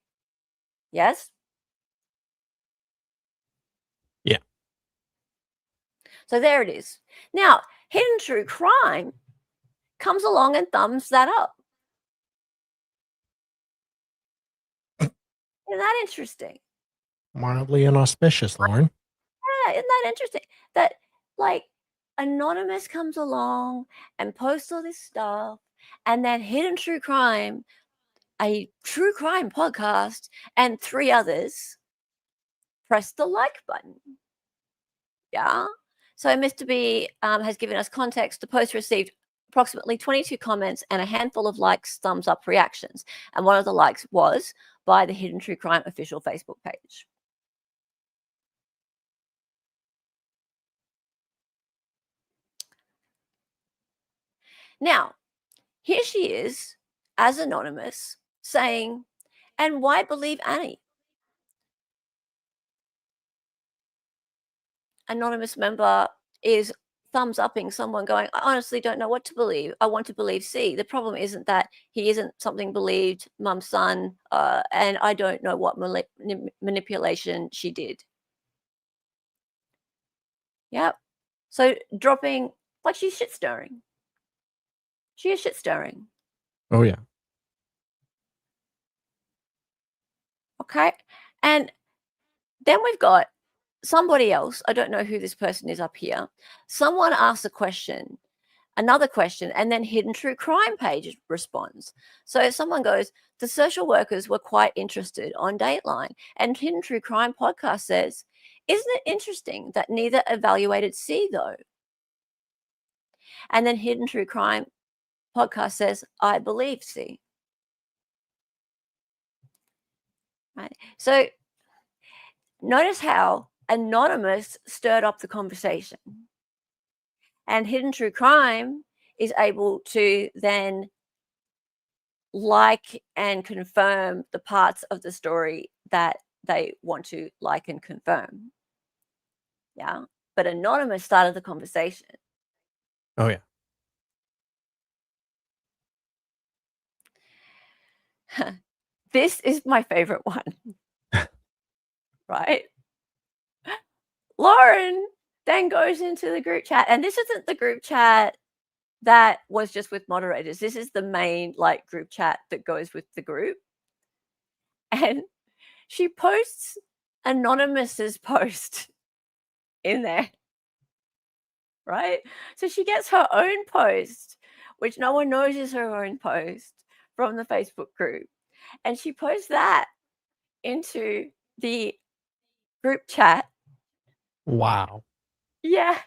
Yes? Yeah. So there it is. Now, Hidden True Crime comes along and thumbs that up. Isn't that interesting? Mildly inauspicious, Lauren. Yeah, isn't that interesting? That, like, Anonymous comes along and posts all this stuff, and then Hidden True Crime, a true crime podcast, and 3 others press the like button. Yeah. So Mr. B has given us context. The post received approximately 22 comments and a handful of likes, thumbs up reactions. And one of the likes was by the Hidden True Crime official Facebook page. Now, here she is as Anonymous saying, and why believe Annie? Anonymous member is thumbs upping someone going, I honestly don't know what to believe. I want to believe C. The problem isn't that he isn't something believed, mum's son, and I don't know what manipulation she did. Yep. So dropping, like, she's shit stirring. She is shit stirring. Oh, yeah. Okay. And then we've got somebody else. I don't know who this person is up here. Someone asks a question, another question, and then Hidden True Crime page responds. So if someone goes, the social workers were quite interested on Dateline, and Hidden True Crime podcast says, isn't it interesting that neither evaluated C though? And then Hidden True Crime podcast says, I believe C. Right. So notice how Anonymous stirred up the conversation. And Hidden True Crime is able to then like and confirm the parts of the story that they want to like and confirm. Yeah. But Anonymous started the conversation. Oh, yeah. This is my favorite one. Right? Lauren then goes into the group chat, and this isn't the group chat that was just with moderators. This is the main group chat that goes with the group. And she posts Anonymous's post in there. Right? So she gets her own post, which no one knows is her own post, from the Facebook group. And she posts that into the group chat. Wow. Yeah.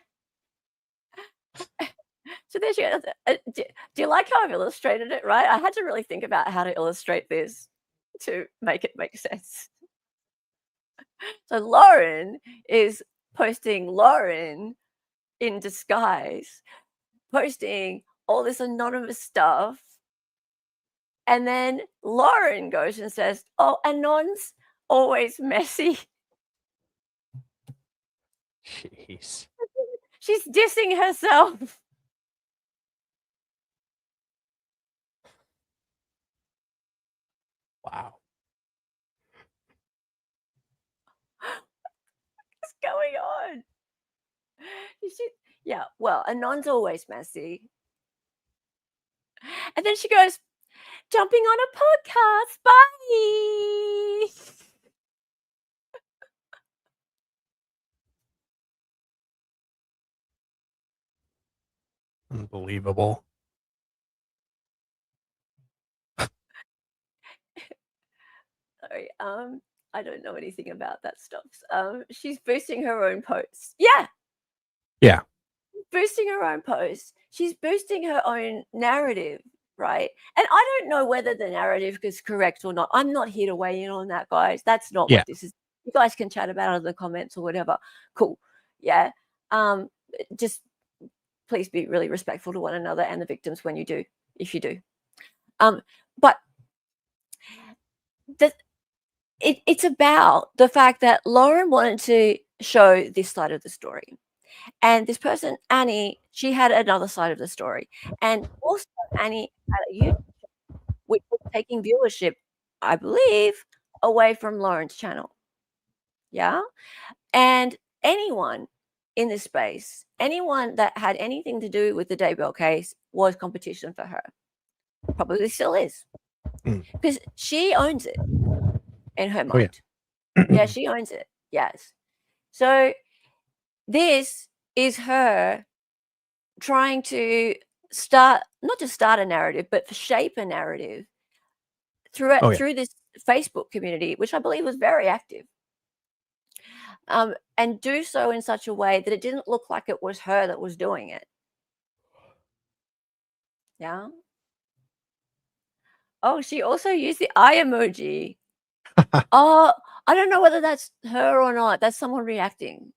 So there she goes. Do you like how I've illustrated it, right? I had to really think about how to illustrate this to make it make sense. So Lauren is posting Lauren in disguise, posting all this anonymous stuff. And then Lauren goes and says, oh, Anon's always messy. Jeez. She's dissing herself. Wow. What's going on? Yeah, well, Anon's always messy. And then she goes, jumping on a podcast. Bye. Unbelievable. Sorry, I don't know anything about that stuff. She's boosting her own posts. Yeah. Yeah. Boosting her own posts. She's boosting her own narrative, right? And I don't know whether the narrative is correct or not. I'm not here to weigh in on that, guys. That's not Yeah. what this is. You guys can chat about it in the comments or whatever. Cool. Yeah. Just please be really respectful to one another and the victims when you do, if you do. But it's about the fact that Lauren wanted to show this side of the story. And this person, Annie, she had another side of the story. And also Annie had a YouTube channel, which was taking viewership, I believe, away from Lauren's channel. Yeah. And anyone in this space, anyone that had anything to do with the Daybell case was competition for her. Probably still is. Because she owns it in her mind. Yeah, she owns it. Yes. So this is her trying to not just start a narrative, but shape a narrative through this Facebook community, which I believe was very active. And do so in such a way that it didn't look like it was her that was doing it. Yeah. Oh, she also used the eye emoji. Oh, I don't know whether that's her or not. That's someone reacting.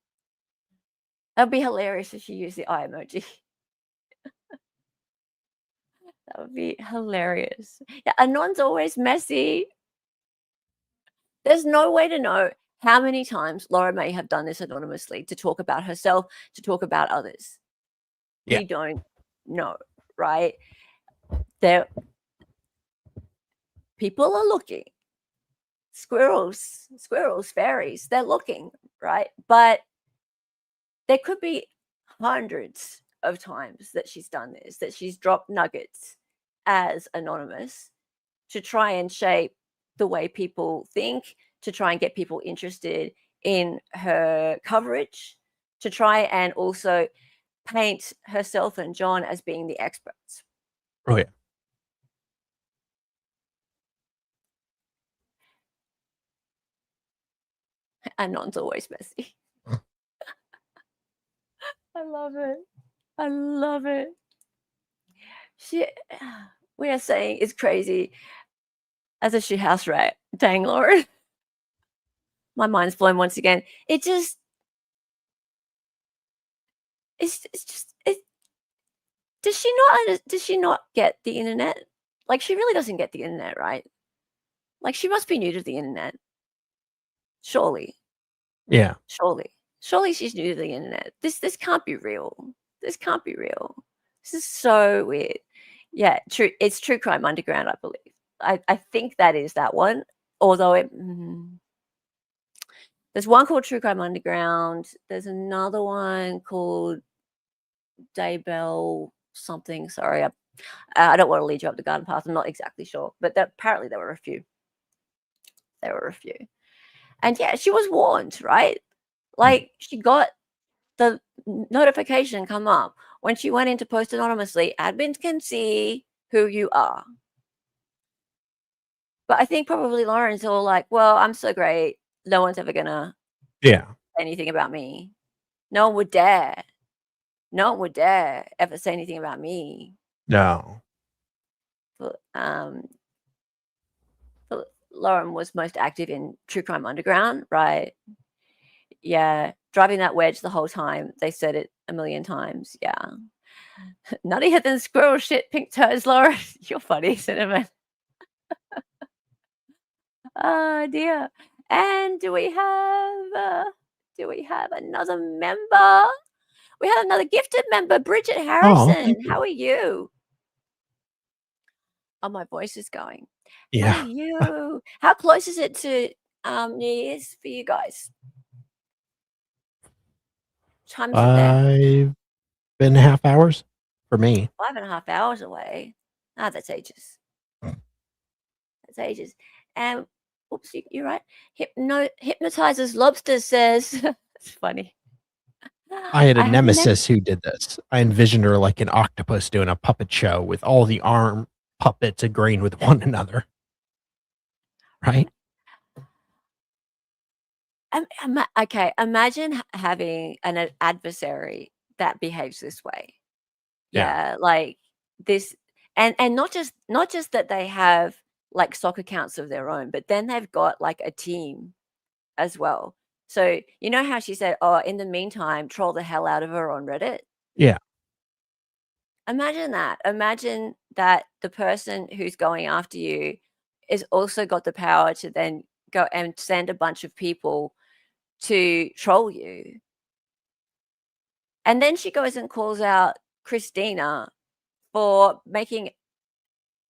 That'd be hilarious if she used the eye emoji. That would be hilarious. Yeah, Anon's always messy. There's no way to know how many times Laura may have done this anonymously to talk about herself, to talk about others. Yeah. We don't know, right? People are looking. Squirrels, fairies, they're looking, right? But there could be hundreds of times that she's done this, that she's dropped nuggets as anonymous to try and shape the way people think, to try and get people interested in her coverage, to try and also paint herself and John as being the experts. Oh, yeah. Anon's always messy. I love it. I love it. We are saying it's crazy as a shithouse rat. Dang, Lauren. My mind's blown once again. It's just does she not get the internet? Like, she really doesn't get the internet, right? Like, she must be new to the internet. Surely. Yeah. Surely she's new to the internet. This can't be real. This can't be real. This is so weird. Yeah, true. It's True Crime Underground, I believe. I think that is that one. Although there's one called True Crime Underground. There's another one called Daybell something. Sorry, I don't want to lead you up the garden path. I'm not exactly sure, but apparently there were a few. And yeah, she was warned, right? Like, she got the notification come up when she went in to post anonymously. Admins can see who you are. But I think probably Lauren's all like, well, I'm so great. No one's ever going to say anything about me. No one would dare. No one would dare ever say anything about me. No. But, Lauren was most active in True Crime Underground, right? Yeah. Driving that wedge the whole time. They said it a million times. Yeah. Nuttier than squirrel shit, pink toes, Laura. You're funny, Cinnamon. Oh dear. And do we have another member? We have another gifted member, Bridget Harrison. How are you? Oh, my voice is going. Yeah. How are you? How close is it to New Year's for you guys? Time's it there? 5.5 hours for me. 5.5 hours away. That's ages. That's ages. And oops, you're right. Hypnotizes lobster says it's funny. I had a have nemesis who did this. I envisioned her like an octopus doing a puppet show with all the arm puppets agreeing with one another. Right? Okay, imagine having an adversary that behaves this way. Yeah. Like this, and not just that they have like stock accounts of their own, but then they've got like a team as well. So you know how she said, "Oh, in the meantime, troll the hell out of her on Reddit." Yeah. Imagine that. Imagine that the person who's going after you is also got the power to then go and send a bunch of people to troll you. And then she goes and calls out Christina for making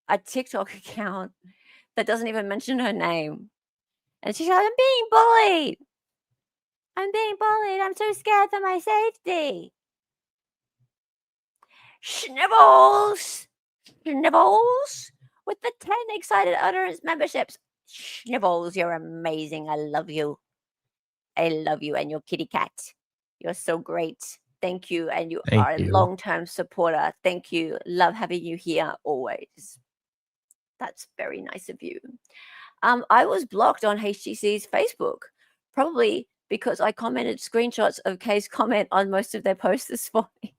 a TikTok account that doesn't even mention her name. And she's like, I'm being bullied. I'm being bullied. I'm so scared for my safety. Snivels. Snivels with the 10 Excited Utterance memberships. Snivels, you're amazing. I love you. I love you and your kitty cat. You're so great. Thank you. And you Thank are a you. long-term supporter. Thank you. Love having you here always. That's very nice of you. I was blocked on HTC's Facebook, probably because I commented screenshots of Kay's comment on most of their posts this morning.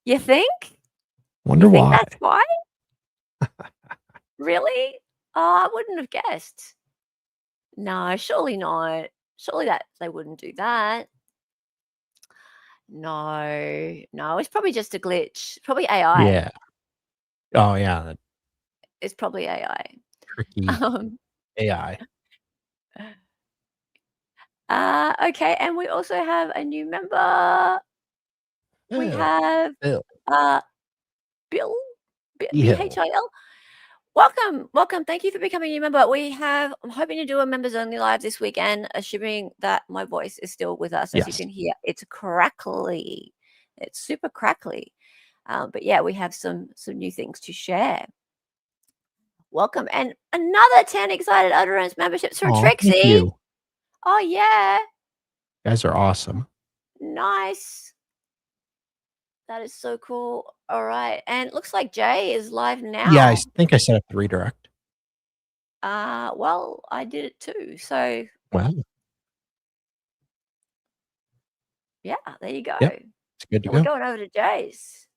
You think? Wonder You think why. that's why? Really? Oh, I wouldn't have guessed. No, surely not. Surely that they wouldn't do that. No, it's probably just a glitch. Probably AI. Yeah. Oh yeah. That It's probably AI. tricky AI. Okay, and we also have a new member. We have Bill. Bill, Yeah. BHIL. Welcome. Thank you for becoming a new member. I'm hoping to do a members only live this weekend, assuming that my voice is still with us. As you Yes. can hear, it's crackly. It's super crackly. But yeah, we have some new things to share. Welcome. And another 10 Excited Utterance memberships from Aw, Trixie. thank you. Oh yeah. You guys are awesome. Nice. That is so cool. All right. And it looks like Jay is live now. Yeah, I think I set up the redirect. Well, I did it too. So Wow. yeah, there you go. Yep. It's good to We're go. going over to Jay's.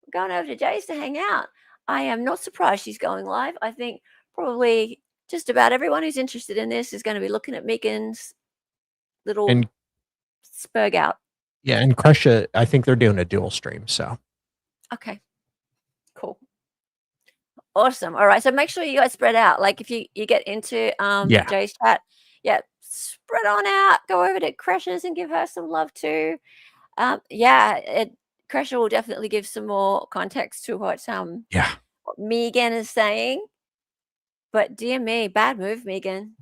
We're going over to Jay's to hang out. I am not surprised she's going live. I think probably just about everyone who's interested in this is going to be looking at Megan's little And spurg out. yeah, and Crusha, I think they're doing a dual stream, so Okay. Cool. Awesome. All right. So make sure you guys spread out. Like if you get into Yeah. Jay's chat, yeah, spread on out. Go over to Crusher's and give her some love too. Crusher will definitely give some more context to what what Megan is saying. But dear me, bad move, Megan.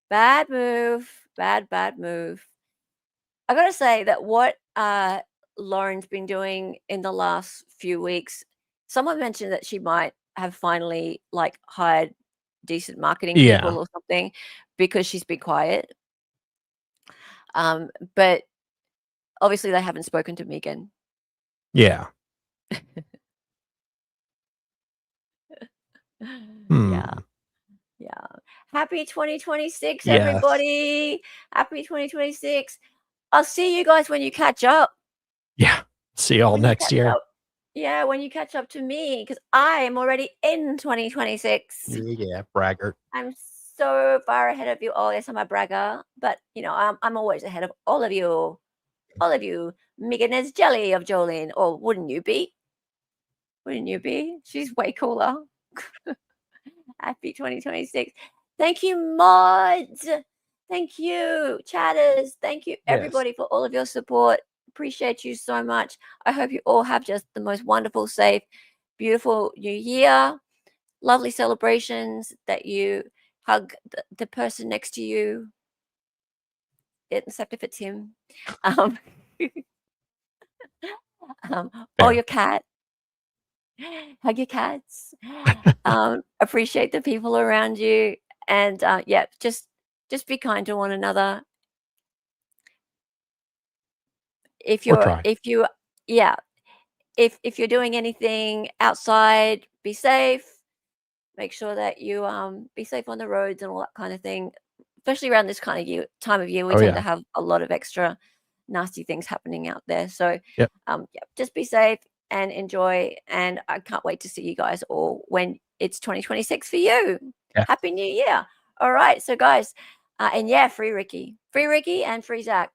Bad move. Bad move. I gotta say that what Lauren's been doing in the last few weeks, someone mentioned that she might have finally like hired decent marketing people or something because she's been quiet. But obviously they haven't spoken to Megan. Yeah. Yeah. Happy 2026, Yes. everybody. Happy 2026. I'll see you guys when you catch up. Yeah. See you all next year. Yeah, when you catch up to me, because I am already in 2026. Yeah, braggart. I'm so far ahead of you all. Yes, I'm a bragger, but I'm always ahead of all of you. All of you, Megan is jelly of Jolene, or wouldn't you be? Wouldn't you be? She's way cooler. Happy 2026. Thank you, mods. Thank you, chatters. Thank you, everybody, for all of your support. Appreciate you so much. I hope you all have just the most wonderful, safe, beautiful new year. Lovely celebrations, that you hug the person next to you, except if it's him. Or Fair. your cat. Hug your cats. Appreciate the people around you, and yeah, just be kind to one another. If Or you're try. yeah, if you're doing anything outside, be safe. Make sure that you be safe on the roads and all that kind of thing. Especially around this kind of time of year, we Oh, tend yeah. to have a lot of extra nasty things happening out there. So Yep. yeah, just be safe and enjoy. And I can't wait to see you guys all when it's 2026 for you. Yeah. Happy New Year. All right. So guys, and yeah, free Ricky and free Zach.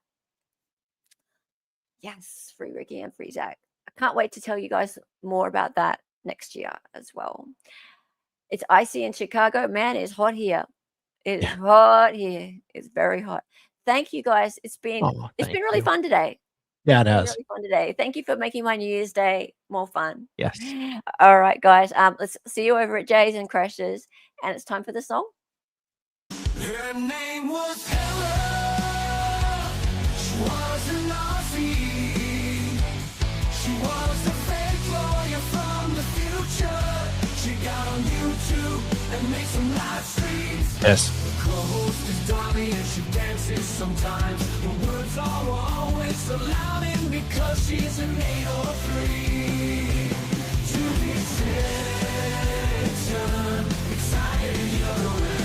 Yes, free Ricky and free Zach. I can't wait to tell you guys more about that next year as well. It's icy in Chicago. Man, it's hot here. It's Yeah. hot here. It's very hot. Thank you guys. It's been Oh, thank really you. fun today. Yeah, it It's been has. really fun today. Thank you for making my New Year's Day more fun. Yes. All right, guys. Let's see you over at Jay's and Crashes, and it's time for the song. Her name was Hella. She was a Nazi. She was a fake lawyer from the future. She got on YouTube and made some live streams. Yes. Her co-host is Donnie and she dances sometimes. The words are always so loud and because she's an 803. To the attention, excited utterance.